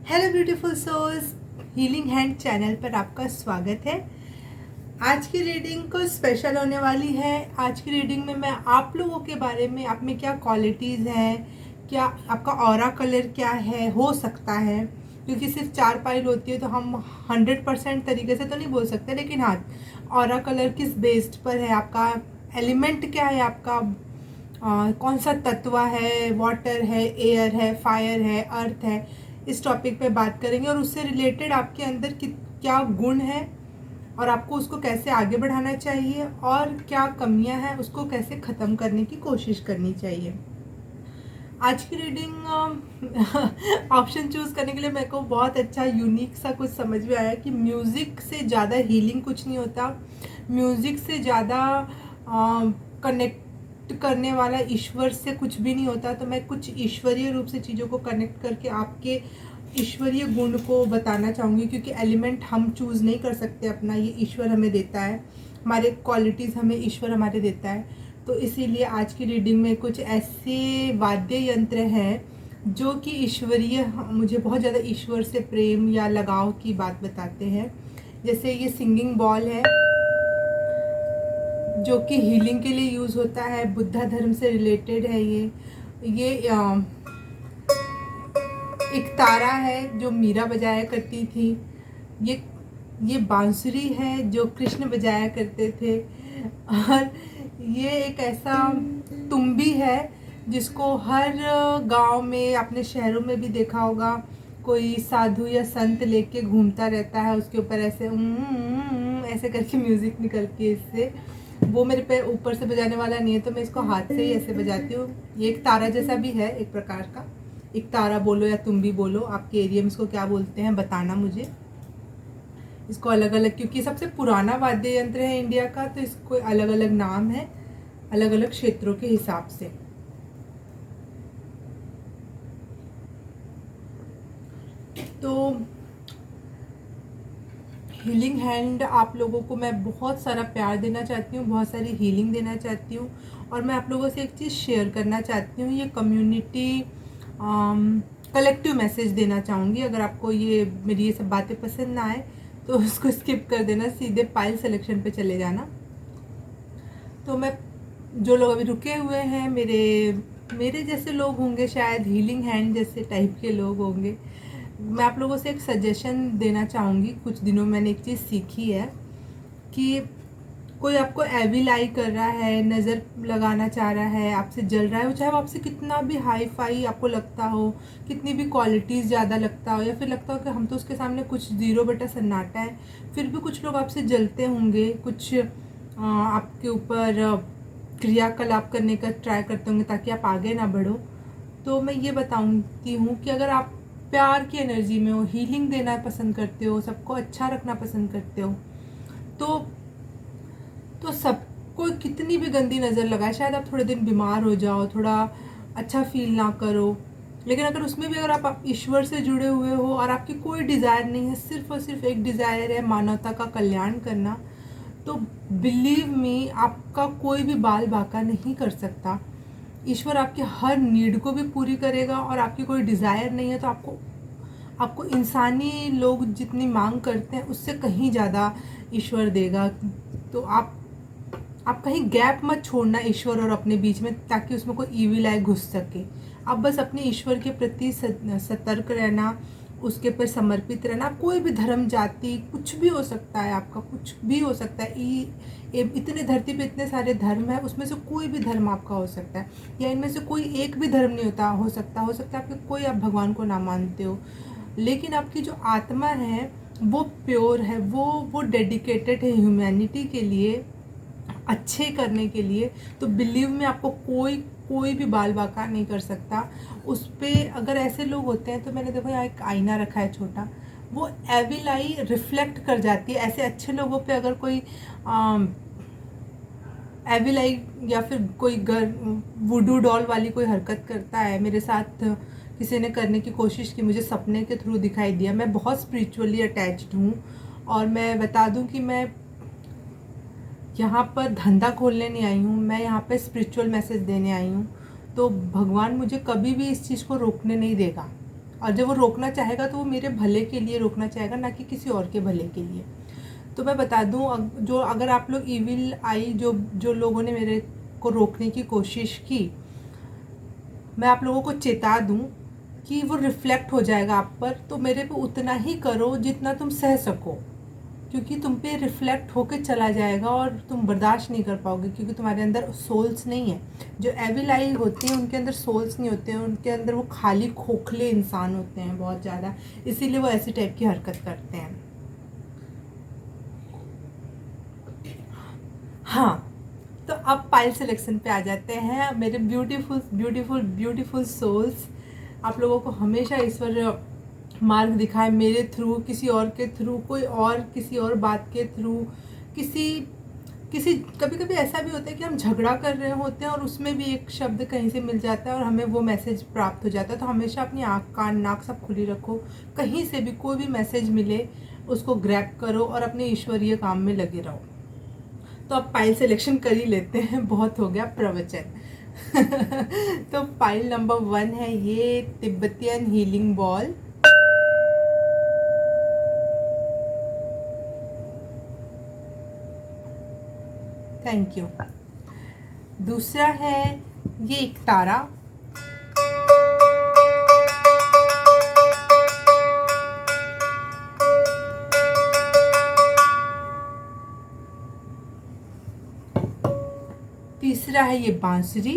Hello beautiful souls, healing hand channel पर आपका स्वागत है। आज की रीडिंग को स्पेशल होने वाली है। आज की रीडिंग में मैं आप लोगों के बारे में, आप में क्या क्वालिटीज़ हैं, क्या आपका ऑरा कलर क्या है, हो सकता है, क्योंकि सिर्फ 4 पाइल होती है तो हम 100% तरीके से तो नहीं बोल सकते, लेकिन हाँ, ऑरा कलर किस बेस्ड पर है, आपका एलिमेंट क्या है, आपका कौन सा तत्व है, वाटर है, एयर है, फायर है, अर्थ है, इस टॉपिक पे बात करेंगे। और उससे रिलेटेड आपके अंदर क्या गुण है और आपको उसको कैसे आगे बढ़ाना चाहिए, और क्या कमियां हैं उसको कैसे ख़त्म करने की कोशिश करनी चाहिए। आज की रीडिंग ऑप्शन चूज़ करने के लिए मेरे को बहुत अच्छा यूनिक सा कुछ समझ में आया कि म्यूज़िक से ज़्यादा हीलिंग कुछ नहीं होता, म्यूज़िक से ज़्यादा कनेक्ट करने वाला ईश्वर से कुछ भी नहीं होता। तो मैं कुछ ईश्वरीय रूप से चीज़ों को कनेक्ट करके आपके ईश्वरीय गुण को बताना चाहूँगी, क्योंकि एलिमेंट हम चूज़ नहीं कर सकते अपना, ये ईश्वर हमें देता है, हमारे क्वालिटीज़ हमें ईश्वर हमारे देता है। तो इसीलिए आज की रीडिंग में कुछ ऐसे वाद्य यंत्र हैं जो कि ईश्वरीय, मुझे बहुत ज़्यादा ईश्वर से प्रेम या लगाव की बात बताते हैं। जैसे ये सिंगिंग बॉल है जो कि हीलिंग के लिए यूज़ होता है, बुद्धा धर्म से रिलेटेड है। ये एक तारा है जो मीरा बजाया करती थी। ये बांसुरी है जो कृष्ण बजाया करते थे। और ये एक ऐसा तुम्बी है जिसको हर गांव में, अपने शहरों में भी देखा होगा, कोई साधु या संत लेके घूमता रहता है, उसके ऊपर ऐसे ऐसे करके म्यूज़िक निकलती है इससे। वो मेरे पे ऊपर से बजाने वाला नहीं है तो मैं इसको हाथ से ही ऐसे बजाती हूँ। ये एक तारा जैसा भी है, एक प्रकार का। एक तारा बोलो या तुम्बी बोलो, आपके एरिया में इसको क्या बोलते हैं बताना मुझे। इसको अलग अलग, क्योंकि सबसे पुराना वाद्य यंत्र है इंडिया का, तो इसको अलग अलग नाम है अलग अलग क्षेत्रों के हिसाब से। तो हीलिंग हैंड आप लोगों को मैं बहुत सारा प्यार देना चाहती हूँ, बहुत सारी हीलिंग देना चाहती हूँ। और मैं आप लोगों से एक चीज़ शेयर करना चाहती हूँ, ये कम्युनिटी कलेक्टिव मैसेज देना चाहूँगी। अगर आपको ये मेरी ये सब बातें पसंद ना आए तो उसको स्किप कर देना, सीधे पाइल सिलेक्शन पे चले जाना। तो मैं, जो लोग अभी रुके हुए हैं, मेरे जैसे लोग होंगे शायद, हीलिंग हैंड जैसे टाइप के लोग होंगे, मैं आप लोगों से एक सजेशन देना चाहूँगी। कुछ दिनों में मैंने एक चीज़ सीखी है कि कोई आपको एविल आई कर रहा है, नज़र लगाना चाह रहा है, आपसे जल रहा है, चाहे वो आपसे कितना भी हाई फाई आपको लगता हो, कितनी भी क्वालिटीज़ ज़्यादा लगता हो, या फिर लगता हो कि हम तो उसके सामने कुछ 0 सन्नाटा है, फिर भी कुछ लोग आपसे जलते होंगे, कुछ आपके ऊपर क्रियाकलाप करने का ट्राई करते होंगे ताकि आप आगे ना बढ़ो। तो मैं ये बताऊँगी हूँ कि अगर आप प्यार की एनर्जी में हो, हीलिंग देना पसंद करते हो, सबको अच्छा रखना पसंद करते हो, तो सबको कितनी भी गंदी नज़र लगाए, शायद आप थोड़े दिन बीमार हो जाओ, थोड़ा अच्छा फील ना करो, लेकिन अगर उसमें भी अगर आप ईश्वर से जुड़े हुए हो और आपकी कोई डिज़ायर नहीं है, सिर्फ और सिर्फ एक डिज़ायर है मानवता का कल्याण करना, तो बिलीव मी, आपका कोई भी बाल बाका नहीं कर सकता। ईश्वर आपके हर नीड को भी पूरी करेगा। और आपकी कोई डिज़ायर नहीं है तो आपको इंसानी लोग जितनी मांग करते हैं उससे कहीं ज़्यादा ईश्वर देगा। तो आप कहीं गैप मत छोड़ना ईश्वर और अपने बीच में, ताकि उसमें कोई ईविल आई घुस सके। आप बस अपने ईश्वर के प्रति सतर्क रहना, उसके पर समर्पित रहना। कोई भी धर्म जाति कुछ भी हो सकता है, आपका कुछ भी हो सकता है। इतने धरती पे इतने सारे धर्म है, उसमें से कोई भी धर्म आपका हो सकता है, या इनमें से कोई एक भी धर्म नहीं हो सकता आपके कोई, आप भगवान को ना मानते हो, लेकिन आपकी जो आत्मा है वो प्योर है, वो डेडिकेटेड है ह्यूमैनिटी के लिए, अच्छे करने के लिए। तो बिलीव में आपको कोई भी बाल बाका नहीं कर सकता उस पर। अगर ऐसे लोग होते हैं तो मैंने देखो यहाँ एक आईना रखा है छोटा, वो एविल आई रिफ्लेक्ट कर जाती है। ऐसे अच्छे लोगों पे अगर कोई एविल आई या फिर कोई वुडू डॉल वाली कोई हरकत करता है, मेरे साथ किसी ने करने की कोशिश की, मुझे सपने के थ्रू दिखाई दिया। मैं बहुत स्पिरिचुअली अटैच्ड हूँ, और मैं बता दूँ कि मैं यहाँ पर धंधा खोलने नहीं आई हूँ, मैं यहाँ पे स्पिरिचुअल मैसेज देने आई हूँ। तो भगवान मुझे कभी भी इस चीज़ को रोकने नहीं देगा। और जब वो रोकना चाहेगा तो वो मेरे भले के लिए रोकना चाहेगा, ना कि किसी और के भले के लिए। तो मैं बता दूं, जो अगर आप लोग इविल आई जो जो लोगों ने मेरे को रोकने की कोशिश की, मैं आप लोगों को चेता दूं कि वो रिफ्लेक्ट हो जाएगा आप पर। तो मेरे पे उतना ही करो जितना तुम सह सको, क्योंकि तुम पे रिफ्लेक्ट होके चला जाएगा और तुम बर्दाश्त नहीं कर पाओगे, क्योंकि तुम्हारे अंदर सोल्स नहीं है। जो एविल आई होते हैं उनके अंदर सोल्स नहीं होते हैं, उनके अंदर वो खाली खोखले इंसान होते हैं बहुत ज़्यादा, इसीलिए वो ऐसी टाइप की हरकत करते हैं। हाँ, तो अब पाइल सिलेक्शन पे आ जाते हैं। मेरे ब्यूटीफुल ब्यूटीफुल ब्यूटीफुल सोल्स, आप लोगों को हमेशा ईश्वर मार्ग दिखाए, मेरे थ्रू, किसी और के थ्रू, कोई और किसी और बात के थ्रू, किसी किसी कभी कभी ऐसा भी होता है कि हम झगड़ा कर रहे होते हैं और उसमें भी एक शब्द कहीं से मिल जाता है और हमें वो मैसेज प्राप्त हो जाता है। तो हमेशा अपनी आँख कान नाक सब खुली रखो, कहीं से भी कोई भी मैसेज मिले उसको ग्रैब करो और अपने ईश्वरीय काम में लगे रहो। तो अब पाइल सिलेक्शन कर ही लेते हैं, बहुत हो गया प्रवचन। तो पाइल नंबर 1 है ये Tibetan healing ball. Thank you. दूसरा है ये एक तारा। तीसरा है ये बांसुरी।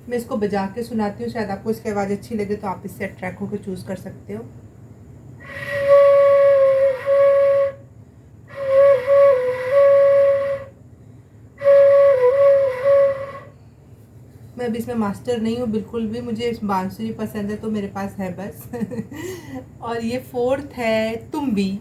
मैं इसको बजा के सुनाती हूँ, शायद आपको इसकी आवाज़ अच्छी लगे तो आप इससे अट्रैक्ट होकर चूज कर सकते हो। मैं अभी इसमें मास्टर नहीं हूँ बिल्कुल भी, मुझे बांसुरी पसंद है तो मेरे पास है बस। और ये 4th है तुम्बी।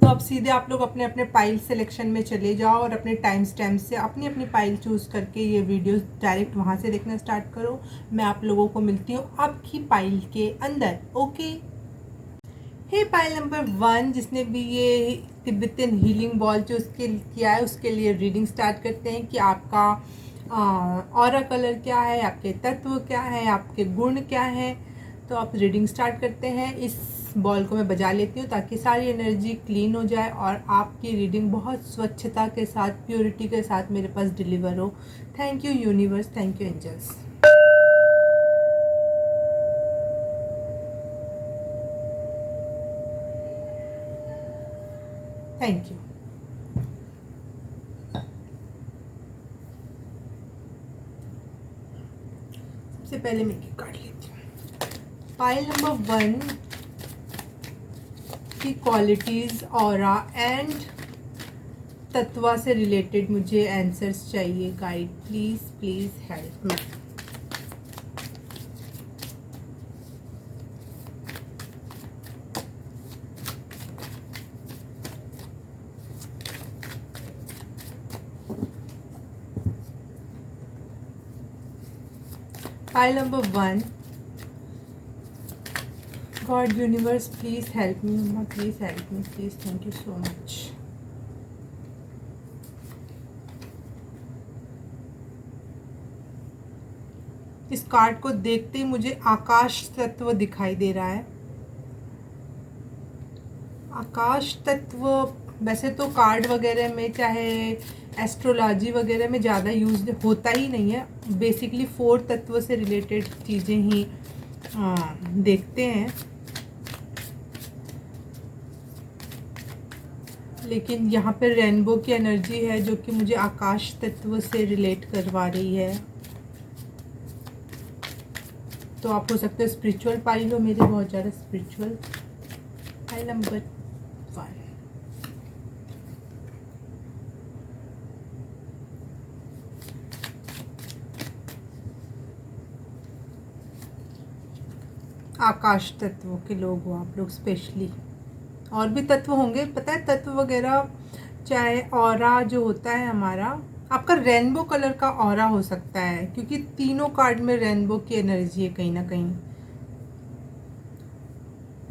तो अब सीधे आप लोग अपने अपने पाइल सिलेक्शन में चले जाओ और अपने टाइम स्टैम्प से अपनी अपनी पाइल चूज करके ये वीडियोस डायरेक्ट वहाँ से देखना स्टार्ट करो। मैं आप लोगों को मिलती हूँ आपकी पाइल के अंदर। ओके, हे पाइल नंबर 1, जिसने भी ये तिब्बतियन हीलिंग बॉल जो उसके किया है उसके लिए रीडिंग स्टार्ट करते हैं कि आपका ऑरा कलर क्या है, आपके तत्व क्या है, आपके गुण क्या है। तो आप रीडिंग स्टार्ट करते हैं। इस बॉल को मैं बजा लेती हूँ ताकि सारी एनर्जी क्लीन हो जाए और आपकी रीडिंग बहुत स्वच्छता के साथ, प्योरिटी के साथ मेरे पास डिलीवर हो। Thank you universe, thank you angels. Thank you. सबसे पहले मैं ये काट लेती हूँ। पाइल नंबर 1 की क्वालिटीज, ऑरा एंड तत्वा से रिलेटेड मुझे आंसर्स चाहिए। Guide please please help me. Pile number 1, God, universe, please help me. Mama, please help me. Please, thank you so much. इस कार्ड को देखते ही मुझे आकाश तत्व दिखाई दे रहा है। आकाश तत्व वैसे तो कार्ड वगैरह में, चाहे एस्ट्रोलॉजी वगैरह में ज़्यादा यूज होता ही नहीं है। बेसिकली 4 तत्व से रिलेटेड चीज़ें ही देखते हैं, लेकिन यहाँ पे रेनबो की एनर्जी है जो कि मुझे आकाश तत्व से रिलेट करवा रही है। तो आप हो सकते हैं स्पिरिचुअल पाइल हो, मेरे बहुत ज़्यादा स्पिरिचुअल। पाइल नंबर 1, आकाश तत्व के लोग हो आप लोग स्पेशली। और भी तत्व होंगे, पता है तत्व वगैरह, चाहे ऑरा जो होता है हमारा, आपका रेनबो कलर का ऑरा हो सकता है, क्योंकि तीनों कार्ड में रेनबो की एनर्जी है कहीं ना कहीं।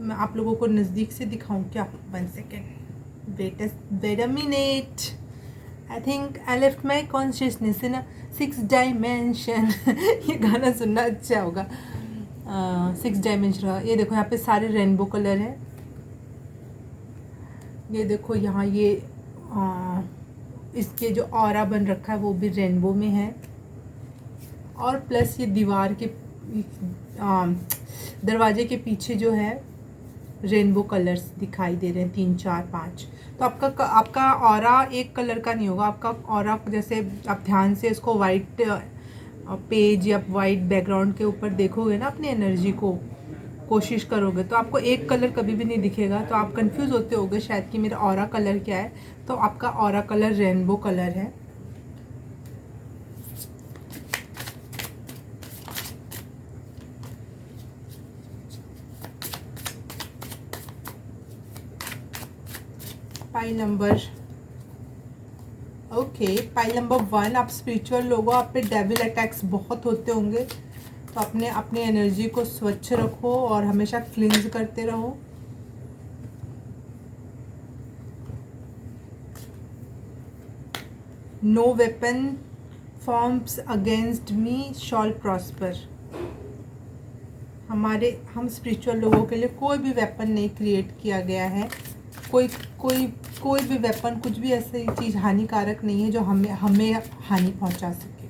मैं आप लोगों को नज़दीक से दिखाऊं क्या? 1 second, wait a minute. I think I left my consciousness in 6 dimension. ये गाना सुनना अच्छा होगा। 6 डायमेंशन। ये देखो यहाँ पे सारे रेनबो कलर हैं। ये देखो यहाँ ये इसके जो ऑरा बन रखा है वो भी रेनबो में है। और प्लस ये दीवार के दरवाजे के पीछे जो है रेनबो कलर्स दिखाई दे रहे हैं, 3 4 5। तो आपका ऑरा एक कलर का नहीं होगा। आपका ऑरा जैसे आप ध्यान से इसको वाइट पेज या वाइट बैकग्राउंड के ऊपर देखोगे ना, अपनी एनर्जी को कोशिश करोगे तो आपको एक कलर कभी भी नहीं दिखेगा। तो आप कंफ्यूज होते होगे शायद कि मेरा ऑरा कलर क्या है। तो आपका ऑरा कलर रेनबो कलर है। पाइल नंबर 1, आप स्पिरिचुअल लोगों, आप पे डेविल अटैक्स बहुत होते होंगे। तो अपने एनर्जी को स्वच्छ रखो और हमेशा क्लींज करते रहो। No weapon forms against me shall prosper. हम स्पिरिचुअल लोगों के लिए कोई भी वेपन नहीं क्रिएट किया गया है। कोई भी वेपन, कुछ भी ऐसी चीज़ हानिकारक नहीं है जो हमें हानि पहुंचा सके।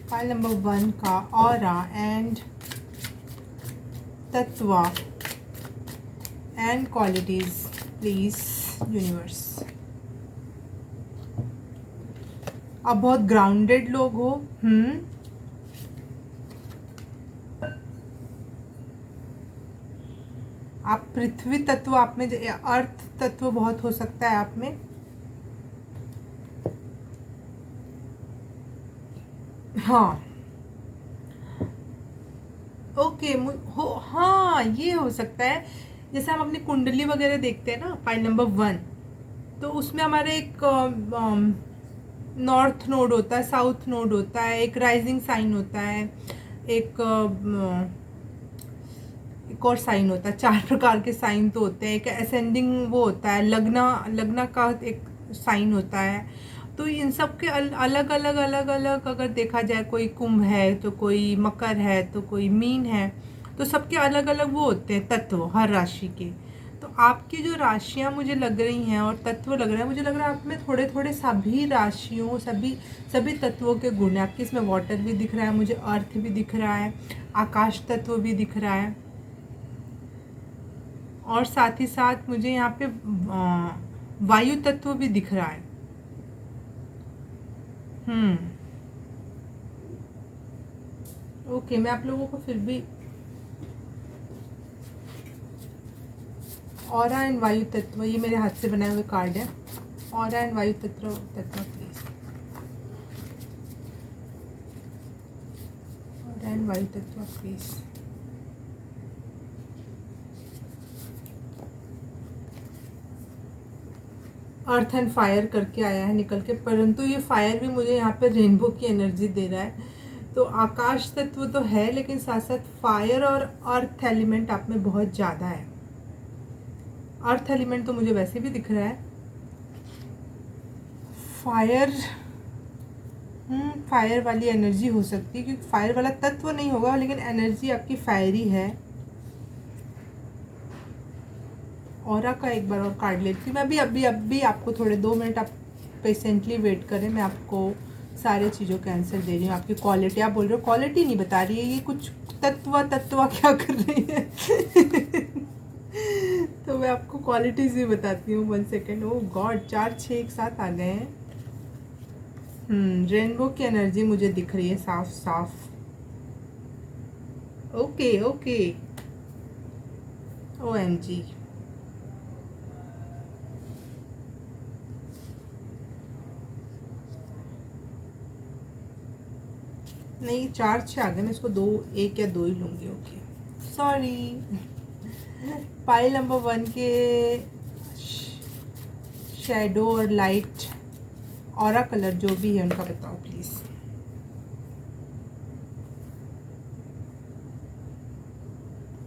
फाइल नंबर 1 का ऑरा एंड तत्व एंड क्वालिटीज प्लीज यूनिवर्स। आप बहुत ग्राउंडेड लोग हो। आप पृथ्वी तत्व आप में, अर्थ तत्व बहुत हो सकता है आप में। हाँ ओके हाँ ये हो सकता है। जैसे हम अपनी कुंडली वगैरह देखते हैं ना, पाइल नंबर 1, तो उसमें हमारे एक नॉर्थ नोड होता है, साउथ नोड होता है, एक राइजिंग साइन होता है, एक और साइन होता है। 4 प्रकार के साइन तो होते हैं। एक असेंडिंग वो होता है, लग्ना का एक साइन होता है। तो इन सब के अलग अलग अगर देखा जाए, कोई कुंभ है तो कोई मकर है तो कोई मीन है, तो सबके अलग अलग वो होते हैं तत्व हर राशि के। तो आपकी जो राशियां मुझे लग रही हैं और तत्व लग रहे हैं, मुझे लग रहा है आप में थोड़े थोड़े सभी राशियों सभी तत्वों के गुण हैं आपके। इसमें वाटर भी दिख रहा है मुझे, अर्थ भी दिख रहा है, आकाश तत्व भी दिख रहा है, और साथ ही साथ मुझे यहाँ पे वायु तत्व भी दिख रहा है। ओके, मैं आप लोगों को फिर भी ऑरा एंड वायु तत्व, ये मेरे हाथ से बनाए हुए कार्ड है। ऑरा एंड वायु तत्व प्लीज। ऑरा एंड वायु तत्व प्लीज। अर्थ एंड फायर करके आया है निकल के, परंतु ये फायर भी मुझे यहाँ पे रेनबो की एनर्जी दे रहा है। तो आकाश तत्व तो है, लेकिन साथ साथ फायर और अर्थ एलिमेंट आप में बहुत ज़्यादा है। अर्थ एलिमेंट तो मुझे वैसे भी दिख रहा है। फायर वाली एनर्जी हो सकती है, क्योंकि फायर वाला तत्व नहीं होगा, लेकिन एनर्जी आपकी फायरी है। ऑरा का एक बार और कार्ड लेती हूँ मैं अभी आपको थोड़े 2 मिनट आप पेशेंटली वेट करें। मैं आपको सारे चीज़ों का आंसर दे रही हूँ। आपकी क्वालिटी, आप बोल रहे हो क्वालिटी नहीं बता रही है, ये कुछ तत्व क्या कर रही है। तो मैं आपको क्वालिटीज भी बताती हूँ। 1 सेकेंड। ओह गॉड, 4 6 एक साथ आ गए हैं। रेनबो की एनर्जी मुझे दिख रही है साफ साफ। Okay OMG। नहीं, 4 6 आ गए, मैं इसको 1 या 2 ही लूँगी। Okay sorry. पाइल नंबर 1 के शैडो और लाइट ऑरा कलर जो भी है उनका बताओ please.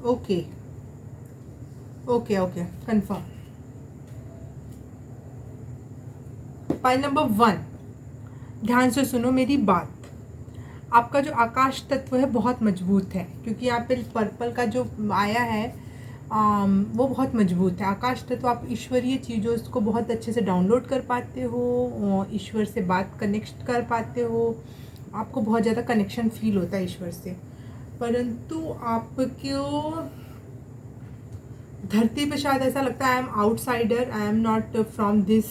Okay, okay okay, confirm. Pile number 1, ध्यान से सुनो मेरी बात। आपका जो आकाश तत्व है बहुत मजबूत है, क्योंकि यहाँ पे पर्पल का जो आया है वो बहुत मजबूत है। आकाश तत्व, आप ईश्वरीय चीज़ों को बहुत अच्छे से डाउनलोड कर पाते हो, ईश्वर से बात कनेक्ट कर पाते हो, आपको बहुत ज़्यादा कनेक्शन फील होता है ईश्वर से। परंतु आपको धरती पे शायद ऐसा लगता है I am outsider, I am not from this,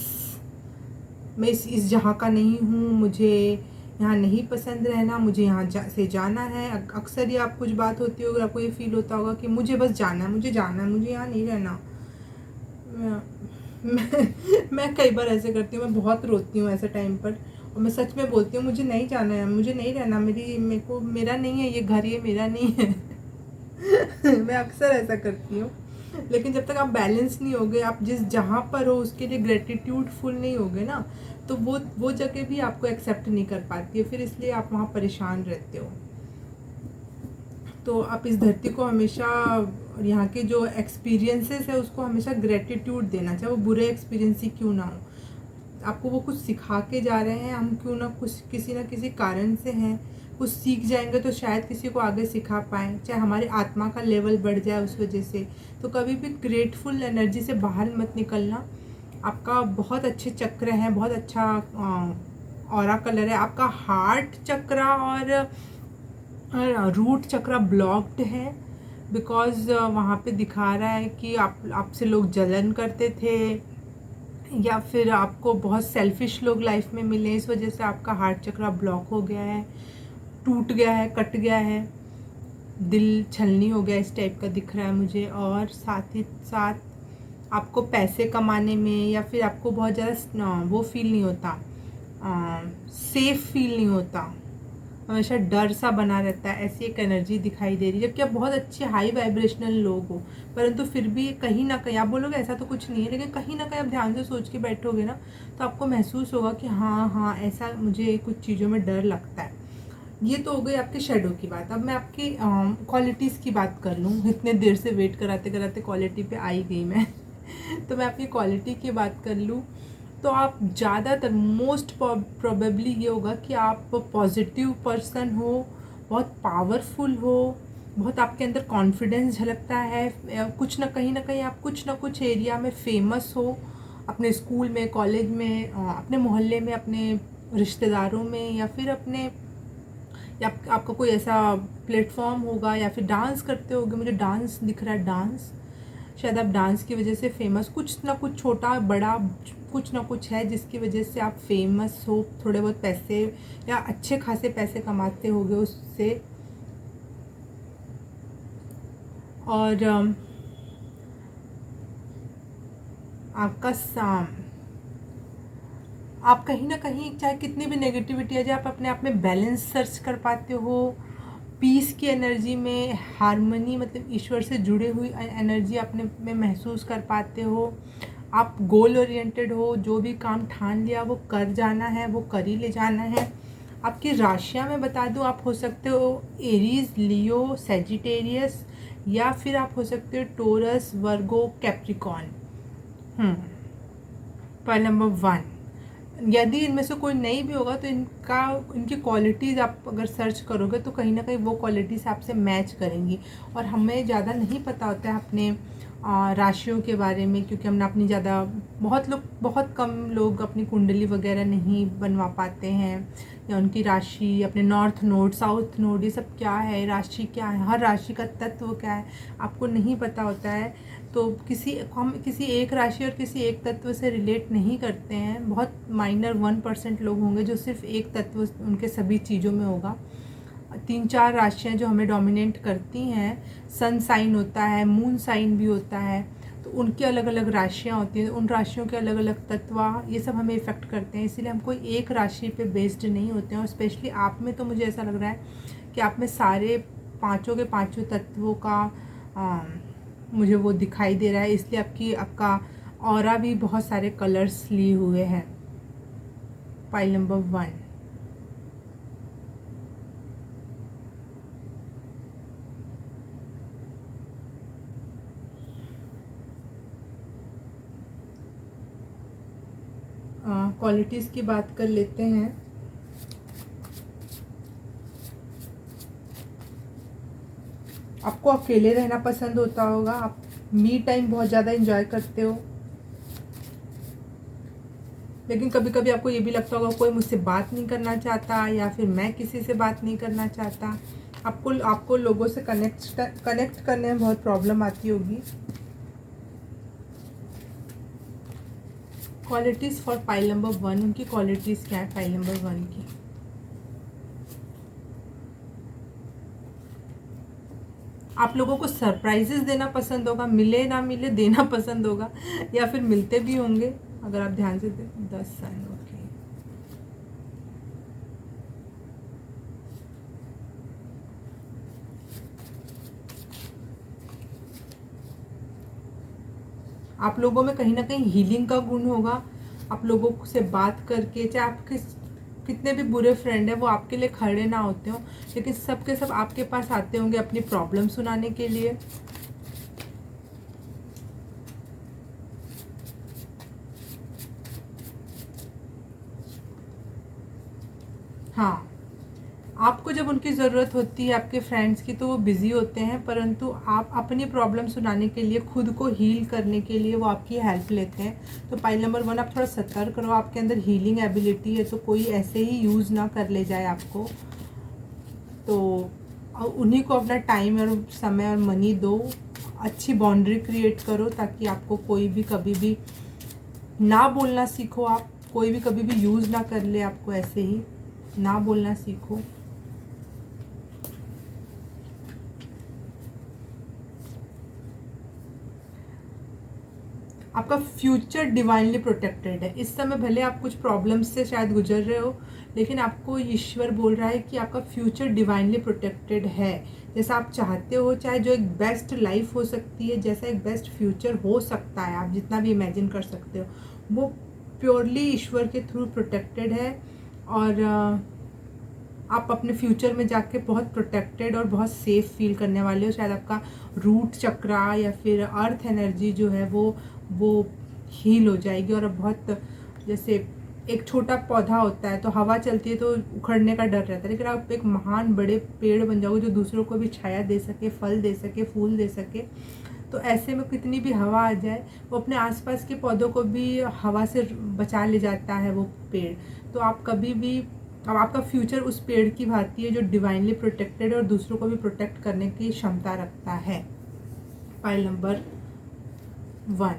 मैं इस जहाँ का नहीं हूँ, मुझे यहाँ नहीं पसंद रहना, मुझे यहाँ से जाना है। अक्सर ये आप कुछ बात होती होगी, आपको ये फील होता होगा कि मुझे बस जाना है, मुझे जाना है, मुझे यहाँ नहीं रहना। मैं कई बार ऐसे करती हूँ, मैं बहुत रोती हूँ ऐसे टाइम पर, और मैं सच में बोलती हूँ मुझे नहीं जाना है, मुझे नहीं रहना, मेरे को मेरा नहीं है ये घर, ये मेरा नहीं है। मैं अक्सर ऐसा करती हूँ। लेकिन जब तक आप बैलेंस नहीं होगे, आप जिस जहाँ पर हो उसके लिए ग्रेटिट्यूड फुल नहीं होगे ना, तो वो जगह भी आपको एक्सेप्ट नहीं कर पाती है, फिर इसलिए आप वहाँ परेशान रहते हो। तो आप इस धरती को हमेशा, यहाँ के जो एक्सपीरियंसेस है उसको हमेशा ग्रेटिट्यूड देना, चाहे वो बुरे एक्सपीरियंस ही क्यों ना हो। आपको वो कुछ सिखा के जा रहे हैं, हम क्यों ना कुछ किसी ना किसी कारण से हैं, कुछ सीख जाएंगे तो शायद किसी को आगे सिखा पाएँ, चाहे हमारी आत्मा का लेवल बढ़ जाए उस वजह से। तो कभी भी ग्रेटफुल एनर्जी से बाहर मत निकलना। आपका बहुत अच्छे चक्र हैं, बहुत अच्छा ऑरा कलर है। आपका हार्ट चक्र और रूट चक्र ब्लॉक्ड है, बिकॉज वहाँ पे दिखा रहा है कि आपसे लोग जलन करते थे, या फिर आपको बहुत सेल्फिश लोग लाइफ में मिले, इस वजह से आपका हार्ट चक्र ब्लॉक हो गया है, टूट गया है, कट गया है, दिल छलनी हो गया, इस टाइप का दिख रहा है मुझे। और साथ ही साथ आपको पैसे कमाने में, या फिर आपको बहुत ज़्यादा वो फील नहीं होता, सेफ फील नहीं होता, हमेशा डर सा बना रहता है, ऐसी एक एनर्जी दिखाई दे रही है। जबकि आप बहुत अच्छे हाई वाइब्रेशनल लोग हो, परंतु फिर भी कहीं ना कहीं आप बोलोगे ऐसा तो कुछ नहीं है, लेकिन कहीं ना कहीं आप ध्यान से सोच के बैठोगे ना, तो आपको महसूस होगा कि हाँ हाँ, ऐसा मुझे कुछ चीज़ों में डर लगता है। ये तो हो गई आपके शेडो की बात। अब मैं आपकी क्वालिटीज़ की बात कर लूँ, इतने देर से वेट कराते कराते क्वालिटी पे आई गई मैं। तो मैं आपकी क्वालिटी की बात कर लूँ, तो आप ज़्यादातर मोस्ट प्रोबेबली ये होगा कि आप पॉजिटिव पर्सन हो, बहुत पावरफुल हो, बहुत आपके अंदर कॉन्फिडेंस झलकता है, कुछ ना कहीं आप कुछ ना कुछ एरिया में फेमस हो, अपने स्कूल में, कॉलेज में, अपने मोहल्ले में, अपने रिश्तेदारों में, या फिर अपने, या आपका कोई ऐसा प्लेटफॉर्म होगा, या फिर डांस करते होगे, मुझे डांस दिख रहा है, डांस, शायद आप डांस की वजह से फेमस, कुछ ना कुछ छोटा बड़ा कुछ ना कुछ है जिसकी वजह से आप फेमस हो, थोड़े बहुत पैसे या अच्छे खासे पैसे कमाते होगे उससे। और आपका आप कहीं ना कहीं, चाहे कितनी भी नेगेटिविटी आ जाए, आप अपने आप में बैलेंस सर्च कर पाते हो, पीस की एनर्जी में, हारमोनी मतलब ईश्वर से जुड़े हुई एनर्जी अपने में महसूस कर पाते हो। आप गोल ओरिएंटेड हो, जो भी काम ठान लिया वो कर जाना है, वो कर ही ले जाना है। आपकी राशियां मैं बता दूं, आप हो सकते हो एरीज, लियो, सेजिटेरियस, या फिर आप हो सकते हो टोरस, वर्गो, कैप्रिकॉन। पॉइंट नंबर 1, यदि इनमें से कोई नहीं भी होगा तो इनकी क्वालिटीज़ आप अगर सर्च करोगे तो कहीं ना कहीं वो क्वालिटीज़ आपसे मैच करेंगी। और हमें ज़्यादा नहीं पता होता है अपने राशियों के बारे में, क्योंकि हमने अपनी ज़्यादा, बहुत कम लोग अपनी कुंडली वगैरह नहीं बनवा पाते हैं, या उनकी राशि, अपने नॉर्थ नोड, साउथ नोड, ये सब क्या है, राशि क्या है, हर राशि का तत्व क्या है, आपको नहीं पता होता है। तो हम किसी एक राशि और किसी एक तत्व से रिलेट नहीं करते हैं। बहुत माइनर 1% लोग होंगे जो सिर्फ एक तत्व उनके सभी चीज़ों में होगा। 3-4 राशियाँ जो हमें डोमिनेट करती हैं, सन साइन होता है, मून साइन भी होता है, तो उनकी अलग अलग राशियाँ होती हैं, उन राशियों के अलग अलग तत्व, ये सब हमें इफ़ेक्ट करते हैं। इसीलिए हम कोई एक राशि पे बेस्ड नहीं होते हैं। और स्पेशली आप में तो मुझे ऐसा लग रहा है कि आप में सारे पाँचों के पाँचों तत्वों का मुझे वो दिखाई दे रहा है, इसलिए आपका ऑरा भी बहुत सारे कलर्स लिए हुए हैं। पाइल नंबर 1, क्वालिटीज़ की बात कर लेते हैं। आपको अकेले रहना पसंद होता होगा, आप मी टाइम बहुत ज़्यादा एंजॉय करते हो, लेकिन कभी कभी आपको ये भी लगता होगा कोई मुझसे बात नहीं करना चाहता या फिर मैं किसी से बात नहीं करना चाहता। आपको लोगों से कनेक्ट करने में बहुत प्रॉब्लम आती होगी। क्वालिटीज़ फॉर पाइल नंबर 1, उनकी क्वालिटीज़ क्या है पाइल नंबर 1 की? आप लोगों को सरप्राइजेस देना पसंद होगा, मिले ना मिले देना पसंद होगा, या फिर मिलते भी होंगे अगर आप ध्यान से 10 साइन। ओके, आप लोगों में कहीं ना कहीं हीलिंग का गुण होगा। आप लोगों से बात करके, चाहे आप कितने भी बुरे फ्रेंड हैं वो आपके लिए खड़े ना होते हो, लेकिन सब के सब आपके पास आते होंगे अपनी प्रॉब्लम सुनाने के लिए। हाँ, आपको जब उनकी ज़रूरत होती है आपके फ्रेंड्स की तो वो बिज़ी होते हैं, परंतु आप अपनी प्रॉब्लम सुनाने के लिए, खुद को हील करने के लिए वो आपकी हेल्प लेते हैं। तो पाइल नंबर 1, आप थोड़ा सतर्क करो, आपके अंदर हीलिंग एबिलिटी है तो कोई ऐसे ही यूज़ ना कर ले जाए आपको। तो उन्हीं को अपना टाइम और समय और मनी दो, अच्छी बाउंड्री क्रिएट करो ताकि आपको कोई भी कभी भी ना बोलना सीखो, आप कोई भी कभी भी यूज़ ना कर ले आपको, ऐसे ही ना बोलना सीखो। आपका फ्यूचर डिवाइनली प्रोटेक्टेड है। इस समय भले आप कुछ प्रॉब्लम्स से शायद गुजर रहे हो, लेकिन आपको ईश्वर बोल रहा है कि आपका फ्यूचर डिवाइनली प्रोटेक्टेड है। जैसा आप चाहते हो, चाहे जो एक बेस्ट लाइफ हो सकती है, जैसा एक बेस्ट फ्यूचर हो सकता है, आप जितना भी इमेजिन कर सकते हो, वो प्योरली ईश्वर के थ्रू प्रोटेक्टेड है। और आप अपने फ्यूचर में जाके बहुत प्रोटेक्टेड और बहुत सेफ फील करने वाले हो। शायद आपका रूट चक्रा या फिर अर्थ एनर्जी जो है वो हील हो जाएगी। और अब बहुत, जैसे एक छोटा पौधा होता है तो हवा चलती है तो उखड़ने का डर रहता है, लेकिन आप एक महान बड़े पेड़ बन जाओगे जो दूसरों को भी छाया दे सके, फल दे सके, फूल दे सके। तो ऐसे में कितनी भी हवा आ जाए वो अपने आसपास के पौधों को भी हवा से बचा ले जाता है वो पेड़। तो आप कभी भी, अब आपका फ्यूचर उस पेड़ की भांति है जो डिवाइनली प्रोटेक्टेड है और दूसरों को भी प्रोटेक्ट करने की क्षमता रखता है। पाइल नंबर 1,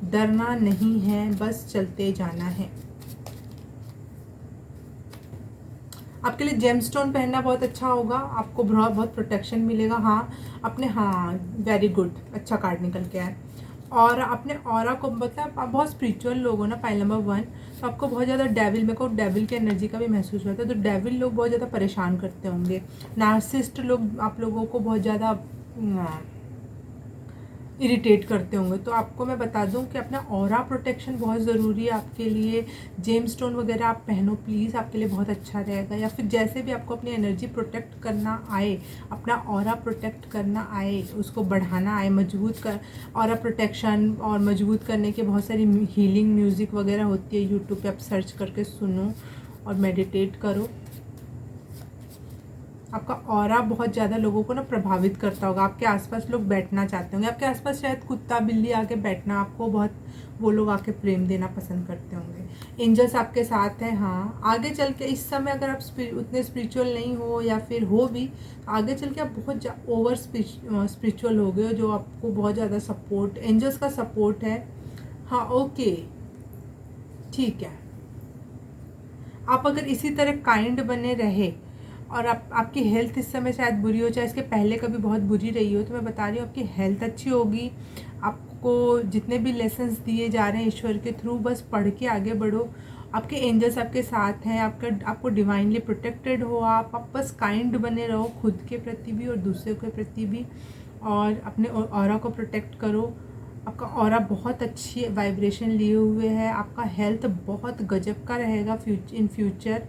डरना नहीं है, बस चलते जाना है। आपके लिए जेमस्टोन पहनना बहुत अच्छा होगा, आपको बहुत प्रोटेक्शन मिलेगा। हाँ, वेरी गुड, अच्छा कार्ड निकल के आया। और अपने ऑरा को, मतलब आप बहुत स्पिरिचुअल लोग हो ना पाइल नंबर 1, तो आपको बहुत ज़्यादा मेरे को डेविल की एनर्जी का भी महसूस होता है। तो डेविल लोग बहुत ज़्यादा परेशान करते होंगे, नार्सिसिस्ट लोग आप लोगों को बहुत ज़्यादा इरिटेट करते होंगे। तो आपको मैं बता दूं कि अपना ऑरा प्रोटेक्शन बहुत ज़रूरी है आपके लिए। जेम स्टोन वगैरह आप पहनो प्लीज़, आपके लिए बहुत अच्छा रहेगा। या फिर जैसे भी आपको अपनी एनर्जी प्रोटेक्ट करना आए, अपना ऑरा प्रोटेक्ट करना आए, उसको बढ़ाना आए, मजबूत कर ऑरा प्रोटेक्शन और मजबूत करने के बहुत सारी हीलिंग म्यूज़िक वगैरह होती है, यूट्यूब पे आप सर्च करके सुनो और मेडिटेट करो। आपका ऑरा बहुत ज़्यादा लोगों को ना प्रभावित करता होगा। आपके आसपास लोग बैठना चाहते होंगे, आपके आसपास शायद कुत्ता बिल्ली आके बैठना, आपको बहुत वो लोग आके प्रेम देना पसंद करते होंगे। एंजल्स आपके साथ हैं। हाँ, आगे चल के इस समय अगर आप उतने स्पिरिचुअल नहीं हो या फिर हो भी, आगे चल के आप बहुत ओवर स्पिरिचुअल हो गए हो, जो आपको बहुत ज़्यादा सपोर्ट, एंजल्स का सपोर्ट है। हाँ, ओके, ठीक है। आप अगर इसी तरह काइंड बने रहे और आपकी हेल्थ इस समय शायद बुरी हो, चाहे इसके पहले कभी बहुत बुरी रही हो, तो मैं बता रही हूँ आपकी हेल्थ अच्छी होगी। आपको जितने भी लेसन्स दिए जा रहे हैं ईश्वर के थ्रू, बस पढ़ के आगे बढ़ो। आपके एंजल्स आपके साथ हैं, आपको डिवाइनली प्रोटेक्टेड हो। आप बस काइंड बने रहो, खुद के प्रति भी और दूसरे के प्रति भी, और अपने ऑरा को प्रोटेक्ट करो। आपका ऑरा बहुत अच्छी वाइब्रेशन लिए हुए है, आपका हेल्थ बहुत गजब का रहेगा इन फ्यूचर,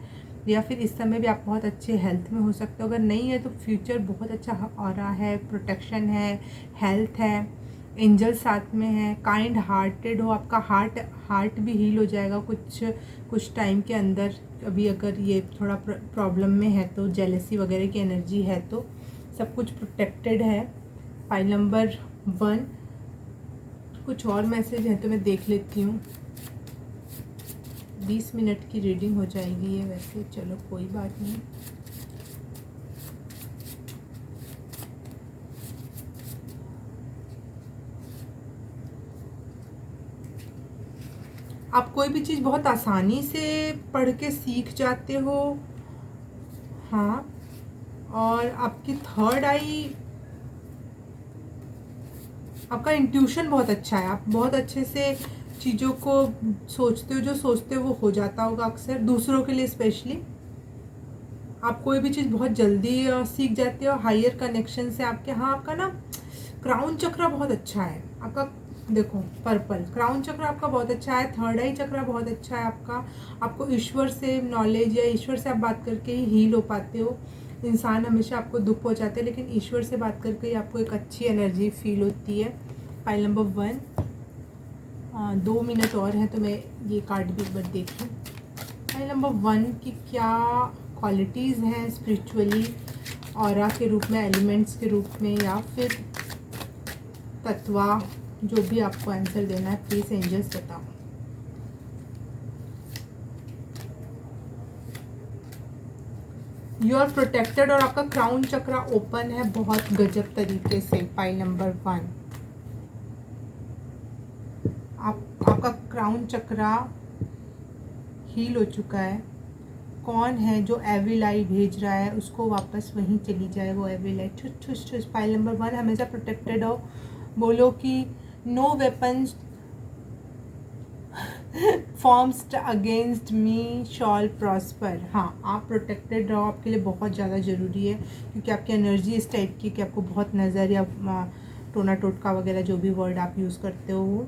या फिर इस समय भी आप बहुत अच्छे हेल्थ में हो सकते हो। अगर नहीं है तो फ्यूचर बहुत अच्छा ऑरा है, प्रोटेक्शन है, हेल्थ है। एंजल साथ में है, काइंड हार्टेड हो, आपका हार्ट भी हील हो जाएगा कुछ टाइम के अंदर। अभी अगर ये थोड़ा प्रॉब्लम में है तो, जेलसी वगैरह की एनर्जी है तो सब कुछ प्रोटेक्टेड है। Pile number 1। कुछ और मैसेज है तो मैं देख लेती हूँ। 20 मिनट की रीडिंग हो जाएगी ये वैसे, चलो कोई बात नहीं। आप कोई भी चीज़ बहुत आसानी से पढ़ के सीख जाते हो। हाँ, और आपकी थर्ड आई, आपका इंट्यूशन बहुत अच्छा है। आप बहुत अच्छे से चीज़ों को सोचते हो, जो सोचते हो वो हो जाता होगा अक्सर, दूसरों के लिए स्पेशली। आप कोई भी चीज़ बहुत जल्दी सीख जाते हो। हायर कनेक्शन से आपके, हाँ आपका ना क्राउन चक्र बहुत अच्छा है आपका। देखो पर्पल क्राउन चक्र आपका बहुत अच्छा है। थर्ड आई चक्र बहुत अच्छा है आपका। आपको ईश्वर से नॉलेज या ईश्वर से आप बात करके ही हील हो पाते हो। इंसान हमेशा आपको दुख पहुंचाते हैं, लेकिन ईश्वर से बात करके ही आपको एक अच्छी एनर्जी फील होती है। Pile number 1। 2 मिनट और हैं तो मैं ये कार्ड भी एक बार देखूँ। पाइल नंबर 1 की क्या क्वालिटीज़ हैं स्पिरिचुअली, ऑरा के रूप में, एलिमेंट्स के रूप में, या फिर तत्वा, जो भी आपको आंसर देना है प्लीज़ एंजल्स बताओ। यू आर प्रोटेक्टेड, और आपका क्राउन चक्र ओपन है बहुत गजब तरीके से। पाइल नंबर 1, आपका क्राउन चक्र हील हो चुका है। कौन है जो एविल आई भेज रहा है, उसको वापस वहीं चली जाए वो एविल आई। ठुस ठुस ठुस। पाइल नंबर 1, हमेशा प्रोटेक्टेड हो। बोलो कि no weapons forms against me shall prosper. हाँ, आप प्रोटेक्टेड रहो, आपके लिए बहुत ज़्यादा ज़रूरी है, क्योंकि आपकी एनर्जी इस टाइप की कि आपको बहुत नज़र या टोना टोटका वगैरह जो भी वर्ड आप यूज़ करते हो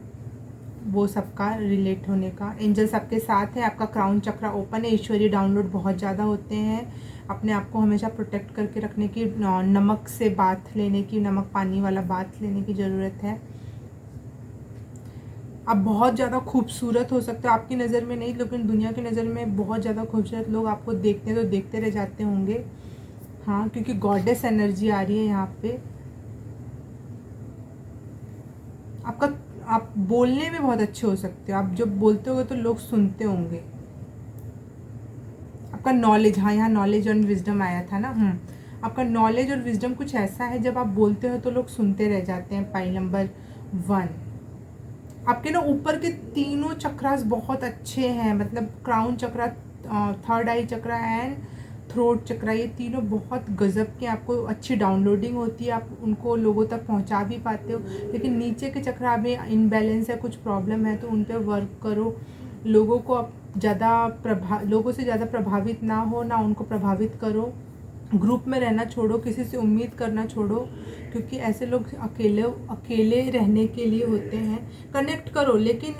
वो सबका रिलेट होने का। एंजल्स आपके साथ है। आपका क्राउन चक्र ओपन है। ईश्वरीय डाउनलोड बहुत ज़्यादा होते हैं। अपने आप को हमेशा प्रोटेक्ट करके रखने की, नमक से बात लेने की, नमक पानी वाला बात लेने की ज़रूरत है। आप बहुत ज़्यादा खूबसूरत हो सकते हो, आपकी नज़र में नहीं लेकिन दुनिया की नज़र में बहुत ज़्यादा खूबसूरत लोग आपको देखते हैं तो देखते रह जाते होंगे। हाँ, क्योंकि गॉडेस एनर्जी आ रही है यहाँ पे। आप बोलने में बहुत अच्छे हो सकते हो। आप जब बोलते होगे तो लोग सुनते होंगे। आपका नॉलेज, हाँ यहाँ नॉलेज और विजडम आया था ना। आपका नॉलेज और विजडम कुछ ऐसा है, जब आप बोलते हो तो लोग सुनते रह जाते हैं। पाइल नंबर 1, आपके ना ऊपर के तीनों चक्रास बहुत अच्छे हैं, मतलब crown chakra, third eye chakra and throat chakra, ये तीनों बहुत गजब के। आपको अच्छी डाउनलोडिंग होती है, आप उनको लोगों तक पहुंचा भी पाते हो। लेकिन नीचे के चक्रा में इनबैलेंस है, कुछ प्रॉब्लम है, तो उन पर वर्क करो। लोगों को आप लोगों से ज़्यादा प्रभावित ना हो, ना उनको प्रभावित करो। ग्रुप में रहना छोड़ो, किसी से उम्मीद करना छोड़ो, क्योंकि ऐसे लोग अकेले रहने के लिए होते हैं। कनेक्ट करो, लेकिन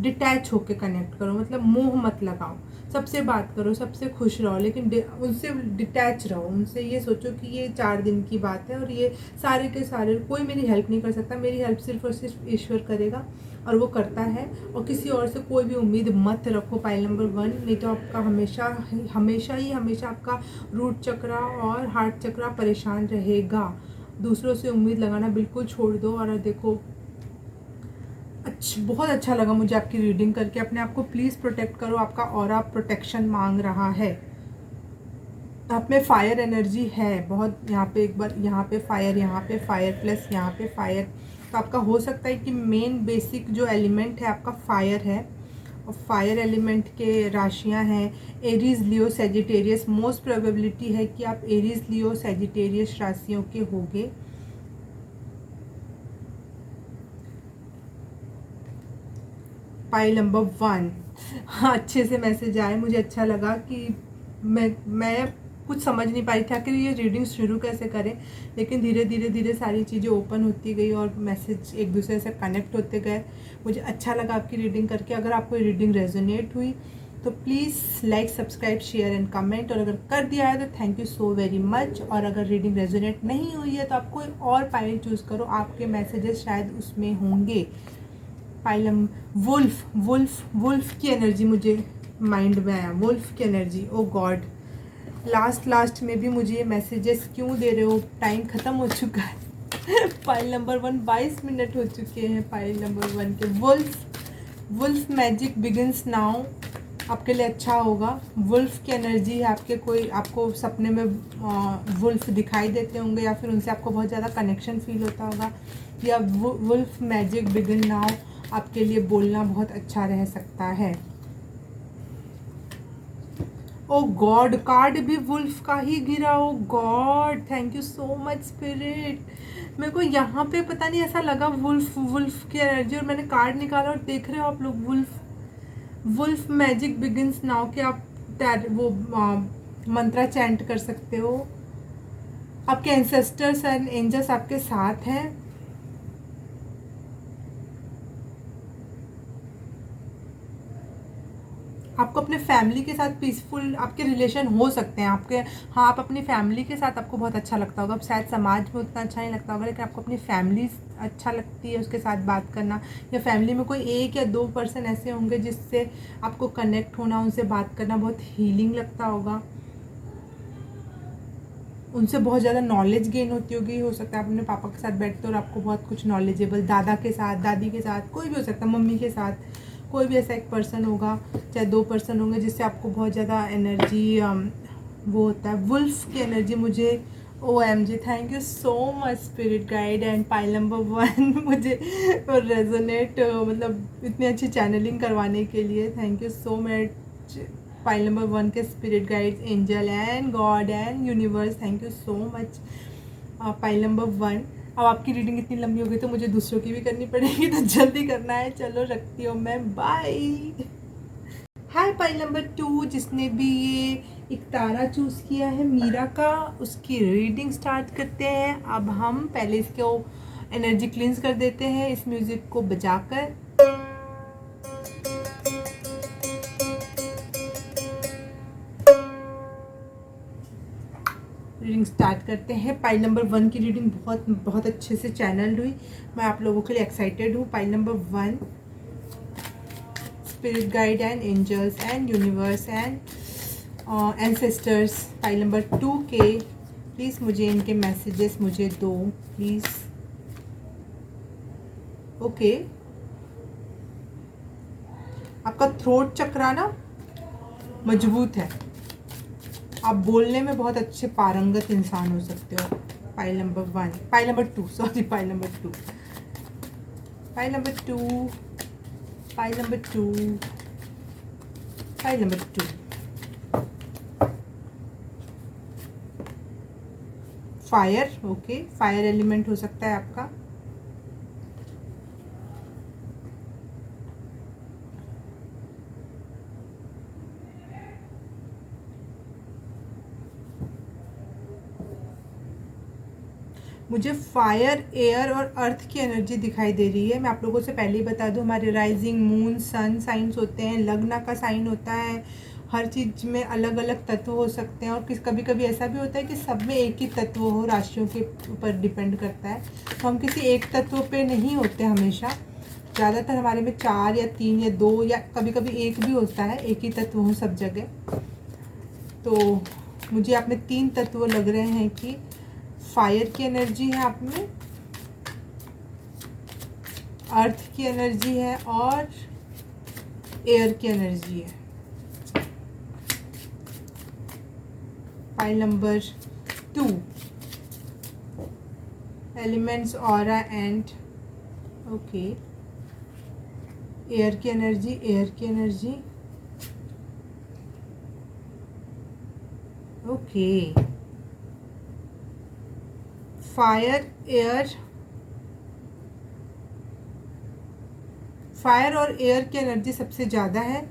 डिटैच होके कनेक्ट करो, मतलब मुंह मत लगाओ। सबसे बात करो, सबसे खुश रहो, लेकिन उनसे डिटैच रहो। उनसे ये सोचो कि ये 4 दिन की बात है और ये सारे के सारे, कोई मेरी हेल्प नहीं कर सकता, मेरी हेल्प सिर्फ और सिर्फ ईश्वर करेगा, और वो करता है। और किसी और से कोई भी उम्मीद मत रखो। पाइल नंबर 1, नहीं तो आपका हमेशा आपका रूट चक्रा और हार्ट चक्रा परेशान रहेगा। दूसरों से उम्मीद लगाना बिल्कुल छोड़ दो। और देखो, बहुत अच्छा लगा मुझे आपकी रीडिंग करके। अपने आप को प्लीज़ प्रोटेक्ट करो, आपका ऑरा प्रोटेक्शन मांग रहा है। आप में फायर एनर्जी है बहुत। यहाँ पे एक बार, यहाँ पे फायर प्लस यहाँ पे फायर, तो आपका हो सकता है कि मेन बेसिक जो एलिमेंट है आपका फायर है। और फायर एलिमेंट के राशियाँ हैं एरीज, लियो, सेजिटेरियस। मोस्ट प्रोबेबिलिटी है कि आप एरीज, लियो, सेजिटेरियस राशियों के होंगे। पाइल नंबर 1, हाँ अच्छे से मैसेज आए, मुझे अच्छा लगा कि मैं कुछ समझ नहीं पाई थी आखिर ये रीडिंग शुरू कैसे करें, लेकिन धीरे सारी चीज़ें ओपन होती गई और मैसेज एक दूसरे से कनेक्ट होते गए। मुझे अच्छा लगा आपकी रीडिंग करके। अगर आपको रीडिंग रेजोनेट हुई तो please like, subscribe, share and comment. और अगर कर दिया है तो thank you so very much. और अगर रीडिंग रेजोनेट नहीं हुई है तो आप कोई और पाइल चूज़ करो, आपके मैसेजेस शायद उसमें होंगे। पाइलम वुल्फ, वुल्फ वुल्फ की एनर्जी मुझे माइंड में आया, वुल्फ की एनर्जी। ओ गॉड, लास्ट में भी मुझे ये मैसेजेस क्यों दे रहे हो? टाइम ख़त्म हो चुका है। पाइल नंबर 1 22 मिनट हो चुके हैं पाइल नंबर 1 के। वुल्फ मैजिक बिगिंस नाउ, आपके लिए अच्छा होगा। वुल्फ की एनर्जी है आपके, कोई आपको सपने में वुल्फ दिखाई देते होंगे या फिर उनसे आपको बहुत ज़्यादा कनेक्शन फील होता होगा, या वुल्फ मैजिक बिगिन नाउ आपके लिए बोलना बहुत अच्छा रह सकता है। ओ गॉड, कार्ड भी वुल्फ का ही गिरा। Oh God, thank you so much spirit. मेरे को यहाँ पे पता नहीं ऐसा लगा वुल्फ की एनर्जी, और मैंने कार्ड निकाला और देख रहे हो आप लोग वुल्फ मैजिक बिगिंस नाउ के आप वो मंत्रा चैंट कर सकते हो। आपके एंसेस्टर्स एंड एंजल्स आपके साथ हैं। आपको अपने फैमिली के साथ पीसफुल आपके रिलेशन हो सकते हैं आपके। हाँ, आप अपनी फैमिली के साथ आपको बहुत अच्छा लगता होगा। अब शायद समाज में उतना अच्छा नहीं लगता होगा, लेकिन आपको अपनी फैमिली अच्छा लगती है उसके साथ बात करना, या फैमिली में कोई 1 या 2 पर्सन ऐसे होंगे जिससे आपको कनेक्ट होना, उनसे बात करना बहुत हीलिंग लगता होगा। उनसे बहुत ज़्यादा नॉलेज गेन होती होगी। हो सकता है आप अपने पापा के साथ बैठते हो और आपको बहुत कुछ नॉलेजेबल, दादा के साथ, दादी के साथ, कोई भी हो सकता है, मम्मी के साथ, कोई भी ऐसा एक पर्सन होगा, चाहे 2 पर्सन होंगे जिससे आपको बहुत ज़्यादा एनर्जी वो होता है। वुल्फ की एनर्जी मुझे OMG, thank you so much spirit guide and pile number 1 मुझे रेजोनेट मतलब इतनी अच्छी चैनलिंग करवाने के लिए thank you so much. Pile number 1 के spirit guides, angel and God and universe, thank you so much. Pile number 1, अब आपकी रीडिंग इतनी लंबी हो गई तो मुझे दूसरों की भी करनी पड़ेगी, तो जल्दी करना है। चलो रखती हूँ मैं, बाय। हाय पाइल नंबर 2, जिसने भी ये एक तारा चूज़ किया है मीरा का, उसकी रीडिंग स्टार्ट करते हैं। अब हम पहले इसको एनर्जी क्लींस कर देते हैं इस म्यूज़िक को बजाकर। रीडिंग स्टार्ट करते हैं। पाइल नंबर 1 की रीडिंग बहुत बहुत अच्छे से चैनल हुई। मैं आप लोगों के लिए एक्साइटेड हूँ। Pile number 1, spirit guide and angels and universe and ancestors. Pile number 2 के प्लीज़ मुझे इनके मैसेजेस मुझे दो प्लीज़। ओके, आपका थ्रोट चक्रा ना मजबूत है, आप बोलने में बहुत अच्छे पारंगत इंसान हो सकते हो। Pile number 1, pile number 2 sorry, pile number 2, pile number 2, pile number 2, pile number 2। Fire, okay, fire element हो सकता है आपका। मुझे फायर, एयर और अर्थ की एनर्जी दिखाई दे रही है। मैं आप लोगों से पहले ही बता दूं, हमारे राइजिंग मून सन साइंस होते हैं, लग्न का साइन होता है। हर चीज़ में अलग अलग तत्व हो सकते हैं, और कभी कभी ऐसा भी होता है कि सब में एक ही तत्व हो, राशियों के ऊपर डिपेंड करता है। तो हम किसी एक तत्व पे नहीं होते हमेशा, ज़्यादातर हमारे में 4 या 3 या 2 या कभी कभी 1 भी होता है, एक ही तत्व हो सब जगह। तो मुझे आप में 3 तत्व लग रहे हैं कि फायर की एनर्जी है आप में, अर्थ की एनर्जी है और एयर की एनर्जी है। Pile number 2, elements, aura and okay, air की एनर्जी, एयर की energy, okay. Fire, air, fire और एयर की एनर्जी सबसे ज़्यादा है।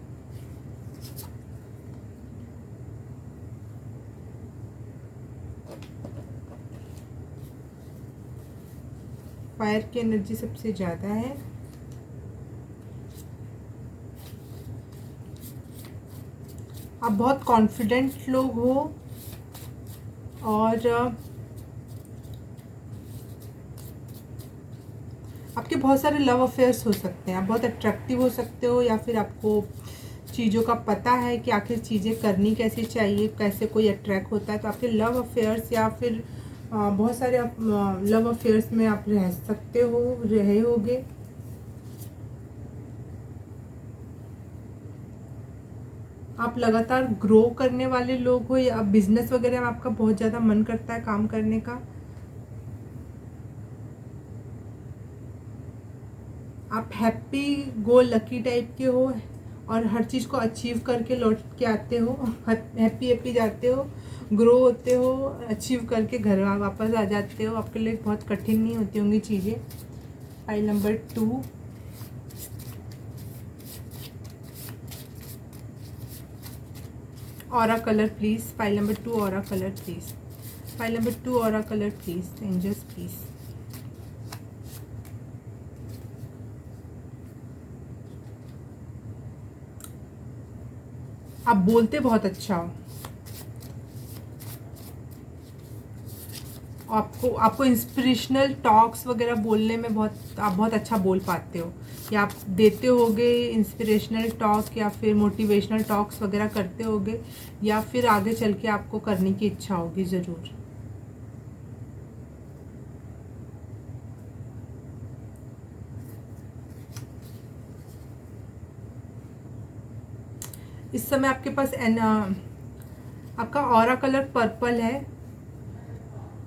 फायर की एनर्जी सबसे ज़्यादा है। आप बहुत कॉन्फिडेंट लोग हो और आपके बहुत सारे लव अफेयर्स हो सकते हैं। आप बहुत अट्रैक्टिव हो सकते हो, या फिर आपको चीज़ों का पता है कि आखिर चीज़ें करनी कैसी चाहिए, कैसे कोई अट्रैक्ट होता है। तो आपके लव अफेयर्स या फिर बहुत सारे आप लव अफेयर्स में आप रह सकते हो, रहे होगे। आप लगातार ग्रो करने वाले लोग हो, या बिजनेस वगैरह में आपका बहुत ज़्यादा मन करता है काम करने का। आप हैप्पी गो लकी टाइप के हो और हर चीज़ को अचीव करके लौट के आते हो, हैप्पी हैप्पी जाते हो, ग्रो होते हो, अचीव करके घर वापस आ जाते हो। आपके लिए बहुत कठिन नहीं होती होंगी चीज़ें। File number 2। Aura colour please. File number 2 aura colour please. File number 2 aura colour please. Angels please. आप बोलते बहुत अच्छा हो। आपको आपको इंस्पिरेशनल टॉक्स वगैरह बोलने में आप बहुत अच्छा बोल पाते हो, या आप देते होगे इंस्पिरेशनल टॉक, या फिर मोटिवेशनल टॉक्स वगैरह करते होगे, या फिर आगे चल के आपको करने की इच्छा होगी ज़रूर। इस समय आपके पास आपका ऑरा कलर पर्पल है,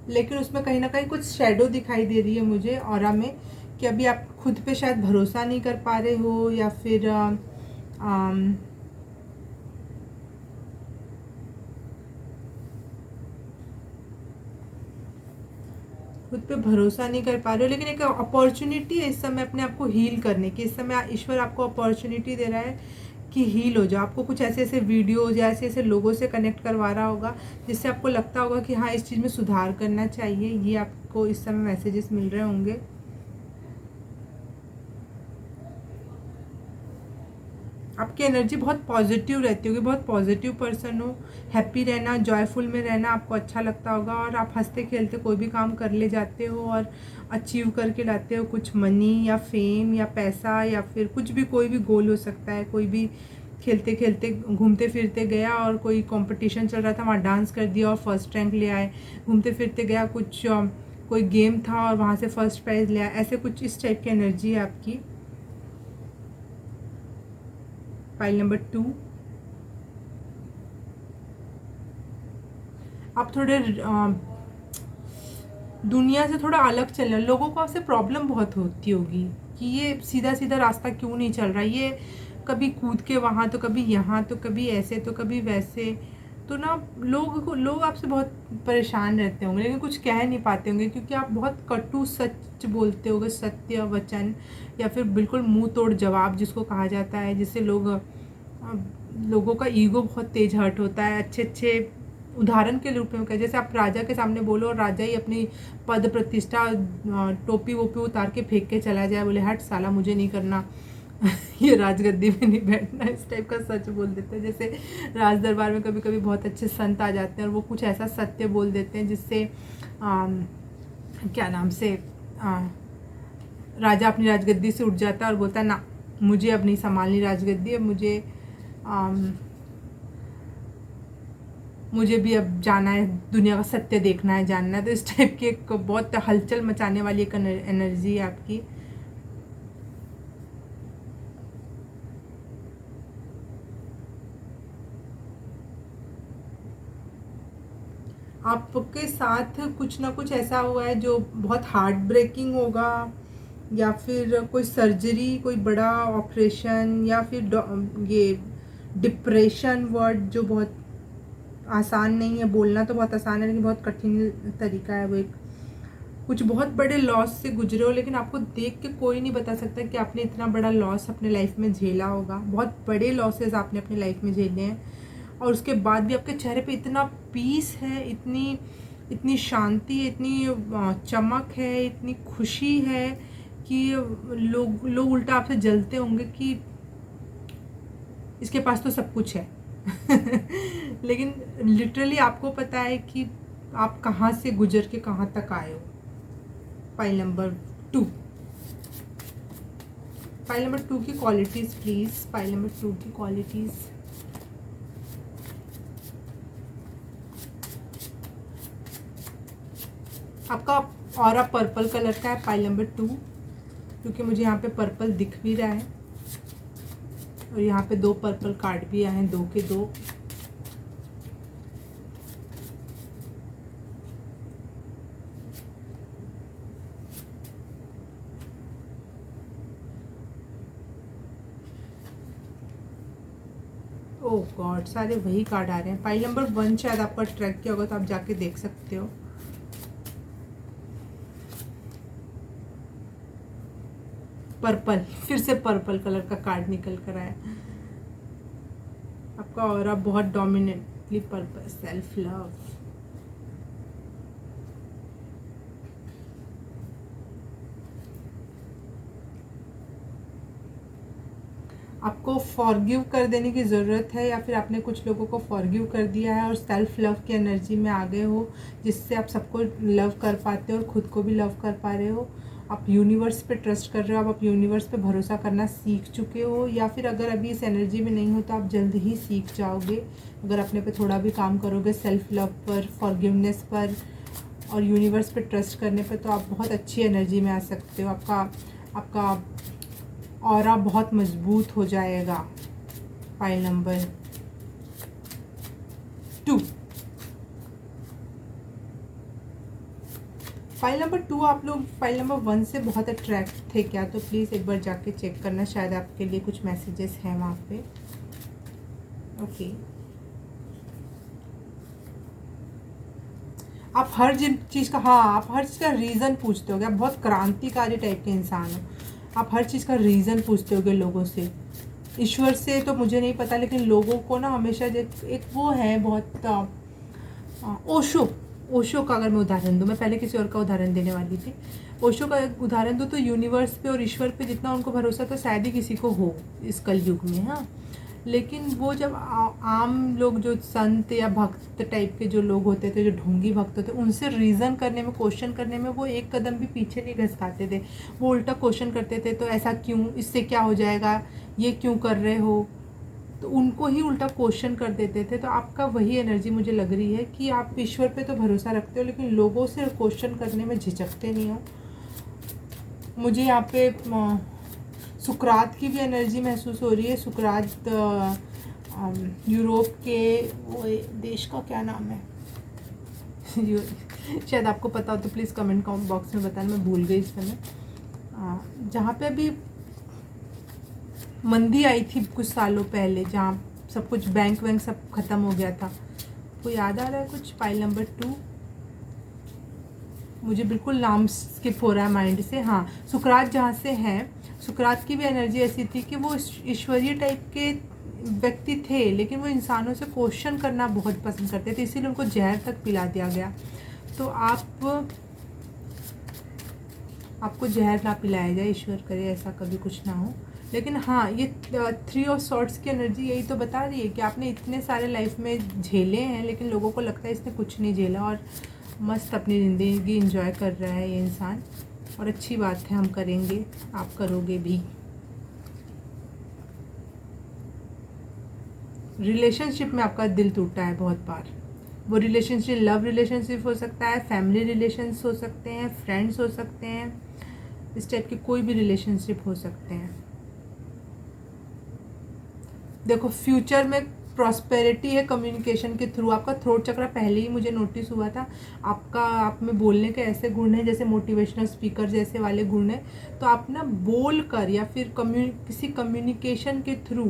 लेकिन उसमें कहीं ना कहीं कुछ शेडो दिखाई दे रही है मुझे ऑरा में, कि अभी आप खुद पे शायद भरोसा नहीं कर पा रहे हो, या फिर खुद पे भरोसा नहीं कर पा रहे हो। लेकिन एक अपॉर्चुनिटी है इस समय अपने आप को हील करने की। इस समय ईश्वर आपको अपॉर्चुनिटी दे रहा है कि हील हो जाओ। आपको कुछ ऐसे ऐसे वीडियोज या ऐसे ऐसे लोगों से कनेक्ट करवा रहा होगा जिससे आपको लगता होगा कि हाँ, इस चीज़ में सुधार करना चाहिए। ये आपको इस समय मैसेजेस मिल रहे होंगे। आपकी एनर्जी बहुत पॉजिटिव रहती होगी, बहुत पॉजिटिव पर्सन हो। हैप्पी रहना, जॉयफुल में रहना आपको अच्छा लगता होगा, और आप हंसते खेलते कोई भी काम कर ले जाते हो और अचीव करके लाते हो। कुछ मनी या फेम या पैसा, या फिर कुछ भी, कोई भी गोल हो सकता है। कोई भी खेलते खेलते घूमते फिरते गया और कोई कंपटीशन चल रहा था, वहाँ डांस कर दिया और फर्स्ट रैंक ले आए। घूमते फिरते गया, कुछ कोई गेम था और वहाँ से फर्स्ट प्राइज़ ले आए। ऐसे कुछ इस टाइप की एनर्जी है आपकी। File number 2। आप थोड़े दुनिया से थोड़ा अलग चल रहे हैं। लोगों को आपसे प्रॉब्लम बहुत होती होगी कि ये सीधा सीधा रास्ता क्यों नहीं चल रहा, ये कभी कूद के वहाँ, तो कभी यहाँ, तो कभी ऐसे, तो कभी वैसे। तो ना लोग आपसे बहुत परेशान रहते होंगे, लेकिन कुछ कह नहीं पाते होंगे, क्योंकि आप बहुत कटु सच बोलते होगे, सत्य वचन, या फिर बिल्कुल मुंह तोड़ जवाब जिसको कहा जाता है, जिससे लोगों का ईगो बहुत तेज हर्ट होता है। अच्छे अच्छे उदाहरण के रूप में, जैसे आप राजा के सामने बोलो और राजा ही अपनी पद प्रतिष्ठा टोपी वोपी उतार के फेंक के चला जाए, बोले हट साला, मुझे नहीं करना ये राजगद्दी में नहीं बैठना, इस टाइप का सच बोल देते हैं। जैसे राज दरबार में कभी कभी बहुत अच्छे संत आ जाते हैं और वो कुछ ऐसा सत्य बोल देते हैं जिससे क्या नाम से राजा अपनी राजगद्दी से उठ जाता है और बोलता है ना, मुझे अब नहीं संभालनी राजगद्दी, अब मुझे भी अब जाना है, दुनिया का सत्य देखना है, जानना है। तो इस टाइप की एक बहुत हलचल मचाने वाली एक एनर्जी है आपकी। आपके साथ कुछ ना कुछ ऐसा हुआ है जो बहुत हार्ट ब्रेकिंग होगा, या फिर कोई सर्जरी, कोई बड़ा ऑपरेशन, या फिर ये डिप्रेशन वर्ड जो बहुत आसान नहीं है बोलना, तो बहुत आसान है लेकिन बहुत कठिन तरीका है वो। एक कुछ बहुत बड़े लॉस से गुजरे हो, लेकिन आपको देख के कोई नहीं बता सकता कि आपने इतना बड़ा लॉस अपने लाइफ में झेला होगा। बहुत बड़े लॉसेस आपने अपने लाइफ में झेले हैं, और उसके बाद भी आपके चेहरे पे इतना पीस है, इतनी इतनी शांति है, इतनी चमक है, इतनी खुशी है कि लोग उल्टा आपसे जलते होंगे कि इसके पास तो सब कुछ है, लेकिन लिटरली आपको पता है कि आप कहाँ से गुजर के कहाँ तक आए हो। फाइल नंबर 2, फाइल नंबर 2 की क्वालिटीज़ प्लीज़, फाइल नंबर 2 की क्वालिटीज़। आपका ऑरा पर्पल कलर का है फाइल नंबर 2, क्योंकि मुझे यहाँ पे पर्पल दिख भी रहा है और यहाँ पे 2 पर्पल कार्ड भी आए हैं, 2 के 2। ओह गॉड, सारे वही कार्ड आ रहे हैं। फाइल नंबर 1 शायद आपका ट्रैक किया होगा तो आप जाके देख सकते हो। पर्पल, फिर से पर्पल कलर का कार्ड निकल कर आया। आपका ऑरा बहुत डोमिनेटली पर्पल, सेल्फ लव। आपको फॉरगिव कर देने की ज़रूरत है, या फिर आपने कुछ लोगों को फॉरगिव कर दिया है और सेल्फ लव की एनर्जी में आ गए हो, जिससे आप सबको लव कर पाते हो और ख़ुद को भी लव कर पा रहे हो। आप यूनिवर्स पे ट्रस्ट कर रहे हो, आप यूनिवर्स पे भरोसा करना सीख चुके हो, या फिर अगर अभी इस एनर्जी में नहीं हो तो आप जल्द ही सीख जाओगे अगर अपने पे थोड़ा भी काम करोगे, सेल्फ लव पर, फॉरगिवनेस पर और यूनिवर्स पे ट्रस्ट करने पे, तो आप बहुत अच्छी एनर्जी में आ सकते हो। आपका ऑरा बहुत मजबूत हो जाएगा। फाइल नंबर 2, फाइल नंबर 2 आप लोग फाइल नंबर 1 से बहुत अट्रैक्ट थे क्या? तो प्लीज़ एक बार जाके चेक करना, शायद आपके लिए कुछ मैसेजेस हैं वहाँ पे। ओके, आप हर चीज़ का, हाँ, आप हर चीज़ का रीज़न पूछते होगे। आप बहुत क्रांतिकारी टाइप के इंसान हो। आप हर चीज़ का रीज़न पूछते होगे लोगों से। ईश्वर से तो मुझे नहीं पता, लेकिन लोगों को ना हमेशा एक वो है बहुत ओशो। ओशो का अगर मैं उदाहरण दूँ, मैं पहले किसी और का उदाहरण देने वाली थी। ओशो का एक उदाहरण दूँ तो यूनिवर्स पे और ईश्वर पे जितना उनको भरोसा तो शायद ही किसी को हो इस कलयुग में, हाँ। लेकिन वो जब आम लोग जो संत या भक्त टाइप के जो लोग होते थे, जो ढोंगी भक्त होते, उनसे रीज़न करने में, क्वेश्चन करने में वो एक कदम भी पीछे नहीं घसकाते थे। वो उल्टा क्वेश्चन करते थे, तो ऐसा क्यों, इससे क्या हो जाएगा, ये क्यों कर रहे हो, तो उनको ही उल्टा क्वेश्चन कर देते थे। तो आपका वही एनर्जी मुझे लग रही है कि आप ईश्वर पे तो भरोसा रखते हो, लेकिन लोगों से क्वेश्चन करने में झिझकते नहीं हो। मुझे यहाँ पे सुकरात की भी एनर्जी महसूस हो रही है। सुकरात यूरोप के वो देश का क्या नाम है शायद आपको पता हो तो प्लीज़ कमेंट बॉक्स में बताना, मैं भूल गई इस समय। जहाँ पे अभी मंदी आई थी कुछ सालों पहले, जहाँ सब कुछ बैंक वैंक सब ख़त्म हो गया था, वो याद आ रहा है कुछ? फाइल नंबर 2, मुझे बिल्कुल नाम स्किप हो रहा है माइंड से। हाँ, सुकरात जहाँ से हैं, सुकरात की भी एनर्जी ऐसी थी कि वो ईश्वरीय टाइप के व्यक्ति थे, लेकिन वो इंसानों से क्वेश्चन करना बहुत पसंद करते थे, इसीलिए उनको जहर तक पिला दिया गया। तो आपको जहर ना पिलाया जाए, ईश्वर करे ऐसा कभी कुछ ना हो। लेकिन हाँ, ये 3 ऑफ सॉर्ड्स की एनर्जी यही तो बता रही है कि आपने इतने सारे लाइफ में झेले हैं, लेकिन लोगों को लगता है इसने कुछ नहीं झेला और मस्त अपनी ज़िंदगी एंजॉय कर रहा है ये इंसान। और अच्छी बात है, हम करेंगे, आप करोगे भी। रिलेशनशिप में आपका दिल टूटा है बहुत बार। वो रिलेशनशिप लव रिलेशनशिप हो सकता है, फैमिली रिलेशंस हो सकते हैं, फ्रेंड्स हो सकते हैं, इस टाइप के कोई भी रिलेशनशिप हो सकते हैं। देखो, फ्यूचर में प्रॉस्पेरिटी है कम्युनिकेशन के थ्रू। आपका थ्रोट चक्र पहले ही मुझे नोटिस हुआ था। आप में बोलने के ऐसे गुण हैं, जैसे मोटिवेशनल स्पीकर जैसे वाले गुण हैं। तो आप ना बोल कर या फिर किसी कम्युनिकेशन के थ्रू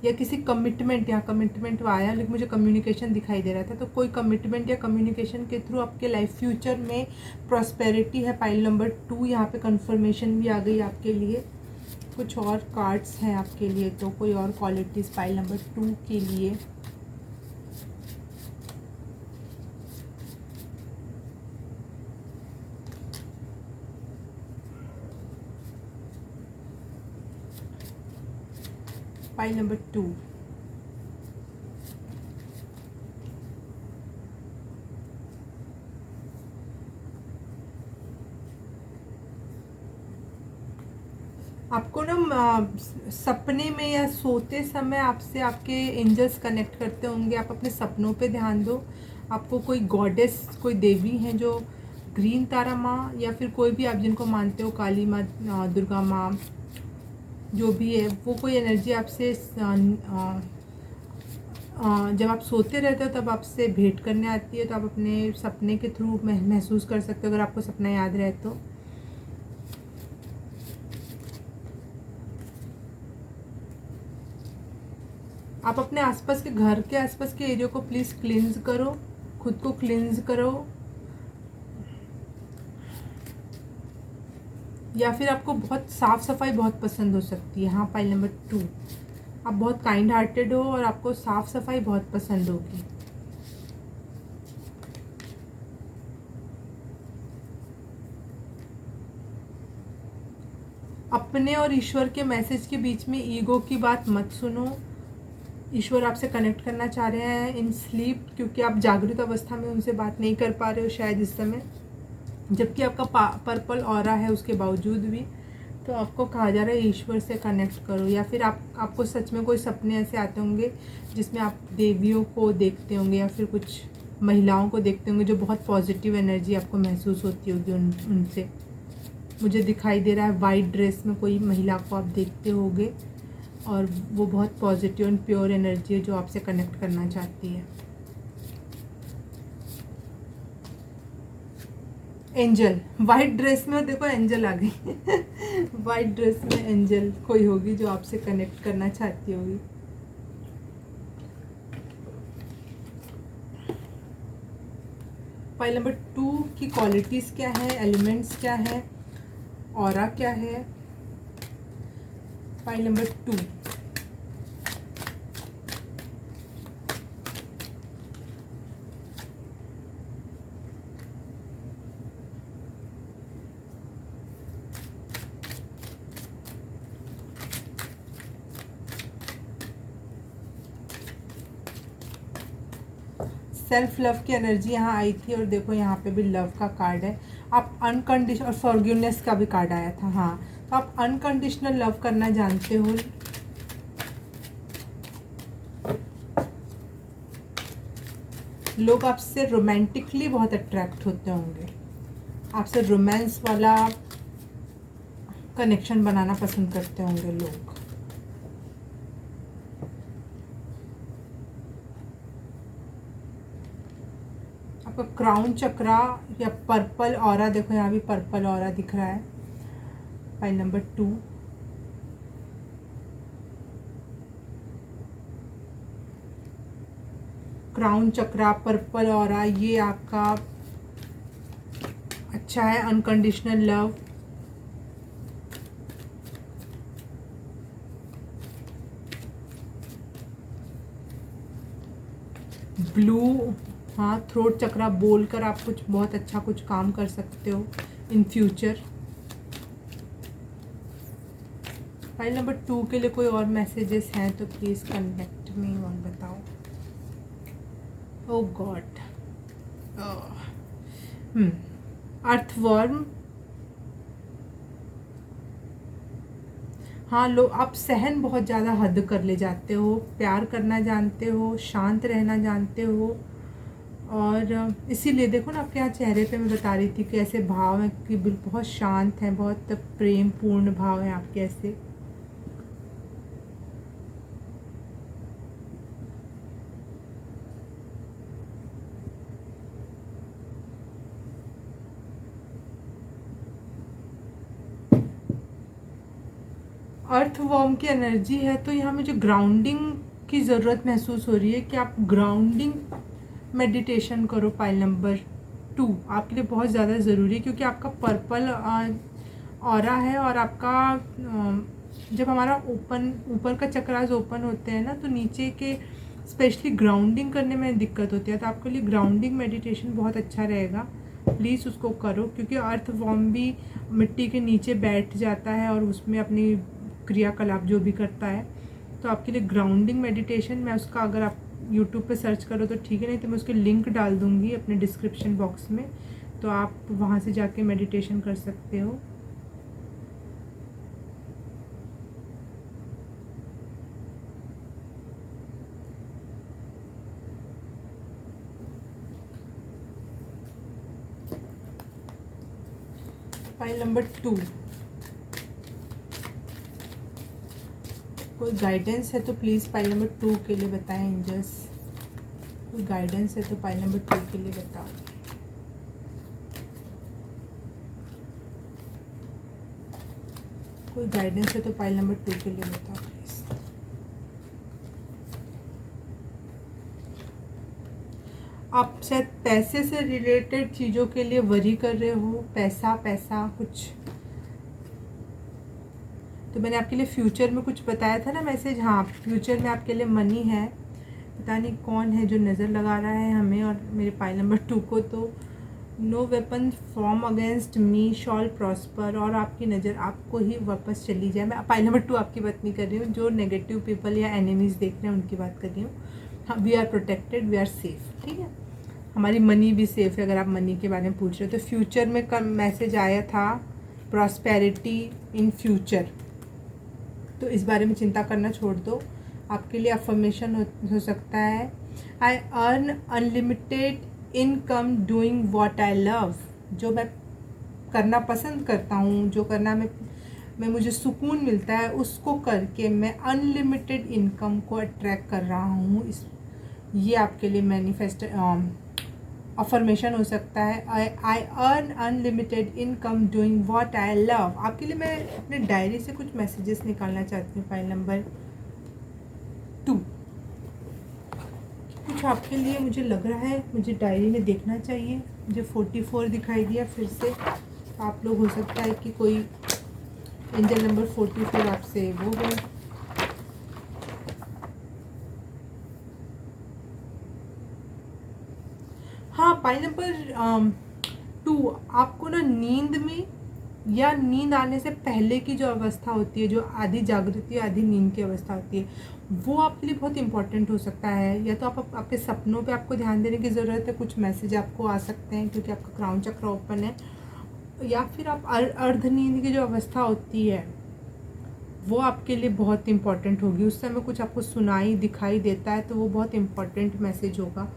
या किसी कमिटमेंट, यहाँ कमिटमेंट आया लेकिन मुझे कम्युनिकेशन दिखाई दे रहा था, तो कोई कमिटमेंट या कम्युनिकेशन के थ्रू आपके लाइफ फ्यूचर में प्रॉस्पेरिटी है। फाइल नंबर 2 यहाँ पे कंफर्मेशन भी आ गई आपके लिए। कुछ और कार्ड्स हैं आपके लिए, तो कोई और क्वालिटीज़ फाइल नंबर 2 के लिए। फाइल नंबर 2, आपको ना सपने में या सोते समय आपसे आपके एंजल्स कनेक्ट करते होंगे। आप अपने सपनों पे ध्यान दो। आपको कोई गॉडेस, कोई देवी हैं जो ग्रीन तारा माँ या फिर कोई भी आप जिनको मानते हो, काली माँ, दुर्गा माँ, जो भी है, वो कोई एनर्जी आपसे जब आप सोते रहते हो तब आपसे भेंट करने आती है। तो आप अपने सपने के थ्रू महसूस कर सकते हो, अगर आपको सपना याद रहे तो। आप अपने आसपास के घर के आसपास के एरिया को प्लीज़ क्लींस करो, खुद को क्लींस करो। या फिर आपको बहुत साफ़ सफाई बहुत पसंद हो सकती है। हाँ, पाइल नंबर 2, आप बहुत काइंड हार्टेड हो और आपको साफ़ सफाई बहुत पसंद होगी। अपने और ईश्वर के मैसेज के बीच में ईगो की बात मत सुनो। ईश्वर आपसे कनेक्ट करना चाह रहे हैं इन स्लीप, क्योंकि आप जागृत अवस्था में उनसे बात नहीं कर पा रहे हो शायद इस समय, जबकि आपका पर्पल ऑरा है उसके बावजूद भी। तो आपको कहा जा रहा है ईश्वर से कनेक्ट करो। या फिर आपको सच में कोई सपने ऐसे आते होंगे जिसमें आप देवियों को देखते होंगे या फिर कुछ महिलाओं को देखते होंगे जो बहुत पॉजिटिव एनर्जी आपको महसूस होती होगी उनसे। मुझे दिखाई दे रहा है वाइट ड्रेस में कोई महिला को आप देखते होंगे और वो बहुत पॉजिटिव एंड प्योर एनर्जी है जो आपसे कनेक्ट करना चाहती है। एंजल वाइट ड्रेस में, देखो एंजल आ गई वाइट ड्रेस में एंजल कोई होगी जो आपसे कनेक्ट करना चाहती होगी। फाइल नंबर 2 की क्वालिटीज़ क्या है, एलिमेंट्स क्या है, ऑरा क्या है। फाइल नंबर 2, सेल्फ लव की एनर्जी यहाँ आई थी और देखो यहाँ पे भी लव का कार्ड है। आप अनकंडीशनल और फॉरगिवनेस का भी कार्ड आया था। हाँ, तो आप अनकंडीशनल लव करना जानते हो। लोग आपसे रोमांटिकली बहुत अट्रैक्ट होते होंगे, आपसे रोमांस वाला कनेक्शन बनाना पसंद करते होंगे लोग। आपका क्राउन चक्रा या पर्पल ऑरा, देखो यहाँ भी पर्पल ऑरा दिख रहा है। फाइल नंबर 2, क्राउन चक्रा, पर्पल ऑरा, ये आपका अच्छा है। अनकंडीशनल लव, ब्लू, हाँ, थ्रोट चक्रा, बोलकर आप कुछ बहुत अच्छा कुछ काम कर सकते हो इन फ्यूचर। फाइल नंबर 2 के लिए कोई और मैसेजेस हैं तो प्लीज़ कनेक्ट मी और बताओ। ओ गॉड, अर्थवर्म, हाँ, लो आप सहन बहुत ज़्यादा हद कर ले जाते हो, प्यार करना जानते हो, शांत रहना जानते हो। और इसीलिए देखो ना आपके यहाँ चेहरे पे मैं बता रही थी कि ऐसे भाव हैं कि बहुत शांत हैं, बहुत प्रेम पूर्ण भाव हैं आपके ऐसे। अर्थवॉर्म की एनर्जी है तो यहाँ मुझे ग्राउंडिंग की ज़रूरत महसूस हो रही है कि आप ग्राउंडिंग मेडिटेशन करो। फाइल नंबर 2 आपके लिए बहुत ज़्यादा ज़रूरी है, क्योंकि आपका पर्पल ऑरा है और आपका जब हमारा ऊपर का चक्रास ओपन होते हैं ना, तो नीचे के स्पेशली ग्राउंडिंग करने में दिक्कत होती है। तो आपके लिए ग्राउंडिंग मेडिटेशन बहुत अच्छा रहेगा, प्लीज़ उसको करो, क्योंकि अर्थवॉर्म भी मिट्टी के नीचे बैठ जाता है और उसमें अपनी क्रियाकलाप जो भी करता है। तो आपके लिए ग्राउंडिंग मेडिटेशन, मैं उसका अगर आप यूट्यूब पे सर्च करो तो ठीक है, नहीं तो मैं उसके लिंक डाल दूँगी अपने डिस्क्रिप्शन बॉक्स में, तो आप वहाँ से जाके मेडिटेशन कर सकते हो। पाइल नंबर 2, कोई गाइडेंस है तो प्लीज़ पाइल नंबर 2 के लिए बताएं एंजल्स। कोई गाइडेंस है तो पाइल नंबर 2 के लिए बताओ। कोई गाइडेंस है तो पाइल नंबर 2 के लिए बताओ प्लीज़। आप शायद पैसे से रिलेटेड चीज़ों के लिए वरी कर रहे हो, पैसा पैसा कुछ। तो मैंने आपके लिए फ्यूचर में कुछ बताया था ना मैसेज, हाँ फ्यूचर में आपके लिए मनी है। पता नहीं कौन है जो नज़र लगा रहा है हमें और मेरे पाइल नंबर 2 को। तो no weapon form against me shall prosper, और आपकी नज़र आपको ही वापस चली जाए। मैं पाइल नंबर 2 आपकी बात नहीं कर रही हूँ, जो नेगेटिव पीपल या एनिमीज़ देख रहे हैं उनकी बात कर रही हूँ। हाँ, we are protected, we are safe, ठीक है। हमारी मनी भी सेफ है, अगर आप मनी के बारे में पूछ रहे हो तो। फ्यूचर में कल मैसेज आया था प्रॉस्पेरिटी इन फ्यूचर, तो इस बारे में चिंता करना छोड़ दो। आपके लिए अफर्मेशन हो सकता है, I earn unlimited income doing what I love. जो मैं करना पसंद करता हूँ, जो करना मैं मुझे सुकून मिलता है, उसको करके मैं अनलिमिटेड इनकम को अट्रैक्ट कर रहा हूँ। ये आपके लिए मैनिफेस्ट अफर्मेशन हो सकता है। I earn unlimited income doing what I love. आपके लिए मैं अपने डायरी से कुछ मैसेजेस निकालना चाहती हूँ पाइल नंबर 2। कुछ आपके लिए मुझे लग रहा है, मुझे डायरी में देखना चाहिए। मुझे 44 दिखाई दिया फिर से। आप लोग हो सकता है कि कोई एंजल नंबर 44 आपसे वो हो। हाँ, पाइल नंबर 2, आपको ना नींद में या नींद आने से पहले की जो अवस्था होती है, जो आधी जागृति आधी नींद की अवस्था होती है, वो आपके लिए बहुत इंपॉर्टेंट हो सकता है। या तो आपके सपनों पे आपको ध्यान देने की ज़रूरत है, कुछ मैसेज आपको आ सकते हैं क्योंकि आपका क्राउन चक्र ओपन है। या फिर आप अर्ध नींद की जो अवस्था होती है वो आपके लिए बहुत इंपॉर्टेंट होगी। उस समय कुछ आपको सुनाई दिखाई देता है तो वो बहुत इंपॉर्टेंट मैसेज होगा।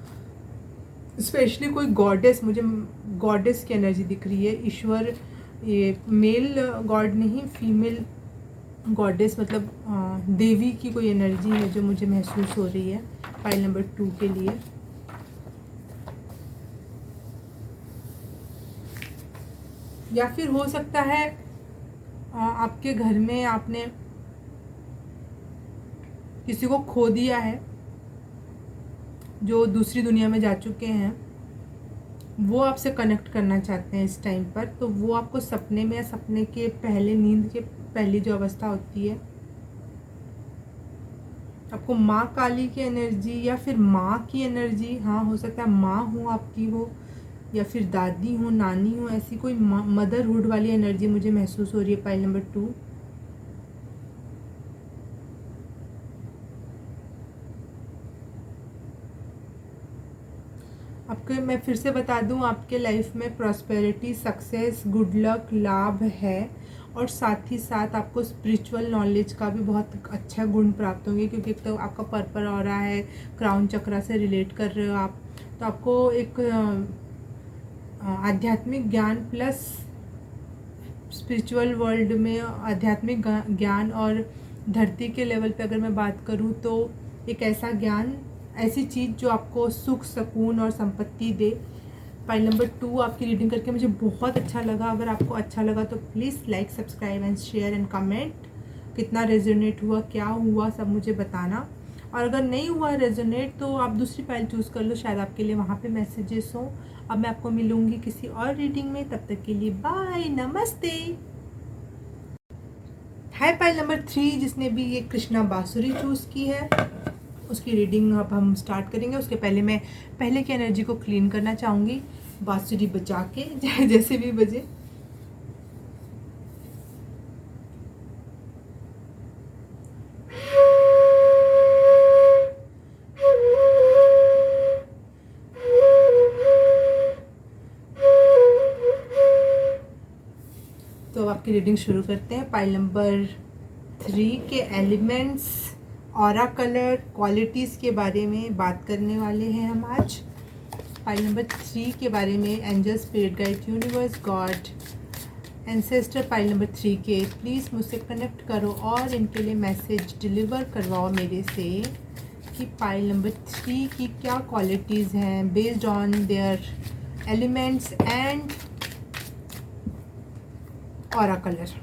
स्पेशली कोई गॉडेस, मुझे गॉडेस की एनर्जी दिख रही है। ईश्वर, ये मेल गॉड नहीं, फीमेल गॉडेस, मतलब देवी की कोई एनर्जी है जो मुझे महसूस हो रही है पाइल नंबर 2 के लिए। या फिर हो सकता है आपके घर में आपने किसी को खो दिया है जो दूसरी दुनिया में जा चुके हैं, वो आपसे कनेक्ट करना चाहते हैं इस टाइम पर। तो वो आपको सपने में या सपने के पहले, नींद के पहली जो अवस्था होती है, आपको माँ काली की एनर्जी या फिर माँ की एनर्जी, हाँ हो सकता है माँ हो आपकी हो या फिर दादी हो, नानी हो, ऐसी कोई मदरहुड वाली एनर्जी मुझे महसूस हो रही है पाइल नंबर 2। आपके, मैं फिर से बता दूं, आपके लाइफ में प्रॉस्पेरिटी, सक्सेस, गुड लक, लाभ है। और साथ ही साथ आपको स्पिरिचुअल नॉलेज का भी बहुत अच्छा गुण प्राप्त होंगे, क्योंकि तो आपका पर्पल हो रहा है, क्राउन चक्रा से रिलेट कर रहे हो आप, तो आपको एक आध्यात्मिक ज्ञान प्लस स्पिरिचुअल वर्ल्ड में आध्यात्मिक ज्ञान, और धरती के लेवल पे अगर मैं बात करूँ तो एक ऐसा ज्ञान, ऐसी चीज़ जो आपको सुख, सुकून और संपत्ति दे। पाइल नंबर 2 आपकी रीडिंग करके मुझे बहुत अच्छा लगा। अगर आपको अच्छा लगा तो please like, subscribe and share and comment. कितना रेजोनेट हुआ, क्या हुआ, सब मुझे बताना। और अगर नहीं हुआ रेजोनेट तो आप दूसरी फाइल चूज़ कर लो, शायद आपके लिए वहाँ पे मैसेजेस हों। अब मैं आपको मिलूँगी किसी और रीडिंग में, तब तक के लिए बाय, नमस्ते। हाय पाइल नंबर 3, जिसने भी ये कृष्णा बांसुरी चूज़ की है, उसकी रीडिंग अब हम स्टार्ट करेंगे। उसके पहले मैं पहले की एनर्जी को क्लीन करना चाहूँगी बांसुरी बजा के, जैसे भी बजे। तो अब आपकी रीडिंग शुरू करते हैं। पाइल नंबर 3 के एलिमेंट्स, ऑरा कलर, क्वालिटीज़ के बारे में बात करने वाले हैं हम आज। पाइल नंबर 3 के बारे में angel, spirit guide, universe, God, ancestor pile number 3 के प्लीज़ मुझसे कनेक्ट करो और इनके लिए मैसेज डिलीवर करवाओ मेरे से कि पाइल नंबर 3 की क्या क्वालिटीज़ हैं based on their elements and aura colour.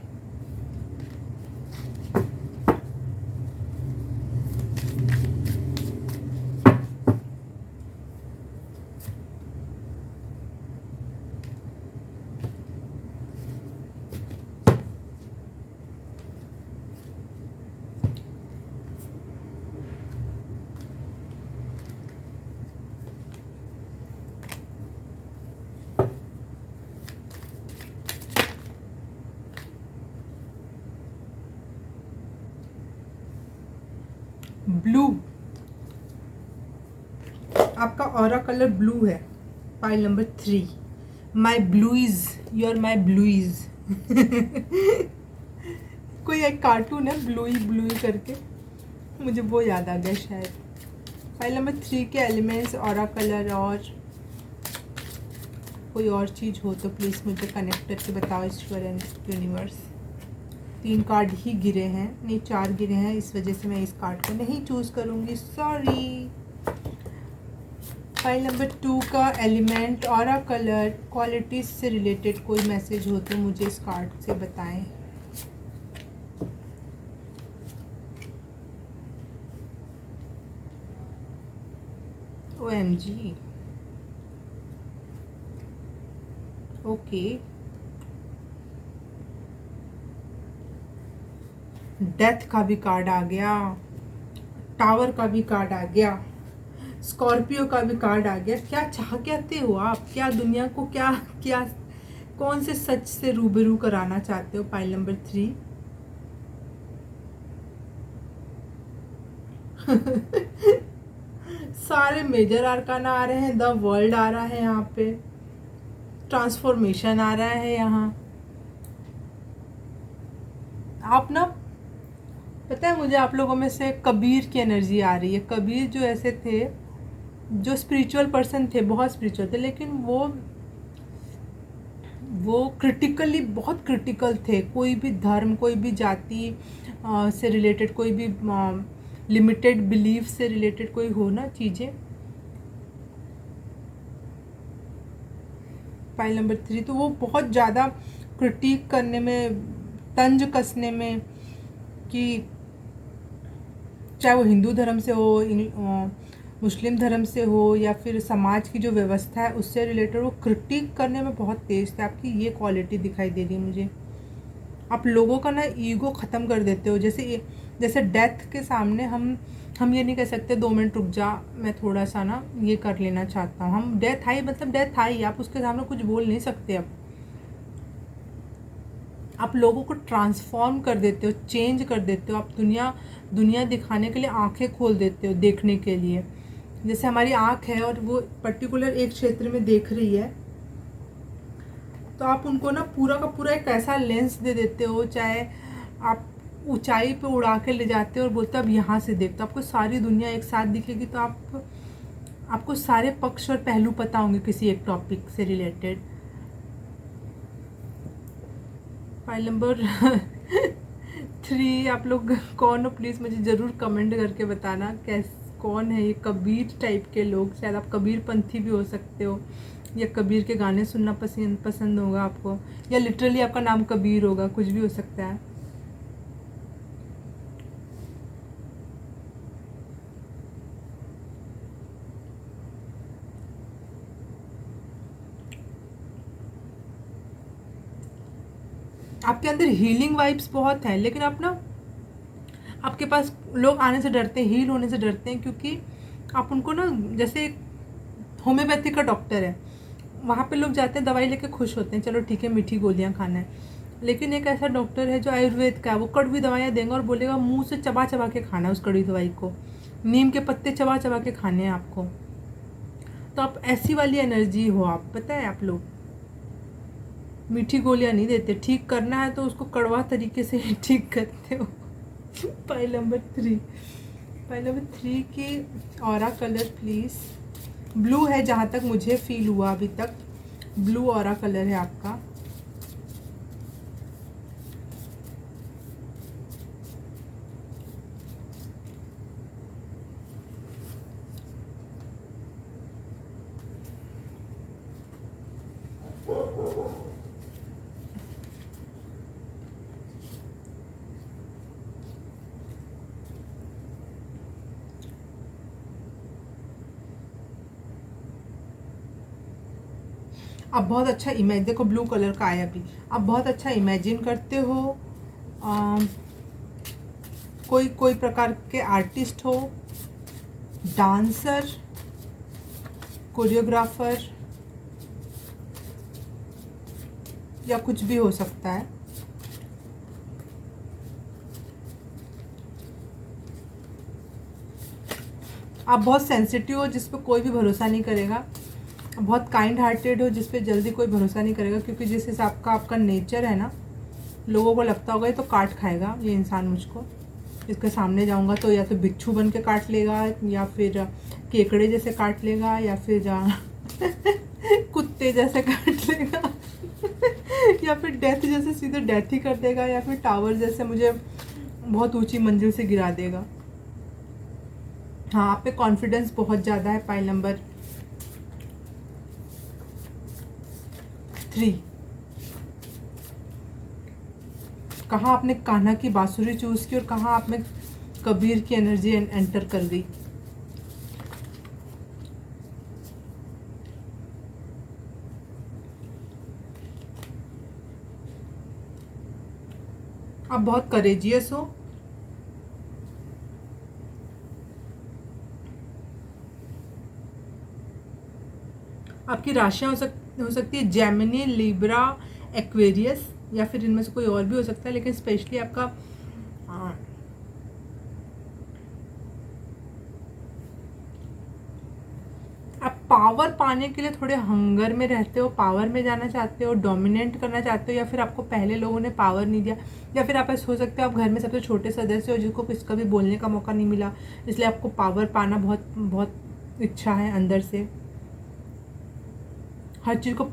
Blue, आपका ऑरा कलर ब्लू है। Pile number 3, my blues, you are my blues. कोई एक कार्टून है ब्लूई ब्लूई करके, मुझे वो याद आ गया शायद। पाइल नंबर 3 के एलिमेंट्स, ऑरा कलर और कोई और चीज़ हो तो प्लीज़ मुझे कनेक्ट करके बताओ ईश्वर एंड यूनिवर्स। 3 कार्ड ही गिरे हैं, नहीं 4 गिरे हैं, इस वजह से मैं इस कार्ड को नहीं चूज़ करूँगी, सॉरी। फाइल नंबर 2 का एलिमेंट, ऑरा कलर, क्वालिटीज़ से रिलेटेड कोई मैसेज हो तो मुझे इस कार्ड से बताएं। OMG, okay. डेथ का भी कार्ड आ गया, टावर का भी कार्ड आ गया, स्कॉर्पियो का भी कार्ड आ गया। क्या चाहते हो आप, क्या दुनिया को क्या क्या कौन से सच से रूबरू कराना चाहते हो? Pile number 3। सारे मेजर आर्काना आ रहे हैं, द वर्ल्ड आ रहा है यहाँ पे, ट्रांसफॉर्मेशन आ रहा है यहाँ। आप ना, पता है मुझे आप लोगों में से कबीर की एनर्जी आ रही है। कबीर जो ऐसे थे, जो स्पिरिचुअल पर्सन थे, बहुत स्पिरिचुअल थे, लेकिन वो क्रिटिकली बहुत क्रिटिकल थे। कोई भी धर्म, कोई भी जाति से रिलेटेड, कोई भी लिमिटेड बिलीफ से रिलेटेड कोई हो ना चीज़ें। फाइल नंबर 3 तो वो बहुत ज़्यादा क्रिटिक करने में, तंज कसने में, कि चाहे वो हिंदू धर्म से हो, मुस्लिम धर्म से हो, या फिर समाज की जो व्यवस्था है उससे रिलेटेड, वो क्रिटिक करने में बहुत तेज़ थे। आपकी ये क्वालिटी दिखाई दे रही है मुझे। आप लोगों का ना ईगो ख़त्म कर देते हो। जैसे डेथ के सामने हम ये नहीं कह सकते 2 मिनट रुक जा, मैं थोड़ा सा ना ये कर लेना चाहता हूँ। हम डेथ आई मतलब डेथ आई, आप उसके सामने कुछ बोल नहीं सकते। अब आप लोगों को ट्रांसफॉर्म कर देते हो, चेंज कर देते हो। आप दुनिया दिखाने के लिए आंखें खोल देते हो, देखने के लिए। जैसे हमारी आंख है और वो पर्टिकुलर एक क्षेत्र में देख रही है, तो आप उनको ना पूरा का पूरा एक ऐसा लेंस दे देते हो, चाहे आप ऊंचाई पे उड़ा के ले जाते हो और बोलते अब यहाँ से देखते हो, आपको सारी दुनिया एक साथ दिखेगी। तो आपको सारे पक्ष और पहलू पता होंगे किसी एक टॉपिक से रिलेटेड। फाइल नंबर 3, आप लोग कौन हो प्लीज़ मुझे ज़रूर कमेंट करके बताना कौन है ये कबीर टाइप के लोग। शायद आप कबीर पंथी भी हो सकते हो, या कबीर के गाने सुनना पसंद होगा आपको, या लिटरली आपका नाम कबीर होगा, कुछ भी हो सकता है। आपके अंदर हीलिंग वाइब्स बहुत हैं, लेकिन आप ना, आपके पास लोग आने से डरते हैं, हील होने से डरते हैं, क्योंकि आप उनको ना, जैसे होम्योपैथी का डॉक्टर है, वहाँ पे लोग जाते हैं दवाई लेके खुश होते हैं, चलो ठीक है मीठी गोलियाँ खाना है। लेकिन एक ऐसा डॉक्टर है जो आयुर्वेद का है, वो कड़वी दवाइयाँ देंगे और बोलेगा मुंह से चबा चबा के खाना है उस कड़वी दवाई को, नीम के पत्ते चबा चबा के खाने हैं आपको। तो आप ऐसी वाली एनर्जी हो आप, पता है आप लोग मीठी गोलियाँ नहीं देते, ठीक करना है तो उसको कड़वा तरीके से ही ठीक करते हो। पाइल नंबर 3 की ऑरा कलर प्लीज़। ब्लू है जहाँ तक मुझे फील हुआ अभी तक, ब्लू ऑरा कलर है आपका। आप बहुत अच्छा इमेज, देखो ब्लू कलर का आया अभी, आप बहुत अच्छा इमेजिन करते हो। कोई कोई प्रकार के आर्टिस्ट हो, डांसर, कोरियोग्राफर या कुछ भी हो सकता है। आप बहुत सेंसिटिव हो जिस पे कोई भी भरोसा नहीं करेगा, बहुत काइंड हार्टेड हो जिस पे जल्दी कोई भरोसा नहीं करेगा, क्योंकि जिस हिसाब का आपका नेचर है ना, लोगों को लगता होगा ये तो काट खाएगा ये इंसान मुझको, इसके सामने जाऊंगा तो या तो बिच्छू बन के काट लेगा, या फिर केकड़े जैसे काट लेगा, या फिर कुत्ते जैसे काट लेगा या फिर डेथ जैसे सीधे डेथ ही कर देगा, या फिर टावर जैसे मुझे बहुत ऊंची मंजिल से गिरा देगा। हाँ, आप पे कॉन्फिडेंस बहुत ज़्यादा है। पाइल नंबर 3, कहाँ आपने कान्हा की बांसुरी चूज की और कहाँ आप में कबीर की एनर्जी एंटर कर गई। आप बहुत करेजियस हो, आपकी राशियां हो सकती है जेमिनी, लिब्रा, एक्वेरियस, या फिर इनमें से कोई और भी हो सकता है, लेकिन स्पेशली आपका आप पावर पाने के लिए थोड़े हंगर में रहते हो, पावर में जाना चाहते हो, डोमिनेट करना चाहते हो, या फिर आपको पहले लोगों ने पावर नहीं दिया, या फिर आप ऐसे हो सकते हो आप घर में सबसे छोटे सदस्य हो जिसको किसका भी बोलने का मौका नहीं मिला, इसलिए आपको पावर पाना बहुत बहुत इच्छा है अंदर से। हर चीज़ को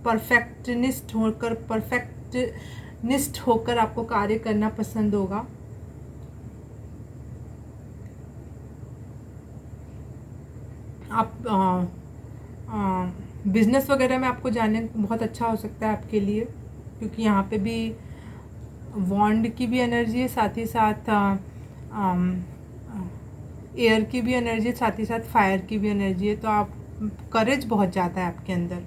परफेक्टनिस्ट होकर आपको कार्य करना पसंद होगा। आप बिजनेस वगैरह में आपको जाने बहुत अच्छा हो सकता है आपके लिए, क्योंकि यहाँ पे भी वॉन्ड की भी एनर्जी है, साथ ही साथ एयर की भी एनर्जी है, साथ ही साथ फायर की भी एनर्जी है। तो आप करेज बहुत ज़्यादा है आपके अंदर।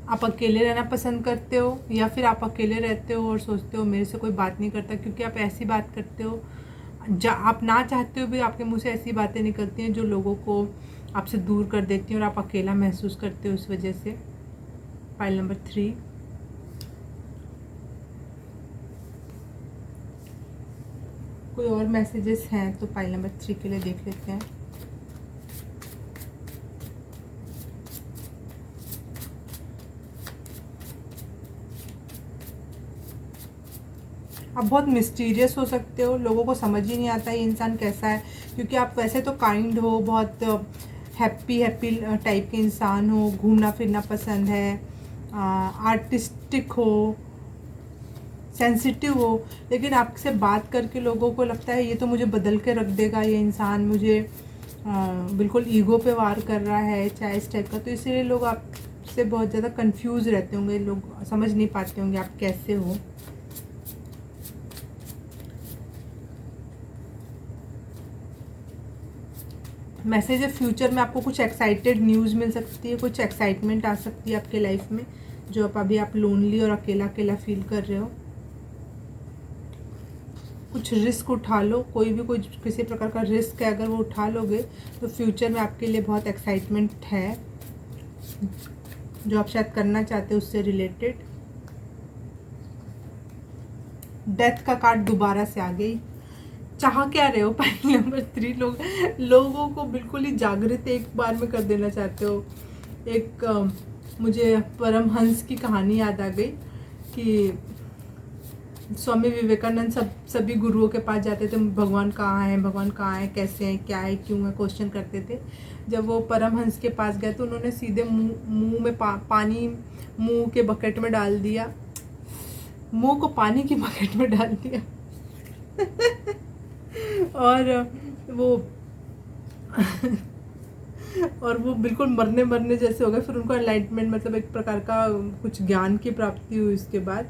आप अकेले रहना पसंद करते हो, या फिर आप अकेले रहते हो और सोचते हो मेरे से कोई बात नहीं करता, क्योंकि आप ऐसी बात करते हो आप ना चाहते हो भी आपके मुंह से ऐसी बातें निकलती हैं जो लोगों को आपसे दूर कर देती हैं और आप अकेला महसूस करते हो उस वजह से। फाइल नंबर 3, कोई और मैसेजेस हैं तो फाइल नंबर 3 के लिए देख लेते हैं। आप बहुत मिस्टीरियस हो सकते हो, लोगों को समझ ही नहीं आता ये इंसान कैसा है, क्योंकि आप वैसे तो काइंड हो, बहुत हैप्पी टाइप के इंसान हो, घूमना फिरना पसंद है, आर्टिस्टिक हो, सेंसिटिव हो, लेकिन आपसे बात करके लोगों को लगता है ये तो मुझे बदल के रख देगा, ये इंसान मुझे बिल्कुल ईगो पे वार कर रहा है, चाहे इस टाइप का। तो इसीलिए लोग आपसे बहुत ज़्यादा कंफ्यूज रहते होंगे, लोग समझ नहीं पाते होंगे आप कैसे हो। मैसेज है फ्यूचर में आपको कुछ एक्साइटेड न्यूज़ मिल सकती है, कुछ एक्साइटमेंट आ सकती है आपके लाइफ में, जो अभी आप लोनली और अकेला अकेला फील कर रहे हो। कुछ रिस्क उठा लो, कोई किसी प्रकार का रिस्क है, अगर वो उठा लोगे तो फ्यूचर में आपके लिए बहुत एक्साइटमेंट है, जो आप शायद करना चाहते हो उससे रिलेटेड। डेथ का कार्ड दोबारा से आ गई। चाह क्या रहे हो पॉइंट नंबर 3, लोगों को बिल्कुल ही जागृत एक बार में कर देना चाहते हो। एक मुझे परमहंस की कहानी याद आ गई कि स्वामी विवेकानंद सभी गुरुओं के पास जाते थे, भगवान कहाँ है, कैसे हैं, क्या है, क्यों है, क्वेश्चन करते थे। जब वो परमहंस के पास गए तो उन्होंने सीधे मुंह में पानी मुंह के बकेट में डाल दिया, मुंह को पानी की बकेट में डाल दिया और वो बिल्कुल मरने जैसे हो गए। फिर उनको एनलाइटमेंट, मतलब एक प्रकार का कुछ ज्ञान की प्राप्ति हुई उसके बाद।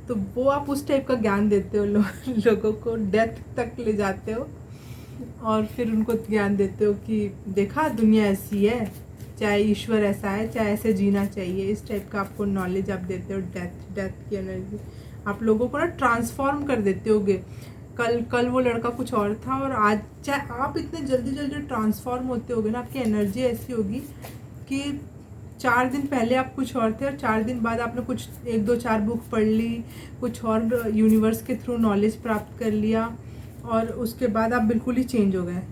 तो वो आप उस टाइप का ज्ञान देते हो लोगों को, डेथ तक ले जाते हो और फिर उनको ज्ञान देते हो कि देखा दुनिया ऐसी है, चाहे ईश्वर ऐसा है, चाहे ऐसे जीना चाहिए, इस टाइप का आपको नॉलेज आप देते हो। डेथ की एनर्जी आप लोगों को ना ट्रांसफॉर्म कर देते होगे। कल वो लड़का कुछ और था और आज चाहे आप इतने जल्दी जल्दी ट्रांसफॉर्म होते होगे ना, आपकी एनर्जी ऐसी होगी कि 4 दिन पहले आप कुछ और थे और 4 दिन बाद आपने कुछ 1-2-4 बुक पढ़ ली, कुछ और यूनिवर्स के थ्रू नॉलेज प्राप्त कर लिया और उसके बाद आप बिल्कुल ही चेंज हो गए।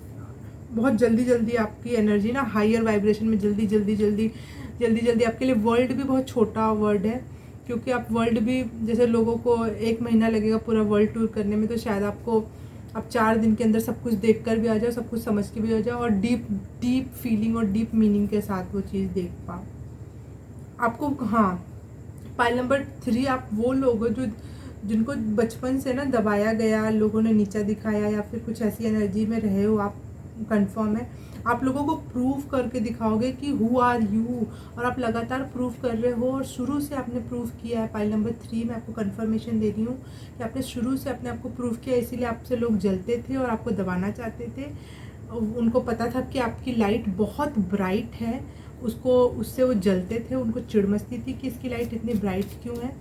बहुत जल्दी जल्दी आपकी एनर्जी ना हायर वाइब्रेशन में जल्दी जल्दी आपके लिए वर्ल्ड भी बहुत छोटा वर्ड है, क्योंकि आप वर्ल्ड भी जैसे लोगों को 1 महीना लगेगा पूरा वर्ल्ड टूर करने में, तो शायद आपको अब 4 दिन के अंदर सब कुछ देख कर भी आ जाओ, सब कुछ समझ के भी आ जाओ और डीप फीलिंग और डीप मीनिंग के साथ वो चीज़ देख पाओ आपको। हाँ, पाइल नंबर 3 आप वो लोग हो जो जिनको बचपन से ना दबाया गया, लोगों ने नीचा दिखाया या फिर कुछ ऐसी एनर्जी में रहे हो आप, कंफर्म है आप लोगों को प्रूव करके दिखाओगे कि हु आर यू, और आप लगातार प्रूव कर रहे हो और शुरू से आपने प्रूव किया है। पाइल नंबर 3 में आपको कंफर्मेशन दे रही हूँ कि आपने शुरू से अपने आप को प्रूव किया, इसीलिए आपसे लोग जलते थे और आपको दबाना चाहते थे। उनको पता था कि आपकी लाइट बहुत ब्राइट है, उससे वो जलते थे, उनको चिढ़ मचती थी कि इसकी लाइट इतनी ब्राइट क्यों है,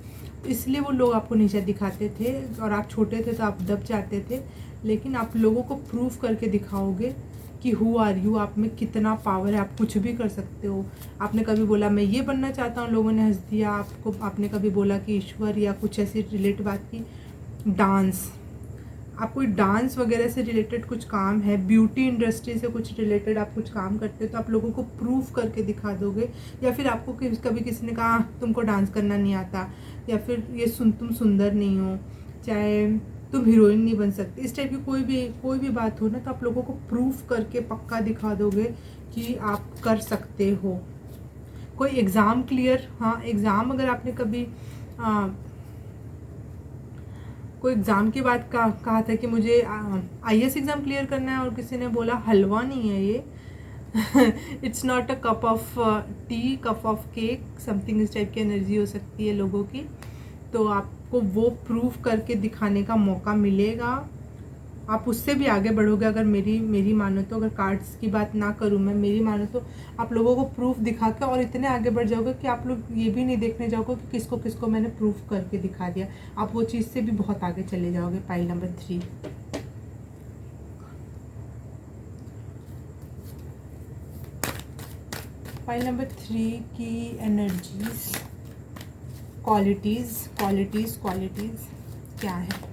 इसलिए वो लोग आपको नीचा दिखाते थे और आप छोटे थे तो आप दब जाते थे। लेकिन आप लोगों को प्रूव करके दिखाओगे कि हु आर यू, आप में कितना पावर है, आप कुछ भी कर सकते हो। आपने कभी बोला मैं ये बनना चाहता हूँ, लोगों ने हंस दिया आपको। आपने कभी बोला कि ईश्वर या कुछ ऐसी रिलेटेड बात की, डांस, आप कोई डांस वगैरह से रिलेटेड कुछ काम है, ब्यूटी इंडस्ट्री से कुछ रिलेटेड आप कुछ काम करते हो, तो आप लोगों को प्रूफ करके दिखा दोगे। या फिर आपको कभी किसी ने कहा तुमको डांस करना नहीं आता, या फिर ये तुम सुंदर नहीं हो, चाहे तुम हीरोइन नहीं बन सकती, इस टाइप की कोई भी बात हो ना, तो आप लोगों को प्रूफ करके पक्का दिखा दोगे कि आप कर सकते हो। कोई एग्ज़ाम क्लियर, हाँ एग्ज़ाम अगर आपने कभी कोई एग्ज़ाम की बात कहा था कि मुझे IAS एग्ज़ाम क्लियर करना है और किसी ने बोला हलवा नहीं है ये it's not a cup of T, cup of cake, something इस टाइप की एनर्जी हो सकती है लोगों की। तो आपको वो प्रूफ करके दिखाने का मौका मिलेगा, आप उससे भी आगे बढ़ोगे। अगर मेरी मानो तो, अगर कार्ड्स की बात ना करूँ मैं, मेरी मानो तो आप लोगों को प्रूफ दिखा के और इतने आगे बढ़ जाओगे कि आप लोग ये भी नहीं देखने जाओगे कि किसको किसको मैंने प्रूफ करके दिखा दिया, आप वो चीज़ से भी बहुत आगे चले जाओगे। पाइल नंबर 3, पाइल नंबर 3 की एनर्जीज, क्वालिटीज़ क्या है।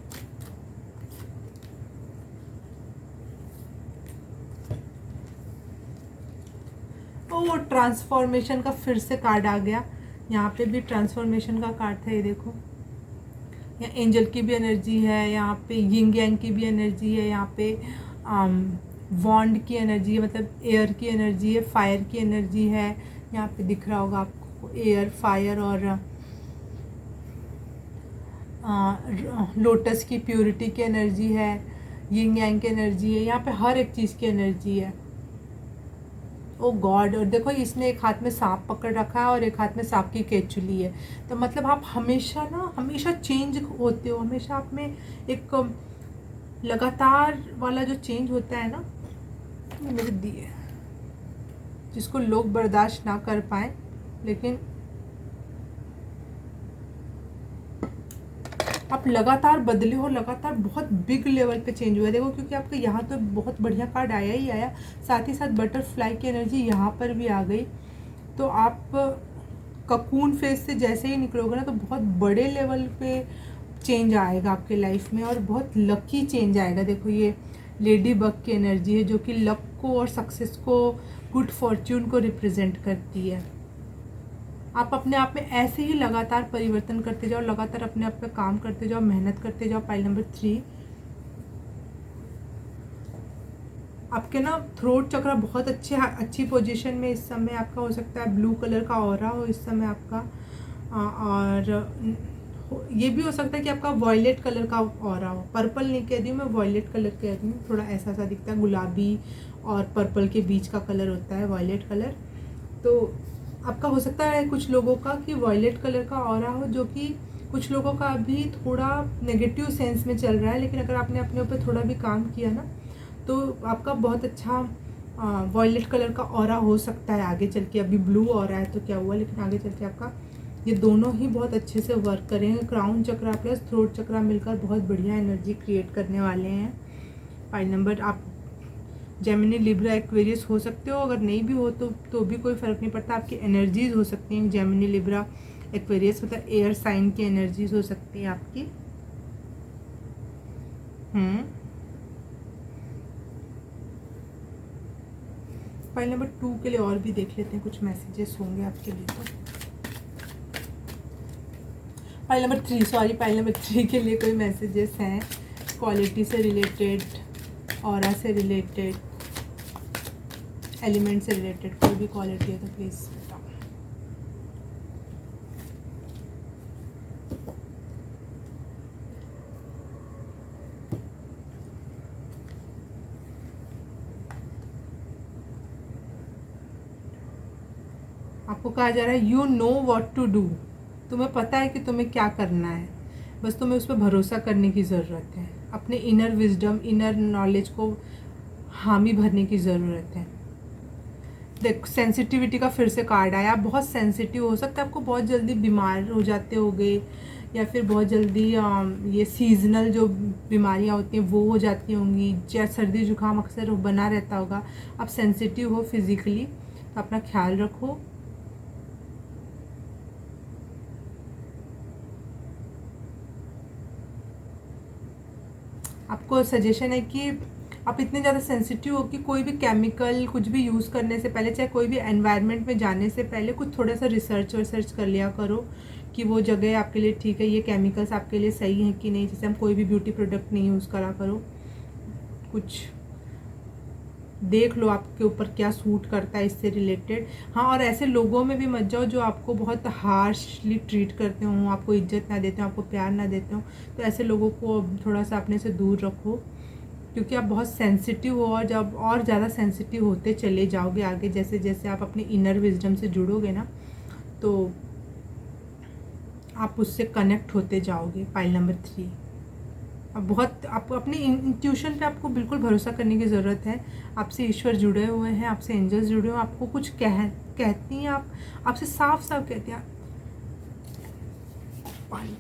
वो ट्रांसफॉर्मेशन का फिर से कार्ड आ गया, यहाँ पे भी ट्रांसफॉर्मेशन का कार्ड था, ये देखो। यहाँ एंजल की भी एनर्जी है, यहाँ पे यिंग यांग की भी एनर्जी है, यहाँ पे वॉन्ड की एनर्जी है, मतलब एयर की एनर्जी है, फायर की एनर्जी है। यहाँ पे दिख रहा होगा आपको एयर, फायर और लोटस की प्योरिटी की एनर्जी है, यिंग यांग की एनर्जी है, यहाँ पे हर एक चीज़ की एनर्जी है। ओ गॉड, और देखो इसने एक हाथ में सांप पकड़ रखा है और एक हाथ में सांप की केचुली है, तो मतलब आप हमेशा चेंज होते हो, हमेशा आप में एक लगातार वाला जो चेंज होता है ना, मेरे दिए जिसको लोग बर्दाश्त ना कर पाए, लेकिन आप लगातार बदले हो, लगातार बहुत बिग लेवल पे चेंज हुआ है। देखो क्योंकि आपका यहाँ तो बहुत बढ़िया कार्ड आया ही आया, साथ ही साथ बटरफ्लाई की एनर्जी यहाँ पर भी आ गई। तो आप ककून फेज से जैसे ही निकलोगे ना, तो बहुत बड़े लेवल पे चेंज आएगा आपके लाइफ में और बहुत लकी चेंज आएगा। देखो ये लेडी बग की एनर्जी है जो कि लक को और सक्सेस को, गुड फॉर्च्यून को रिप्रेजेंट करती है। आप अपने आप में ऐसे ही लगातार परिवर्तन करते जाओ, लगातार अपने आप पे काम करते जाओ, मेहनत करते जाओ। पाइल नंबर 3, आपके ना थ्रोट चक्र बहुत अच्छी पोजीशन में इस समय आपका हो सकता है, ब्लू कलर का ऑरा हो इस समय आपका, और ये भी हो सकता है कि आपका वॉयलेट कलर का ऑरा हो। पर्पल नहीं कह रही हूँ मैं, वॉयलेट कलर कह रही हूँ, थोड़ा ऐसा सा दिखता है, गुलाबी और पर्पल के बीच का कलर होता है वॉयलेट कलर। तो आपका हो सकता है कुछ लोगों का कि वॉयलेट कलर का ऑरा हो, जो कि कुछ लोगों का अभी थोड़ा नेगेटिव सेंस में चल रहा है, लेकिन अगर आपने अपने ऊपर थोड़ा भी काम किया ना, तो आपका बहुत अच्छा वॉयलेट कलर का ऑरा हो सकता है आगे चल के। अभी ब्लू ऑरा है तो क्या हुआ, लेकिन आगे चल के आपका ये दोनों ही बहुत अच्छे से वर्क करेंगे। क्राउन चक्रा प्लस थ्रोट चक्रा मिलकर बहुत बढ़िया एनर्जी क्रिएट करने वाले हैं। फाइल नंबर आप जेमिनी, लिब्रा, एक्वेरियस हो सकते हो। अगर नहीं भी हो तो भी कोई फ़र्क नहीं पड़ता। आपकी एनर्जीज हो सकती हैं जेमिनी, लिब्रा, एक्वेरियस, मतलब एयर साइन की एनर्जीज हो सकती है आपकी। फाइल नंबर 2 के लिए और भी देख लेते हैं, कुछ मैसेजेस होंगे आपके लिए। तो file number 3, sorry, file number 3 के लिए कोई मैसेजेस हैं क्वालिटी से रिलेटेड, ऑरा से रिलेटेड, एलिमेंट से रिलेटेड, कोई भी क्वालिटी है तो प्लीज़ बताओ। आपको कहा जा रहा है you know what to do, तुम्हें पता है कि तुम्हें क्या करना है, बस तुम्हें उस पर भरोसा करने की ज़रूरत है। अपने इनर विजडम, इनर नॉलेज को हामी भरने की ज़रूरत है। देख, सेंसिटिविटी का फिर से कार्ड आया। आप बहुत सेंसिटिव हो सकता है, आपको बहुत जल्दी बीमार हो जाते होगे, या फिर बहुत जल्दी ये सीजनल जो बीमारियां होती हैं वो हो जाती होंगी, या सर्दी जुकाम अक्सर बना रहता होगा। आप सेंसिटिव हो फिज़िकली, तो अपना ख्याल रखो। आपको सजेशन है कि आप इतने ज़्यादा सेंसिटिव हो कि कोई भी केमिकल कुछ भी यूज़ करने से पहले, चाहे कोई भी एनवायरनमेंट में जाने से पहले, कुछ थोड़ा सा रिसर्च कर लिया करो कि वो जगह आपके लिए ठीक है, ये केमिकल्स आपके लिए सही हैं कि नहीं। जैसे हम कोई भी ब्यूटी प्रोडक्ट नहीं यूज़ करा करो, कुछ देख लो आपके ऊपर क्या सूट करता है इससे रिलेटेड। हाँ, और ऐसे लोगों में भी मत जाओ जो आपको बहुत हार्शली ट्रीट करते हों, आपको इज्जत ना देते हों, आपको प्यार ना देते हों। तो ऐसे लोगों को थोड़ा सा अपने से दूर रखो, क्योंकि आप बहुत सेंसिटिव हो, और जब और ज़्यादा सेंसिटिव होते चले जाओगे आगे, जैसे जैसे आप अपने इनर विजडम से जुड़ोगे ना, तो आप उससे कनेक्ट होते जाओगे। फाइल नंबर 3, आप अपने इंट्यूशन पे आपको बिल्कुल भरोसा करने की ज़रूरत है। आपसे ईश्वर जुड़े हुए हैं, आपसे एंजल्स जुड़े हुए हैं, आपको कुछ कहती हैं, आपसे साफ साफ कहते हैं। पानी,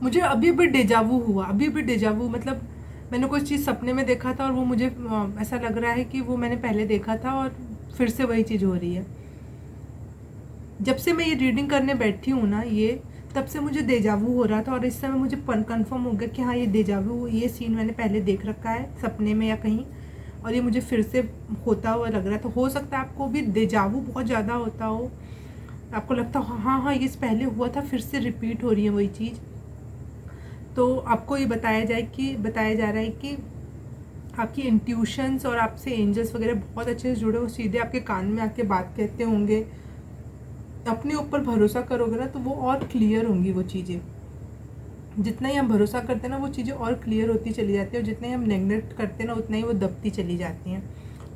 मुझे अभी भी डेजावू हुआ, अभी भी डेजावू, मतलब मैंने कोई चीज़ सपने में देखा था और वो मुझे ऐसा लग रहा है कि वो मैंने पहले देखा था और फिर से वही चीज़ हो रही है। जब से मैं ये रीडिंग करने बैठी हूँ ना, ये तब से मुझे डेजावू हो रहा था, और इस समय मुझे कंफर्म हो गया कि हाँ, ये डेजावू, ये सीन मैंने पहले देख रखा है सपने में या कहीं, और ये मुझे फिर से होता हुआ लग रहा था। हो सकता है आपको भी डेजावू बहुत ज़्यादा होता हो, आपको लगता हो हाँ हाँ ये पहले हुआ था, फिर से रिपीट हो रही है वही चीज़। तो आपको ये बताया जा रहा है कि आपकी इंट्यूशंस और आपसे एंजल्स वगैरह बहुत अच्छे से जुड़े हो, सीधे आपके कान में आके बात कहते होंगे। अपने ऊपर भरोसा करोगे ना तो वो और क्लियर होंगी वो चीज़ें। जितना ही हम भरोसा करते हैं ना, वो चीज़ें और क्लियर होती चली जाती है, और जितना ही हम नेग्लेक्ट करते हैं ना, उतना ही वो दबती चली जाती हैं।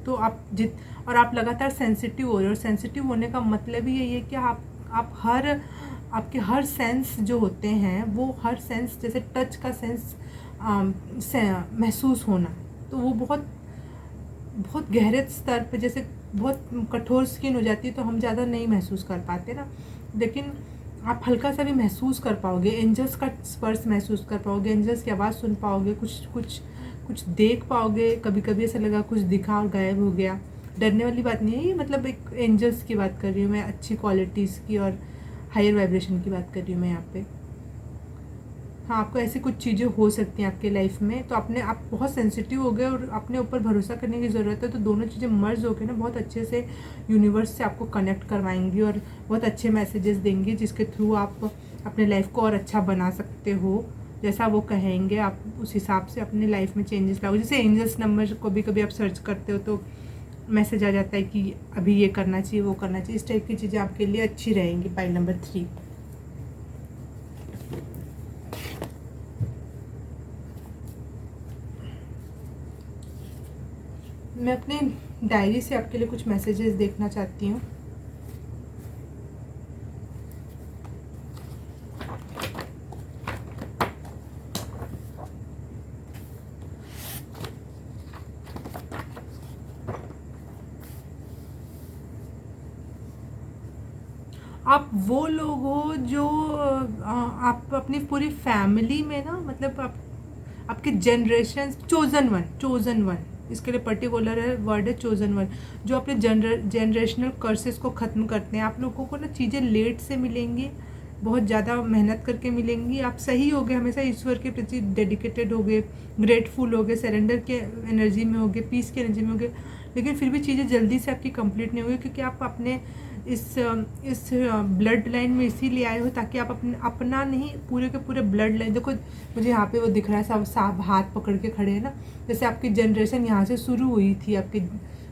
तो आप लगातार सेंसिटिव हो रहे हो, और सेंसिटिव होने का मतलब ही यही है कि आप आपके हर सेंस जो होते हैं, वो हर सेंस, जैसे टच का सेंस महसूस होना, तो वो बहुत बहुत गहरे स्तर पे, जैसे बहुत कठोर स्किन हो जाती है तो हम ज़्यादा नहीं महसूस कर पाते ना, लेकिन आप हल्का सा भी महसूस कर पाओगे, एंजल्स का स्पर्श महसूस कर पाओगे, एंजल्स की आवाज़ सुन पाओगे, कुछ देख पाओगे। कभी कभी ऐसा लगा कुछ दिखा और गायब हो गया। डरने वाली बात नहीं है ये, मतलब एक एंजल्स की बात कर रही हूँ मैं, अच्छी क्वालिटीज़ की और हायर वाइब्रेशन की बात कर रही हूँ मैं यहाँ पे। हाँ, आपको ऐसी कुछ चीज़ें हो सकती हैं आपके लाइफ में, तो आप बहुत सेंसिटिव हो गए और अपने ऊपर भरोसा करने की ज़रूरत है। तो दोनों चीज़ें मर्ज होकर ना बहुत अच्छे से यूनिवर्स से आपको कनेक्ट करवाएंगी और बहुत अच्छे मैसेजेस देंगी, जिसके थ्रू आप अपने लाइफ को और अच्छा बना सकते हो। जैसा वो कहेंगे आप उस हिसाब से अपने लाइफ में चेंजेस लाओगे। जैसे एंजल्स नंबर को कभी आप सर्च करते हो तो मैसेज आ जाता है कि अभी ये करना चाहिए, वो करना चाहिए। इस टाइप की चीज़ें आपके लिए अच्छी रहेंगी। पाइल नंबर 3, मैं अपने डायरी से आपके लिए कुछ मैसेजेस देखना चाहती हूँ। आप वो लोग हो जो आप अपनी पूरी फैमिली में ना, मतलब आप आपके जनरेशन, चोजन वन, इसके लिए पर्टिकुलर है वर्ड है चोजन वन, जो अपने जनरेशनल कर्सेस को ख़त्म करते हैं। आप लोगों को ना चीज़ें लेट से मिलेंगी, बहुत ज़्यादा मेहनत करके मिलेंगी। आप सही हो गए, हमेशा ईश्वर के प्रति डेडिकेटेड हो गए, ग्रेटफुल हो गए, सरेंडर के एनर्जी में हो गए, पीस की एनर्जी में हो गए, लेकिन फिर भी चीज़ें जल्दी से आपकी कंप्लीट नहीं होगी, क्योंकि आप अपने इस ब्लड लाइन में इसीलिए आए हो ताकि आप अपना नहीं, पूरे के पूरे ब्लड लाइन, देखो मुझे यहाँ पे वो दिख रहा है, सब साहब हाथ पकड़ के खड़े हैं ना, जैसे आपकी जनरेशन यहाँ से शुरू हुई थी आपके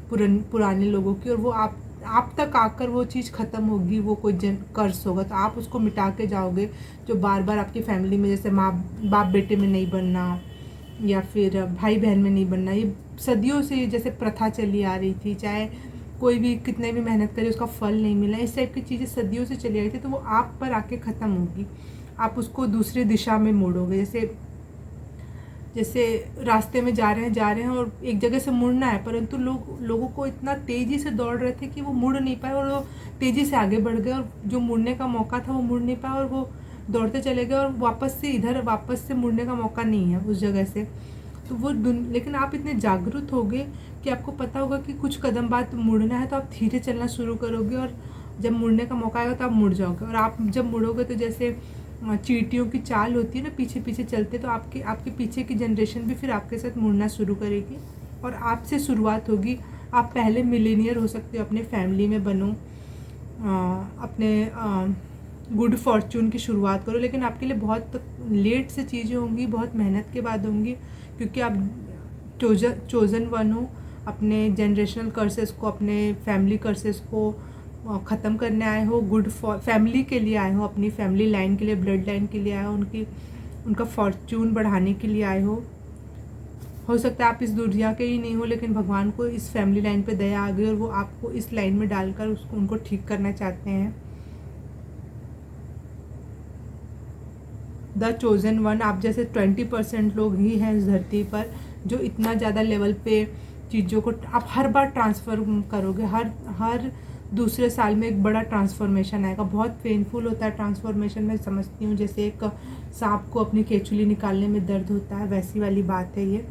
पुराने लोगों की, और वो आप तक आकर वो चीज़ ख़त्म होगी, वो कोई कर्स होगा तो आप उसको मिटा के जाओगे, जो बार बार आपकी फैमिली में, जैसे माँ बाप बेटे में नहीं बनना, या फिर भाई बहन में नहीं बनना, ये सदियों से जैसे प्रथा चली आ रही थी, चाहे कोई भी कितने भी मेहनत करे उसका फल नहीं मिला, इस टाइप की चीज़ें सदियों से चली आई थी, तो वो आप पर आके ख़त्म होगी। आप उसको दूसरी दिशा में मोड़ोगे, जैसे जैसे रास्ते में जा रहे हैं और एक जगह से मुड़ना है, परंतु लोगों को इतना तेज़ी से दौड़ रहे थे कि वो मुड़ नहीं पाए, और वो तेज़ी से आगे बढ़ गए, और जो मुड़ने का मौका था वो मुड़ नहीं पाया, और वो दौड़ते चले गए, और वापस से मुड़ने का मौका नहीं है उस जगह से। तो वो लेकिन आप इतने जागरूक होगे कि आपको पता होगा कि कुछ कदम बाद मुड़ना है, तो आप धीरे चलना शुरू करोगे, और जब मुड़ने का मौका आएगा तो आप मुड़ जाओगे। और आप जब मुड़ोगे तो जैसे चींटियों की चाल होती है ना, पीछे पीछे चलते, तो आपके पीछे की जनरेशन भी फिर आपके साथ मुड़ना शुरू करेगी, और आपसे शुरुआत होगी। आप पहले मिलीनियर हो सकते हो, अपने फैमिली में बनो, अपने गुड फॉर्चून की शुरुआत करो, लेकिन आपके लिए बहुत लेट से चीज़ें होंगी, बहुत मेहनत के बाद होंगी, क्योंकि आप चोजन वन हो। अपने जनरेशनल कर्सेस को, अपने फैमिली कर्सेस को ख़त्म करने आए हो, गुड फैमिली के लिए आए हो, अपनी फैमिली लाइन के लिए, ब्लड लाइन के लिए आए हो, उनका फॉर्चून बढ़ाने के लिए आए हो सकता है आप इस दुनिया के ही नहीं हो, लेकिन भगवान को इस फैमिली लाइन पे दया आ गई, और वो आपको इस लाइन में डालकर उनको ठीक करना चाहते हैं। द चोजन वन, आप जैसे 20% लोग ही हैं इस धरती पर जो इतना ज़्यादा लेवल पे चीज़ों को आप हर बार ट्रांसफर करोगे। हर दूसरे साल में एक बड़ा ट्रांसफॉर्मेशन आएगा। बहुत पेनफुल होता है ट्रांसफॉर्मेशन, मैं समझती हूँ, जैसे एक सांप को अपनी केचुली निकालने में दर्द होता है, वैसी वाली बात है ये।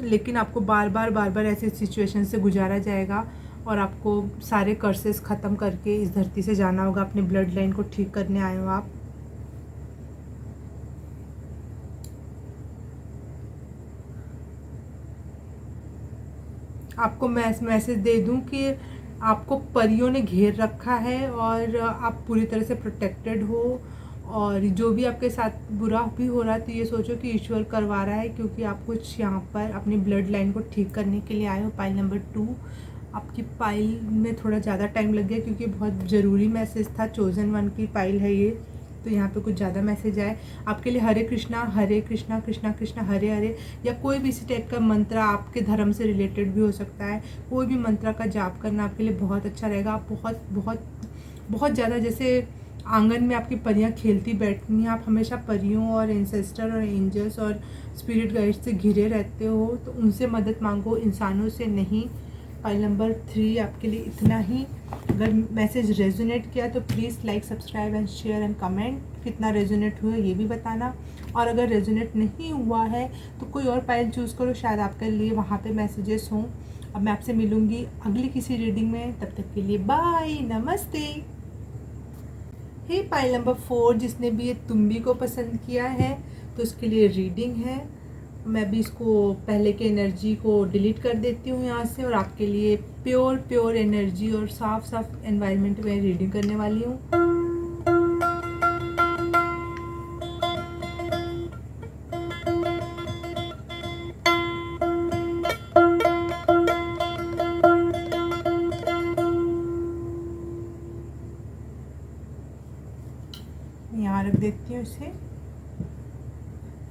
लेकिन आपको बार बार ऐसे सिचुएशन से गुजारा जाएगा, और आपको सारे कर्सेस ख़त्म करके इस धरती से जाना होगा। अपने ब्लड लाइन को ठीक करने आए हो आप। आपको मैसेज दे दूं कि आपको परियों ने घेर रखा है, और आप पूरी तरह से प्रोटेक्टेड हो, और जो भी आपके साथ बुरा भी हो रहा है तो ये सोचो कि ईश्वर करवा रहा है, क्योंकि आप कुछ यहाँ पर अपनी ब्लड लाइन को ठीक करने के लिए आए हो। पाइल नंबर 2, आपकी पाइल में थोड़ा ज़्यादा टाइम लग गया, क्योंकि बहुत ज़रूरी मैसेज था, चोजन वन की पाइल है ये, तो यहाँ पे कुछ ज़्यादा मैसेज आए आपके लिए। हरे कृष्णा कृष्णा कृष्णा हरे हरे, या कोई भी इसी टाइप का मंत्र आपके धर्म से रिलेटेड भी हो सकता है। कोई भी मंत्र का जाप करना आपके लिए बहुत अच्छा रहेगा। आप बहुत बहुत बहुत ज़्यादा, जैसे आंगन में आपकी परियां खेलती बैठती हैं, आप हमेशा परियों और एंसेस्टर और एंजल्स और स्पिरिट गाइड से घिरे रहते हो, तो उनसे मदद मांगो, इंसानों से नहीं। फाइल नंबर 3 आपके लिए इतना ही। अगर मैसेज रेजोनेट किया तो please like, subscribe and share and comment. कितना रेजोनेट हुआ ये भी बताना, और अगर रेजोनेट नहीं हुआ है तो कोई और पाइल चूज़ करो, शायद आपके लिए वहाँ पे मैसेजेस हों। अब मैं आपसे मिलूँगी अगली किसी रीडिंग में, तब तक के लिए बाय, नमस्ते। हे पाइल नंबर 4, जिसने भी ये तुम्बी को पसंद किया है तो उसके लिए रीडिंग है। मैं भी इसको पहले के एनर्जी को डिलीट कर देती हूँ यहाँ से, और आपके लिए प्योर एनर्जी और साफ एनवायरनमेंट में रीडिंग करने वाली हूँ। यहाँ रख देती हूँ इसे।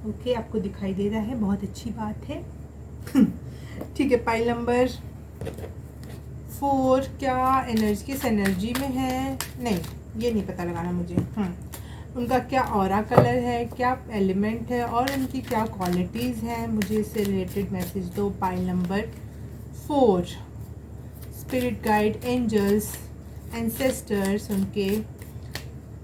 ओके, आपको दिखाई दे रहा है, बहुत अच्छी बात है। ठीक है, पाइल नंबर 4 क्या एनर्जी, किस एनर्जी में है, नहीं ये नहीं पता लगाना मुझे। उनका क्या ऑरा कलर है, क्या एलिमेंट है और उनकी क्या क्वालिटीज़ हैं, मुझे इससे रिलेटेड मैसेज दो। Pile number 4, spirit guide, angels, ancestors, उनके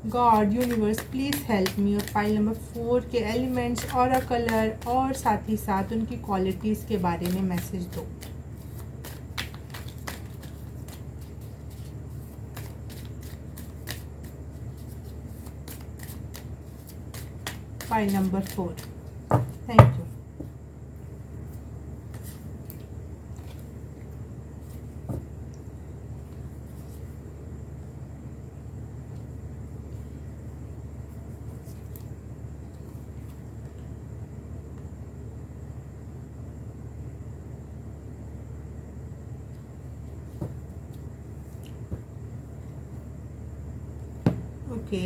God, universe, please help me. और पाइल नंबर 4 के एलिमेंट्स, ऑरा कलर और साथ ही साथ उनकी क्वालिटीज़ के बारे में मैसेज दो। Pile number 4, thank you. Okay,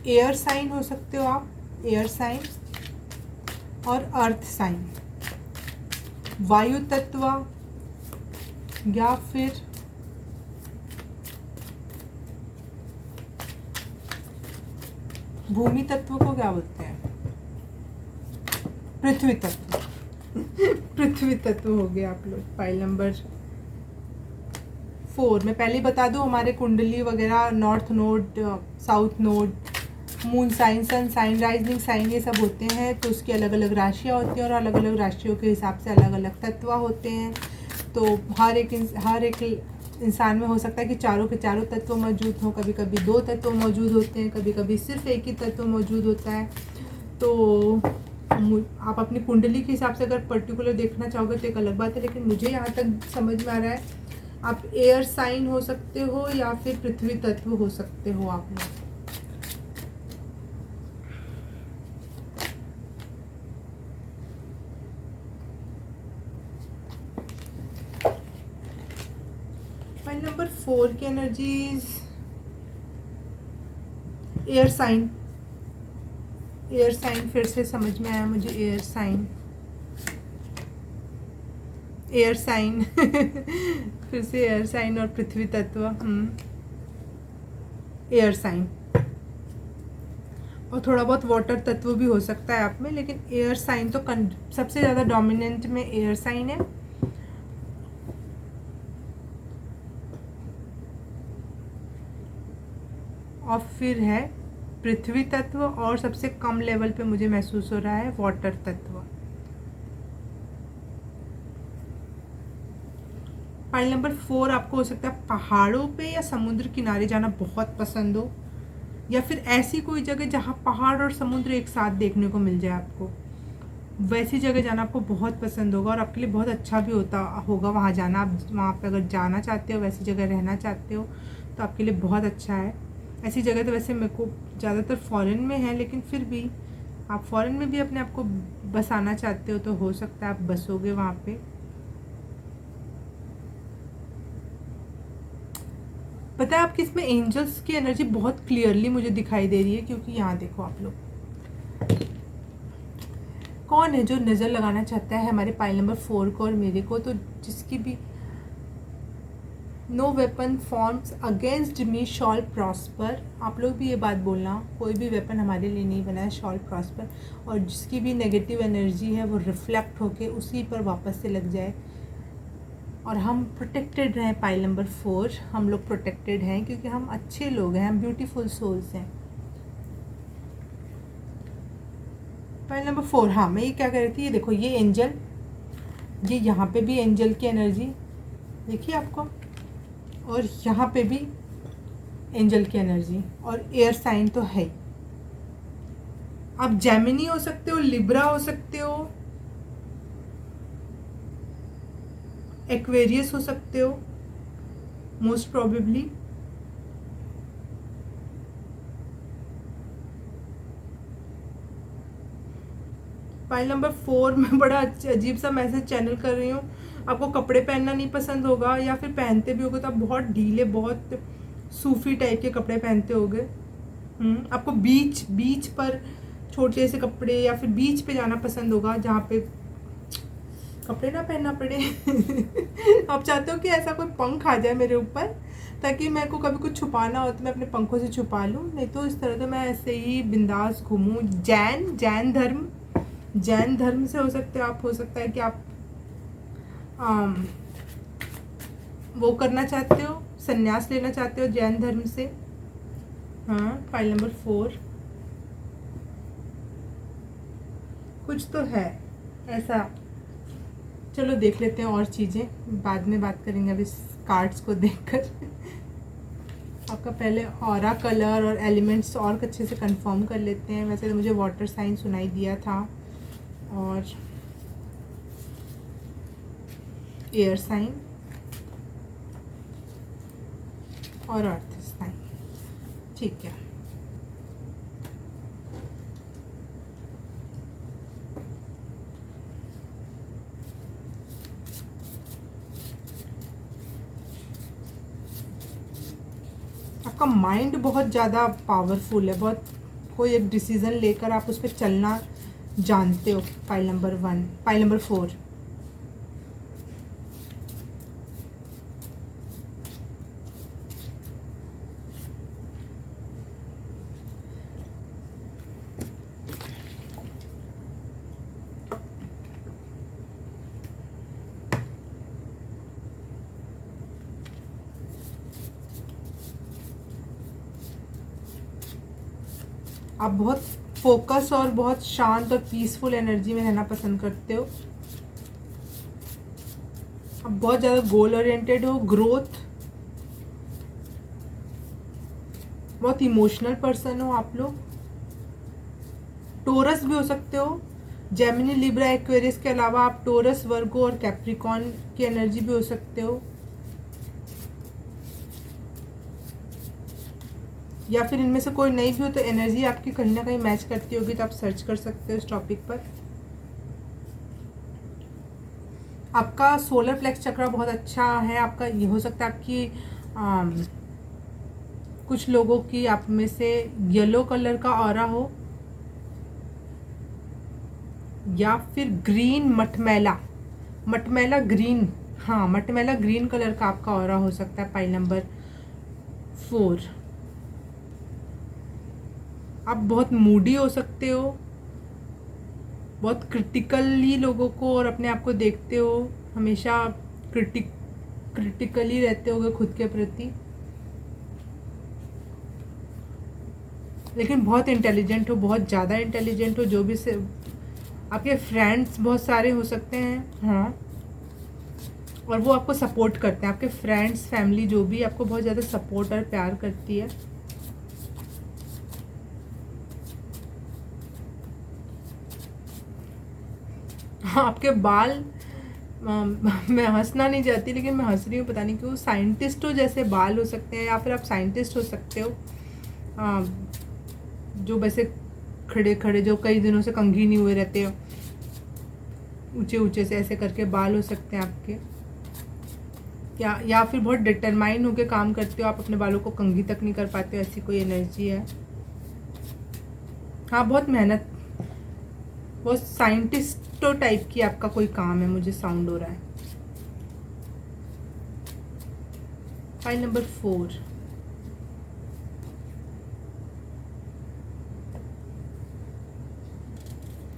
air sign हो सकते हो आप, एयर साइन और अर्थ साइन, वायु तत्व या फिर भूमि तत्व को क्या बोलते हैं, पृथ्वी तत्व। पृथ्वी तत्व हो गया आप लोग। पाइल नंबर 4 मैं पहले ही बता दूं, हमारे कुंडली वगैरह north node, south node, moon sign, sun sign, rising sign, ये सब होते हैं। तो उसकी अलग अलग राशियाँ होती हैं और अलग अलग राशियों के हिसाब से अलग अलग तत्व होते हैं। तो हर एक इंसान में हो सकता है कि चारों के चारों तत्व मौजूद हों, कभी कभी 2 तत्व मौजूद होते हैं, कभी कभी सिर्फ एक ही तत्व मौजूद होता है। तो आप अपनी कुंडली के हिसाब से अगर पर्टिकुलर देखना चाहोगे तो एक अलग बात है, लेकिन मुझे यहाँ तक समझ में आ रहा है आप एयर साइन हो सकते हो या फिर पृथ्वी तत्व हो सकते हो आप लोग। पॉइंट नंबर 4 की energies, air sign, air sign फिर से समझ में आया मुझे, एयर साइन, एयर साइन फिर से एयर साइन और पृथ्वी तत्व, एयर साइन और थोड़ा बहुत वाटर तत्व भी हो सकता है आप में, लेकिन एयर साइन तो सबसे ज़्यादा डोमिनेंट में एयर साइन है। और फिर है पृथ्वी तत्व और सबसे कम लेवल पे मुझे महसूस हो रहा है वाटर तत्व। पॉइंट नंबर 4 आपको हो सकता है पहाड़ों पे या समुद्र किनारे जाना बहुत पसंद हो, या फिर ऐसी कोई जगह जहाँ पहाड़ और समुद्र एक साथ देखने को मिल जाए आपको, वैसी जगह जाना आपको बहुत पसंद होगा और आपके लिए बहुत अच्छा भी होगा वहाँ जाना। आप वहाँ पे अगर जाना चाहते हो, वैसी जगह रहना चाहते हो तो आपके लिए बहुत अच्छा है। ऐसी जगह तो वैसे मेरे को ज़्यादातर फॉरेन में है, लेकिन फिर भी आप फॉरेन में भी अपने आप को बसाना चाहते हो तो हो सकता है आप बसोगे वहाँ पे। पता है आपकी इसमें एंजल्स की एनर्जी बहुत क्लियरली मुझे दिखाई दे रही है, क्योंकि यहाँ देखो आप लोग, कौन है जो नज़र लगाना चाहता है हमारे पाइल नंबर 4 को और मेरे को, तो जिसकी भी no weapon forms against me shall prosper, आप लोग भी ये बात बोलना, कोई भी वेपन हमारे लिए नहीं बना है शॉल प्रॉस्पर, और जिसकी भी नेगेटिव एनर्जी है वो रिफ्लेक्ट होके उसी पर वापस से लग जाए और हम प्रोटेक्टेड रहें। पाइल नंबर 4 हम लोग प्रोटेक्टेड हैं क्योंकि हम अच्छे लोग हैं, हम ब्यूटीफुल सोल्स हैं। पाइल नंबर 4, हाँ मैं ये क्या कह रही थी, ये देखो ये एंजल, ये यहाँ पे भी एंजल की एनर्जी देखिए आपको, और यहाँ पे भी एंजल की एनर्जी, और एयर साइन तो है। आप जेमिनी हो सकते हो, लिब्रा हो सकते हो, एक्वेरियस हो सकते हो मोस्ट प्रोबेबली। फाइल नंबर 4 में बड़ा अजीब सा मैसेज चैनल कर रही हूँ। आपको कपड़े पहनना नहीं पसंद होगा, या फिर पहनते भी होगे तो आप बहुत ढीले, बहुत सूफी टाइप के कपड़े पहनते होगे। आपको बीच पर छोटे से कपड़े या फिर बीच पे जाना पसंद होगा जहाँ पे कपड़े ना पहनना पड़े। आप चाहते हो कि ऐसा कोई पंख आ जाए मेरे ऊपर ताकि मेरे को कभी कुछ छुपाना हो तो मैं अपने पंखों से छुपा लूँ, नहीं तो इस तरह तो मैं ऐसे ही बिंदास घूमूँ। जैन धर्म से हो सकते हो आप, हो सकता है कि आप वो करना चाहते हो, संन्यास लेना चाहते हो जैन धर्म से। हाँ, फाइल नंबर 4 कुछ तो है ऐसा। चलो देख लेते हैं और चीज़ें, बाद में बात करेंगे अभी कार्ड्स को देखकर। आपका पहले ऑरा कलर और एलिमेंट्स और अच्छे से कंफर्म कर लेते हैं। वैसे तो मुझे वाटर साइन सुनाई दिया था और एयर साइन और अर्थ साइन, ठीक है। आपका माइंड बहुत ज़्यादा पावरफुल है, बहुत कोई एक डिसीज़न लेकर आप उस पर चलना जानते हो। फाइल नंबर 4 आप बहुत फोकस और बहुत शांत और पीसफुल एनर्जी में रहना पसंद करते हो। आप बहुत ज़्यादा गोल ओरिएंटेड हो, ग्रोथ, बहुत इमोशनल पर्सन हो आप लोग। टोरस भी हो सकते हो, जेमिनी, लिब्रा, एक्वेरियस के अलावा आप टोरस, वर्गो और कैप्रिकॉन की एनर्जी भी हो सकते हो, या फिर इनमें से कोई नहीं भी हो तो एनर्जी आपकी कहीं ना कहीं मैच करती होगी, तो आप सर्च कर सकते हो इस टॉपिक पर। आपका सोलर प्लेक्स चक्र बहुत अच्छा है। आपका ये हो सकता है आपकी कुछ लोगों की आप में से येलो कलर का ऑरा हो, या फिर ग्रीन मटमैला ग्रीन, हाँ मटमैला ग्रीन कलर का आपका ऑरा हो सकता है। फाइल नंबर 4 आप बहुत मूडी हो सकते हो, बहुत क्रिटिकली लोगों को और अपने आप को देखते हो, हमेशा क्रिटिकली रहते होगे खुद के प्रति, लेकिन बहुत इंटेलिजेंट हो, बहुत ज़्यादा इंटेलिजेंट हो। जो भी से आपके फ्रेंड्स बहुत सारे हो सकते हैं, हाँ, और वो आपको सपोर्ट करते हैं। आपके फ्रेंड्स, फैमिली जो भी आपको बहुत ज़्यादा सपोर्ट और प्यार करती है। हाँ, आपके बाल मैं हंसना नहीं चाहती लेकिन मैं हंस रही हूँ, पता नहीं क्यों। साइंटिस्टों जैसे बाल हो सकते हैं, या फिर आप साइंटिस्ट हो सकते हो जो वैसे खड़े खड़े जो कई दिनों से कंघी नहीं हुए रहते हो, ऊंचे ऊंचे से ऐसे करके बाल हो सकते हैं आपके, या फिर बहुत डिटरमाइन होकर काम करते हो, आप अपने बालों को कंघी तक नहीं कर पाते हो, ऐसी कोई एनर्जी है। हाँ, बहुत मेहनत, बहुत साइंटिस्टो टाइप की आपका कोई काम है, मुझे साउंड हो रहा है। फाइल नंबर 4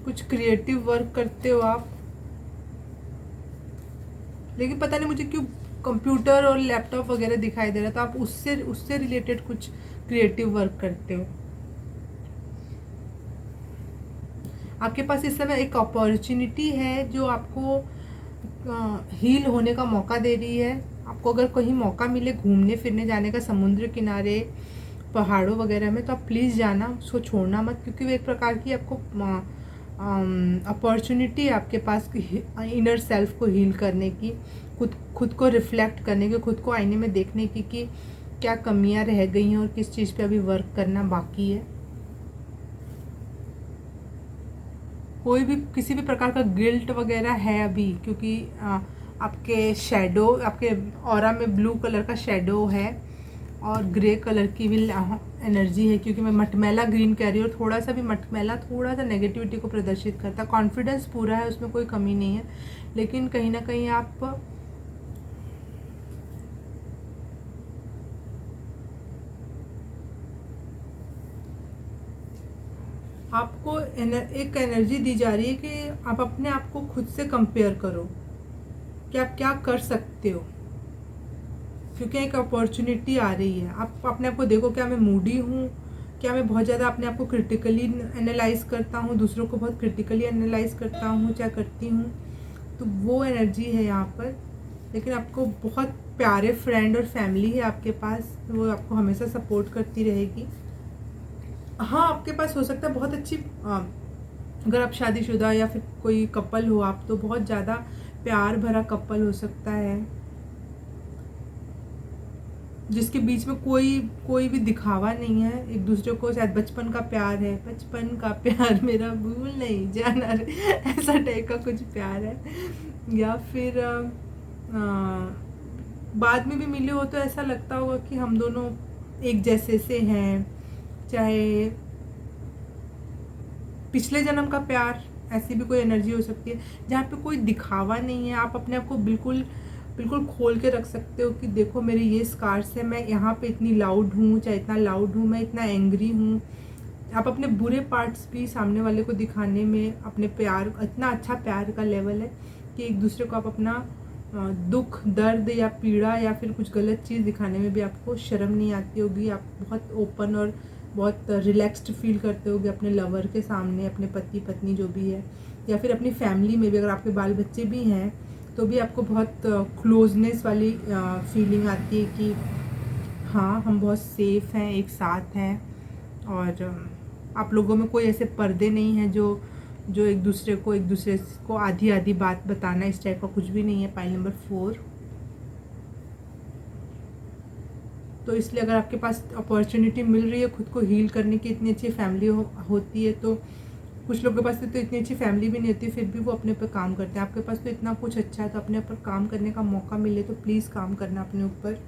कुछ क्रिएटिव वर्क करते हो आप, लेकिन पता नहीं मुझे क्यों कंप्यूटर और लैपटॉप वगैरह दिखाई दे रहा, तो आप उससे रिलेटेड कुछ क्रिएटिव वर्क करते हो। आपके पास इस समय एक अपॉर्चुनिटी है जो आपको हील होने का मौका दे रही है। आपको अगर कहीं मौका मिले घूमने फिरने जाने का, समुद्र किनारे, पहाड़ों वगैरह में, तो आप प्लीज़ जाना, उसको छोड़ना मत, क्योंकि वो एक प्रकार की आपको अपॉर्चुनिटी है आपके पास इनर सेल्फ को हील करने की, खुद को रिफ्लेक्ट करने की, खुद को आईने में देखने की कि क्या कमियां रह गई हैं और किस चीज़ पे अभी वर्क करना बाकी है। कोई भी किसी भी प्रकार का गिल्ट वगैरह है अभी, क्योंकि आपके शेडो, आपके ऑरा में ब्लू कलर का शेडो है, और ग्रे कलर की भी एनर्जी है, क्योंकि मैं मटमैला ग्रीन कह रही हूँ। थोड़ा सा भी मटमैला थोड़ा सा नेगेटिविटी को प्रदर्शित करता है। कॉन्फिडेंस पूरा है, उसमें कोई कमी नहीं है, लेकिन कहीं ना कहीं आपको एक एनर्जी दी जा रही है कि आप अपने आप को खुद से कंपेयर करो कि आप क्या कर सकते हो, क्योंकि एक अपॉर्चुनिटी आ रही है। आप अपने आप को देखो, क्या मैं मूडी हूँ, क्या मैं बहुत ज़्यादा अपने आप को क्रिटिकली एनालाइज करता हूँ, दूसरों को बहुत क्रिटिकली एनालाइज करता हूँ, क्या करती हूँ, तो वो एनर्जी है यहाँ पर। लेकिन आपको बहुत प्यारे फ्रेंड और फैमिली है आपके पास, वो आपको हमेशा सपोर्ट करती रहेगी। हाँ, आपके पास हो सकता है बहुत अच्छी अगर आप शादीशुदा या फिर कोई कपल हो आप, तो बहुत ज़्यादा प्यार भरा कपल हो सकता है, जिसके बीच में कोई भी दिखावा नहीं है। एक दूसरे को शायद बचपन का प्यार है, बचपन का प्यार मेरा भूल नहीं जाना रे, ऐसा टाइप का कुछ प्यार है। या फिर बाद में भी मिले हो तो ऐसा लगता होगा कि हम दोनों एक जैसे से हैं, चाहे पिछले जन्म का प्यार, ऐसी भी कोई एनर्जी हो सकती है जहाँ पे कोई दिखावा नहीं है। आप अपने आप को बिल्कुल बिल्कुल खोल के रख सकते हो कि देखो मेरे ये स्कार्स है, मैं यहाँ पे इतनी लाउड हूँ, चाहे इतना लाउड हूँ, मैं इतना एंग्री हूँ। आप अपने बुरे पार्ट्स भी सामने वाले को दिखाने में अपने प्यार, इतना अच्छा प्यार का लेवल है कि एक दूसरे को आप अपना दुख, दर्द या पीड़ा या फिर कुछ गलत चीज़ दिखाने में भी आपको शर्म नहीं आती होगी। आप बहुत ओपन और बहुत रिलैक्स्ड फील करते होगे अपने लवर के सामने, अपने पति पत्नी जो भी है, या फिर अपनी फैमिली में भी, अगर आपके बाल बच्चे भी हैं तो भी आपको बहुत क्लोजनेस वाली फीलिंग आती है कि हाँ, हम बहुत सेफ हैं, एक साथ हैं। और आप लोगों में कोई ऐसे पर्दे नहीं हैं जो एक दूसरे को आधी आधी बात बताना, इस टाइप का कुछ भी नहीं है। Pile number 4। तो इसलिए अगर आपके पास अपॉर्चुनिटी मिल रही है खुद को हील करने की, इतनी अच्छी फैमिली होती है, तो कुछ लोगों के पास तो इतनी अच्छी फैमिली भी नहीं होती, फिर भी वो अपने पर काम करते हैं। आपके पास तो इतना कुछ अच्छा है, तो अपने ऊपर काम करने का मौका मिले तो प्लीज़ काम करना अपने ऊपर।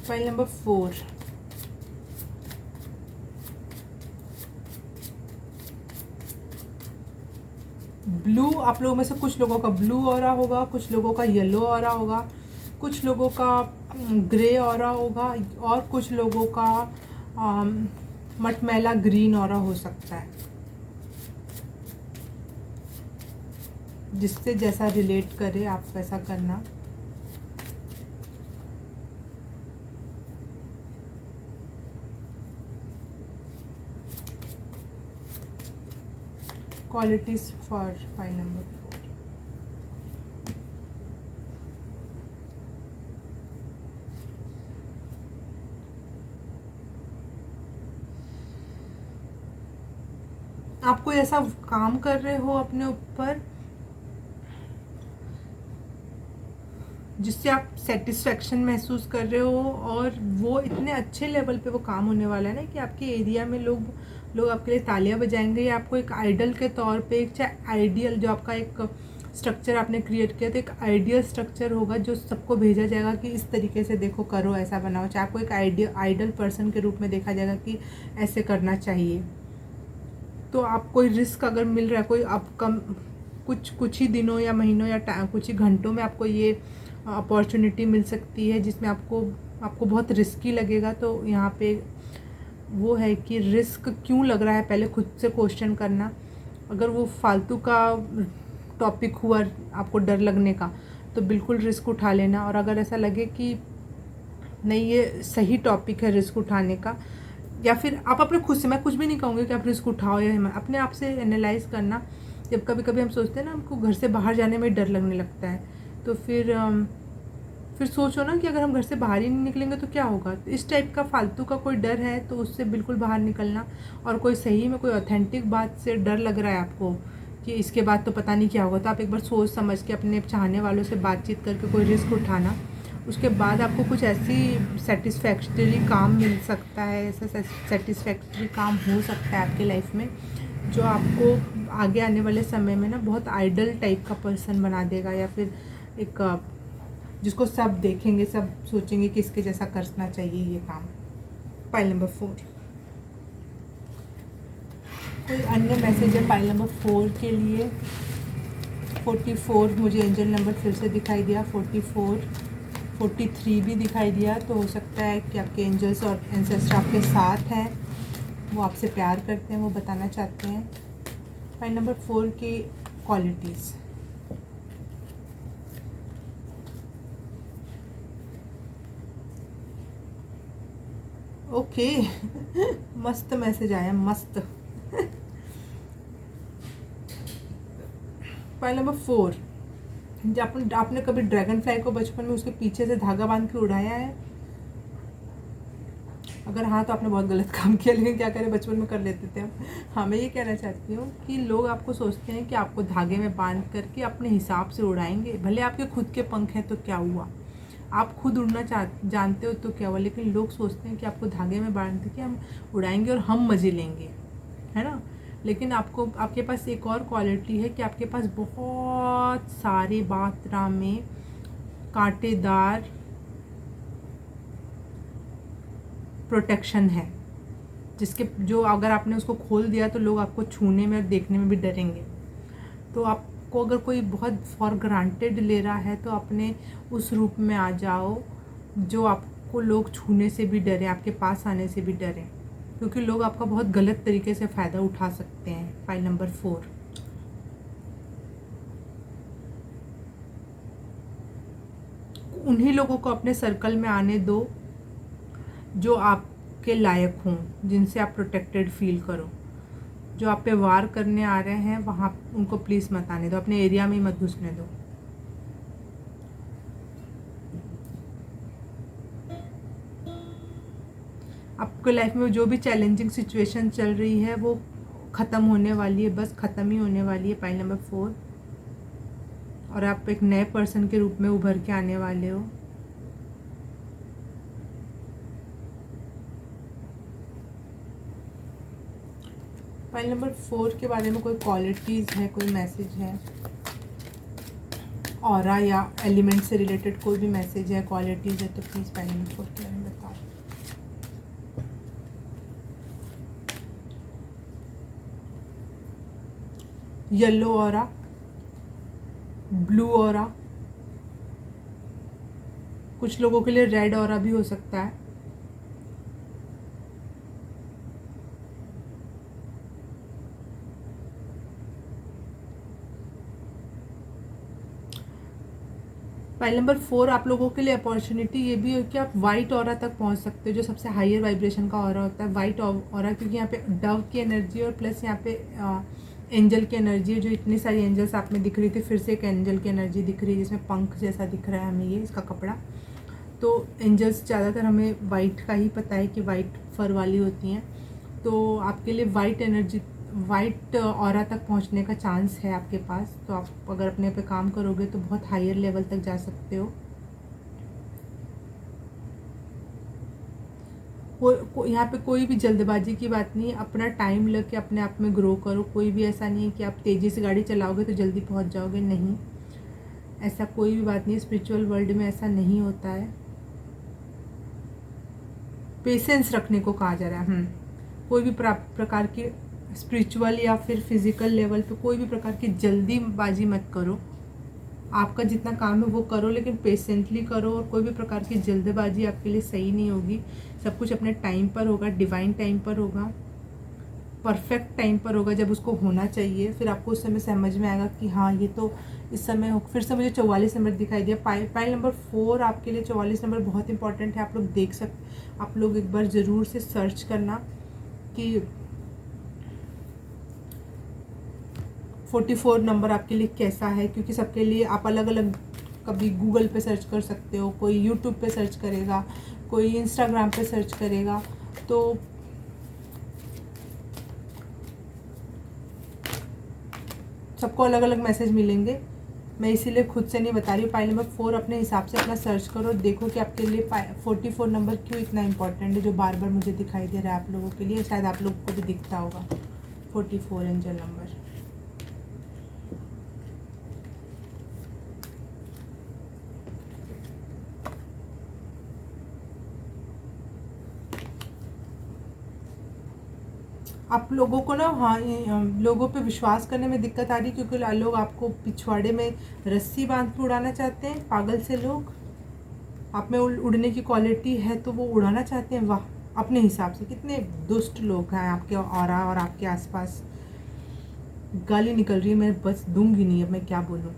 File number 4। ब्लू, आप लोगों में से कुछ लोगों का ब्लू ऑरा होगा, कुछ लोगों का येलो ऑरा होगा, कुछ लोगों का ग्रे ऑरा होगा, और कुछ लोगों का मटमैला ग्रीन ऑरा हो सकता है। जिससे जैसा रिलेट करे आप वैसा करना। Qualities for file number 4। आप कोई ऐसा काम कर रहे हो अपने ऊपर जिससे आप सेटिस्फेक्शन महसूस कर रहे हो, और वो इतने अच्छे लेवल पे वो काम होने वाला है ना कि आपके एरिया में लोग आपके लिए तालियां बजाएंगे, या आपको एक आइडल के तौर पे, एक चाहे आइडियल जो आपका एक स्ट्रक्चर आपने क्रिएट किया, तो एक आइडियल स्ट्रक्चर होगा जो सबको भेजा जाएगा कि इस तरीके से देखो, करो, ऐसा बनाओ। चाहे आपको एक आइडल पर्सन के रूप में देखा जाएगा कि ऐसे करना चाहिए। तो आप कोई रिस्क अगर मिल रहा है, कोई आप कुछ ही दिनों या महीनों या कुछ ही घंटों में आपको ये अपॉर्चुनिटी मिल सकती है जिसमें आपको बहुत रिस्की लगेगा। तो यहाँ पे वो है कि रिस्क क्यों लग रहा है, पहले खुद से क्वेश्चन करना। अगर वो फालतू का टॉपिक हुआ आपको डर लगने का, तो बिल्कुल रिस्क उठा लेना। और अगर ऐसा लगे कि नहीं, ये सही टॉपिक है रिस्क उठाने का, या फिर आप अपने खुद से, मैं कुछ भी नहीं कहूँगी कि आप रिस्क उठाओ, या अपने आप से एनालाइज करना। जब कभी कभी हम सोचते हैं ना, हमको घर से बाहर जाने में डर लगने लगता है, तो फिर सोचो ना कि अगर हम घर से बाहर ही नहीं निकलेंगे तो क्या होगा। तो इस टाइप का फालतू का कोई डर है तो उससे बिल्कुल बाहर निकलना। और कोई सही में कोई ऑथेंटिक बात से डर लग रहा है आपको कि इसके बाद तो पता नहीं क्या होगा, तो आप एक बार सोच समझ के अपने चाहने वालों से बातचीत करके कोई रिस्क उठाना। उसके बाद आपको कुछ ऐसी सेटिस्फैक्टरी काम मिल सकता है, ऐसा सेटिस्फैक्टरी काम हो सकता है आपकी लाइफ में जो आपको आगे आने वाले समय में ना बहुत आइडल टाइप का पर्सन बना देगा, या फिर एक जिसको सब देखेंगे, सब सोचेंगे कि इसके जैसा करना चाहिए ये काम। Pile number 4। कोई अन्य मैसेज है पाइल नंबर 4 के लिए? 44 मुझे एंजल नंबर फिर से दिखाई दिया, 44, 43 भी दिखाई दिया। तो हो सकता है कि आपके एंजल्स और एंसेस्टर आपके साथ हैं, वो आपसे प्यार करते हैं, वो बताना चाहते हैं। पाइल नंबर 4 की क्वालिटीज़। ओके मस्त मैसेज आया, मस्त। पाइल नंबर 4, जब आपने कभी ड्रैगन फ्लाई को बचपन में उसके पीछे से धागा बांध के उड़ाया है? अगर हाँ तो आपने बहुत गलत काम किया, लेकिन क्या करें, बचपन में कर लेते थे हम। हाँ, मैं ये कहना चाहती हूँ कि लोग आपको सोचते हैं कि आपको धागे में बांध करके अपने हिसाब से उड़ाएंगे। भले आपके खुद के पंख हैं तो क्या हुआ, आप खुद उड़ना जानते हो तो क्या हुआ, लेकिन लोग सोचते हैं कि आपको धागे में बांध के हम उड़ाएंगे और हम मज़े लेंगे, है ना। लेकिन आपके पास एक और क्वालिटी है कि आपके पास बहुत सारी मात्रा में कांटेदार प्रोटेक्शन है, जो अगर आपने उसको खोल दिया तो लोग आपको छूने में और देखने में भी डरेंगे। तो आपको अगर कोई बहुत फॉर ग्रांटेड ले रहा है तो अपने उस रूप में आ जाओ जो आपको लोग छूने से भी डरे, आपके पास आने से भी डरे, क्योंकि लोग आपका बहुत गलत तरीके से फ़ायदा उठा सकते हैं। File number 4। उन्हीं लोगों को अपने सर्कल में आने दो जो आपके लायक हों, जिनसे आप प्रोटेक्टेड फील करो। जो आप पे वार करने आ रहे हैं वहाँ उनको प्लीज़ मत आने दो, अपने एरिया में ही मत घुसने दो। आपके लाइफ में जो भी चैलेंजिंग सिचुएशन चल रही है वो ख़त्म होने वाली है, बस ख़त्म ही होने वाली है। Pile number 4। और आप एक नए पर्सन के रूप में उभर के आने वाले हो। फाइल नंबर 4 के बारे में कोई क्वालिटीज़ है, कोई मैसेज है, ऑरा या एलिमेंट से रिलेटेड कोई भी मैसेज है, क्वालिटीज़ है, तो प्लीज़ फाइल नंबर 4 के बारे में बताओ। येलो ऑरा, ब्लू ऑरा, कुछ लोगों के लिए रेड ऑरा भी हो सकता है। फाइल नंबर 4 आप लोगों के लिए अपॉर्चुनिटी ये भी है कि आप वाइट ऑरा तक पहुंच सकते हो, जो सबसे हायर वाइब्रेशन का ऑरा होता है, वाइट ऑरा, क्योंकि यहाँ पे डव की एनर्जी और प्लस यहाँ पे एंजल की एनर्जी है। जो इतनी सारी एंजल्स आप में दिख रही थी, फिर से एक एंजल की एनर्जी दिख रही है जिसमें पंख जैसा दिख रहा है हमें ये इसका कपड़ा। तो एंजल्स ज़्यादातर हमें वाइट का ही पता है कि वाइट फर वाली होती हैं। तो आपके लिए वाइट एनर्जी, वाइट ऑरा तक पहुंचने का चांस है आपके पास। तो आप अगर अपने पे काम करोगे तो बहुत हायर लेवल तक जा सकते हो। यहाँ पे कोई भी जल्दबाजी की बात नहीं है, अपना टाइम लेके अपने आप में ग्रो करो। कोई भी ऐसा नहीं है कि आप तेज़ी से गाड़ी चलाओगे तो जल्दी पहुंच जाओगे, नहीं, ऐसा कोई भी बात नहीं। स्पिरिचुअल वर्ल्ड में ऐसा नहीं होता है। पेशेंस रखने को कहा जा रहा है। कोई भी प्रकार की स्पिरिचुअल या फिर फिजिकल लेवल पे कोई भी प्रकार की जल्दीबाजी मत करो। आपका जितना काम है वो करो, लेकिन पेशेंटली करो, और कोई भी प्रकार की जल्दबाजी आपके लिए सही नहीं होगी। सब कुछ अपने टाइम पर होगा, डिवाइन टाइम पर होगा, परफेक्ट टाइम पर होगा, जब उसको होना चाहिए। फिर आपको उस समय समझ में आएगा कि हाँ ये तो इस समय हो। फिर से मुझे 44 नंबर दिखाई दिया। फाइल नंबर 4 आपके लिए 44 नंबर बहुत इंपॉर्टेंट है। आप लोग एक बार ज़रूर से सर्च करना कि 44 नंबर आपके लिए कैसा है, क्योंकि सबके लिए आप अलग अलग, कभी गूगल पे सर्च कर सकते हो, कोई यूट्यूब पे सर्च करेगा, कोई इंस्टाग्राम पे सर्च करेगा, तो सबको अलग अलग मैसेज मिलेंगे। मैं इसीलिए खुद से नहीं बता रही हूँ। फाइल नंबर 4 अपने हिसाब से अपना सर्च करो, देखो कि आपके लिए 44 नंबर क्यों इतना इंपॉर्टेंट है, जो बार बार मुझे दिखाई दे रहा है आप लोगों के लिए। शायद आप लोगों को भी दिखता होगा। 44 एंजल नंबर। आप लोगों को ना, हाँ, लोगों पे विश्वास करने में दिक्कत आ रही है क्योंकि लोग आपको पिछवाड़े में रस्सी बांध के उड़ाना चाहते हैं, पागल से लोग। आप में उड़ने की क्वालिटी है तो वो उड़ाना चाहते हैं। वाह, अपने हिसाब से कितने दुष्ट लोग हैं आपके ऑरा और आपके आसपास। गाली निकल रही है, मैं बस दूंगी नहीं, अब मैं क्या बोलूँ।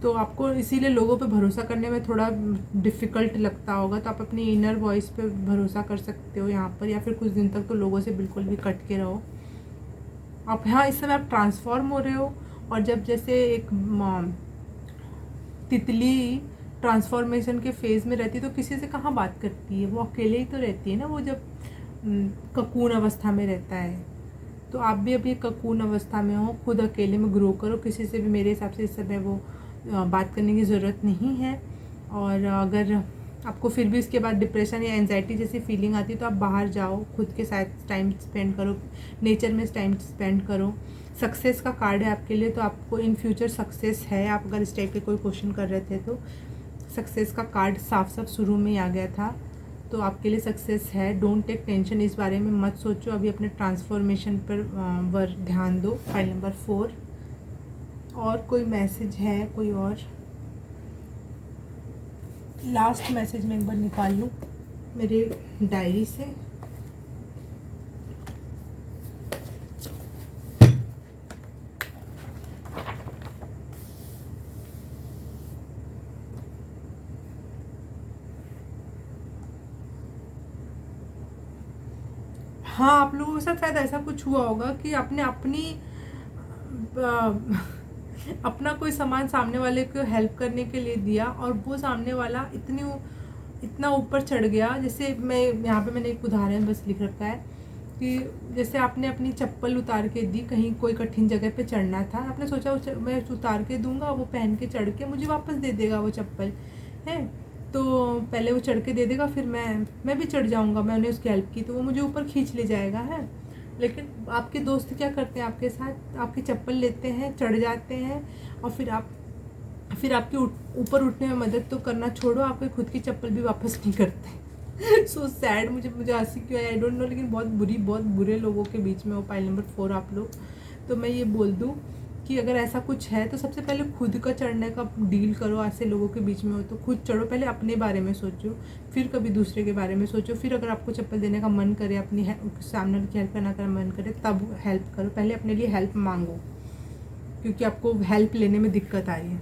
तो आपको इसीलिए लोगों पे भरोसा करने में थोड़ा डिफ़िकल्ट लगता होगा, तो आप अपनी इनर वॉइस पे भरोसा कर सकते हो यहाँ पर, या फिर कुछ दिन तक तो लोगों से बिल्कुल भी कट के रहो आप। हाँ, इस समय आप ट्रांसफॉर्म हो रहे हो, और जब जैसे एक तितली ट्रांसफॉर्मेशन के फेज़ में रहती है तो किसी से कहाँ बात करती है, वो अकेले ही तो रहती है ना, वो जब ककून अवस्था में रहता है। तो आप भी अभी ककून अवस्था में हो, खुद अकेले में ग्रो करो, किसी से भी मेरे हिसाब से इस समय वो बात करने की ज़रूरत नहीं है। और अगर आपको फिर भी इसके बाद डिप्रेशन या एंजाइटी जैसी फीलिंग आती है तो आप बाहर जाओ, खुद के साथ टाइम स्पेंड करो, नेचर में टाइम स्पेंड करो। सक्सेस का कार्ड है आपके लिए, तो आपको इन फ्यूचर सक्सेस है। आप अगर इस टाइप के कोई क्वेश्चन कर रहे थे तो सक्सेस का कार्ड साफ साफ शुरू में आ गया था, तो आपके लिए सक्सेस है। डोंट टेक टेंशन, इस बारे में मत सोचो, अभी अपने ट्रांसफॉर्मेशन पर ध्यान दो। File number 4। और कोई मैसेज है, कोई और लास्ट मैसेज मैं एक बार निकाल लूँ मेरे डायरी से। हाँ, आप लोगों के साथ शायद ऐसा कुछ हुआ होगा कि आपने अपना कोई सामान सामने वाले को हेल्प करने के लिए दिया और वो सामने वाला इतना ऊपर चढ़ गया। जैसे मैं यहाँ पे मैंने एक उदाहरण बस लिख रखा है कि जैसे आपने अपनी चप्पल उतार के दी, कहीं कोई कठिन जगह पे चढ़ना था, आपने सोचा मैं उतार के दूंगा, वो पहन के चढ़ के मुझे वापस दे देगा वो चप्पल है। तो पहले वो चढ़ के दे देगा, फिर मैं भी चढ़ जाऊँगा, मैंने उसकी हेल्प की तो वो मुझे ऊपर खींच ले जाएगा है। लेकिन आपके दोस्त क्या करते हैं आपके साथ, आपकी चप्पल लेते हैं, चढ़ जाते हैं, और फिर आपके ऊपर उठने में मदद तो करना छोड़ो, आपके खुद की चप्पल भी वापस नहीं करते। So sad. मुझे हंसी क्यों आई, आई डोंट नो, लेकिन बहुत बुरे लोगों के बीच में हो। पाइल नंबर 4 आप लोग। तो मैं ये बोल दूँ कि अगर ऐसा कुछ है तो सबसे पहले खुद का चढ़ने का डील करो। ऐसे लोगों के बीच में हो तो खुद चढ़ो, पहले अपने बारे में सोचो, फिर कभी दूसरे के बारे में सोचो। फिर अगर आपको चप्पल देने का मन करे, अपनी सामने की हेल्प करना का मन करे, तब हेल्प करो। पहले अपने लिए हेल्प मांगो, क्योंकि आपको हेल्प लेने में दिक्कत आ रही है।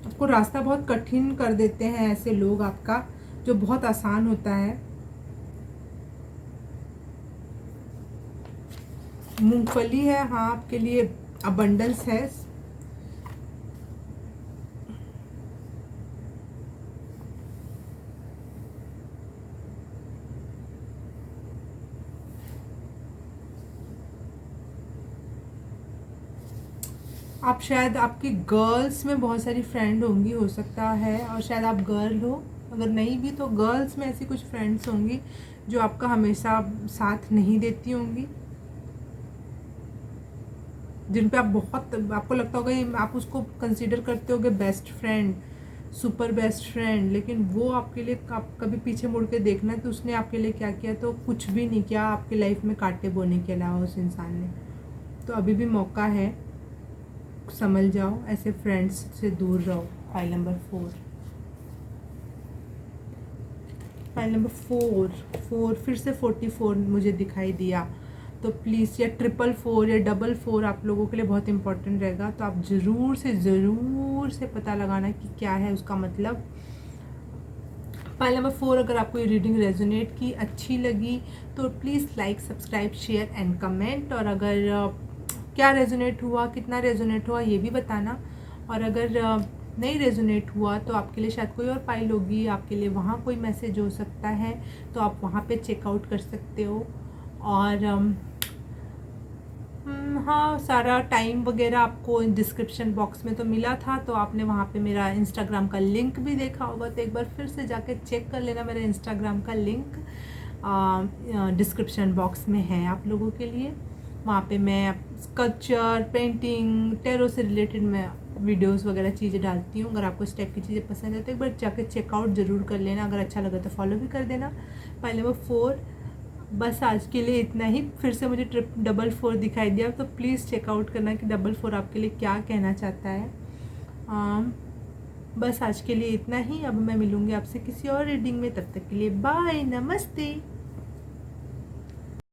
आपको रास्ता बहुत कठिन कर देते हैं ऐसे लोग, आपका जो बहुत आसान होता है। मूंगफली है, हाँ, आपके लिए अबंडेंस है। आप शायद, आपकी गर्ल्स में बहुत सारी फ्रेंड होंगी, हो सकता है, और शायद आप गर्ल हो। अगर नहीं भी तो गर्ल्स में ऐसी कुछ फ्रेंड्स होंगी जो आपका हमेशा साथ नहीं देती होंगी, जिन पे आप बहुत, आपको लगता होगा ये, आप उसको कंसीडर करते होगे best friend, super best friend, लेकिन वो आपके लिए, आप कभी पीछे मुड़ के देखना तो उसने आपके लिए क्या किया, तो कुछ भी नहीं किया आपकी लाइफ में कांटे बोने के अलावा उस इंसान ने। तो अभी भी मौका है, समझ जाओ, ऐसे फ्रेंड्स से दूर रहो। File number 4। फाइल नंबर 4 फिर से 44 मुझे दिखाई दिया, तो प्लीज़, या 444 या 44 आप लोगों के लिए बहुत इंपॉर्टेंट रहेगा। तो आप ज़रूर से पता लगाना कि क्या है उसका मतलब। फाइल नंबर 4, अगर आपको ये रीडिंग रेजोनेट की, अच्छी लगी, तो please like, subscribe, share and comment. और अगर क्या रेजोनेट हुआ, कितना रेजोनेट हुआ, ये भी बताना। और अगर नहीं रेजोनेट हुआ तो आपके लिए शायद कोई और फाइल होगी, आपके लिए वहाँ कोई मैसेज हो सकता है, तो आप वहाँ पे चेकआउट कर सकते हो। और हाँ, सारा टाइम वगैरह आपको डिस्क्रिप्शन बॉक्स में तो मिला था, तो आपने वहाँ पे मेरा इंस्टाग्राम का लिंक भी देखा होगा, तो एक बार फिर से जाके चेक कर लेना। मेरे इंस्टाग्राम का लिंक डिस्क्रिप्शन बॉक्स में है आप लोगों के लिए। वहाँ पे मैं स्कल्पचर, पेंटिंग, टेरो से रिलेटेड मैं वीडियोस वगैरह चीज़ें डालती हूँ। अगर आपको इस टाइप की चीज़ें पसंद है तो एक बार जाके चेकआउट ज़रूर कर लेना। अगर अच्छा लगा तो फॉलो भी कर देना। File number 4। बस आज के लिए इतना ही। फिर से मुझे ट्रिप 444 दिखाई दिया, तो प्लीज़ चेकआउट करना कि 444 आपके लिए क्या कहना चाहता है। बस आज के लिए इतना ही। अब मैं मिलूँगी आपसे किसी और रीडिंग में, तब तक के लिए बाय, नमस्ते।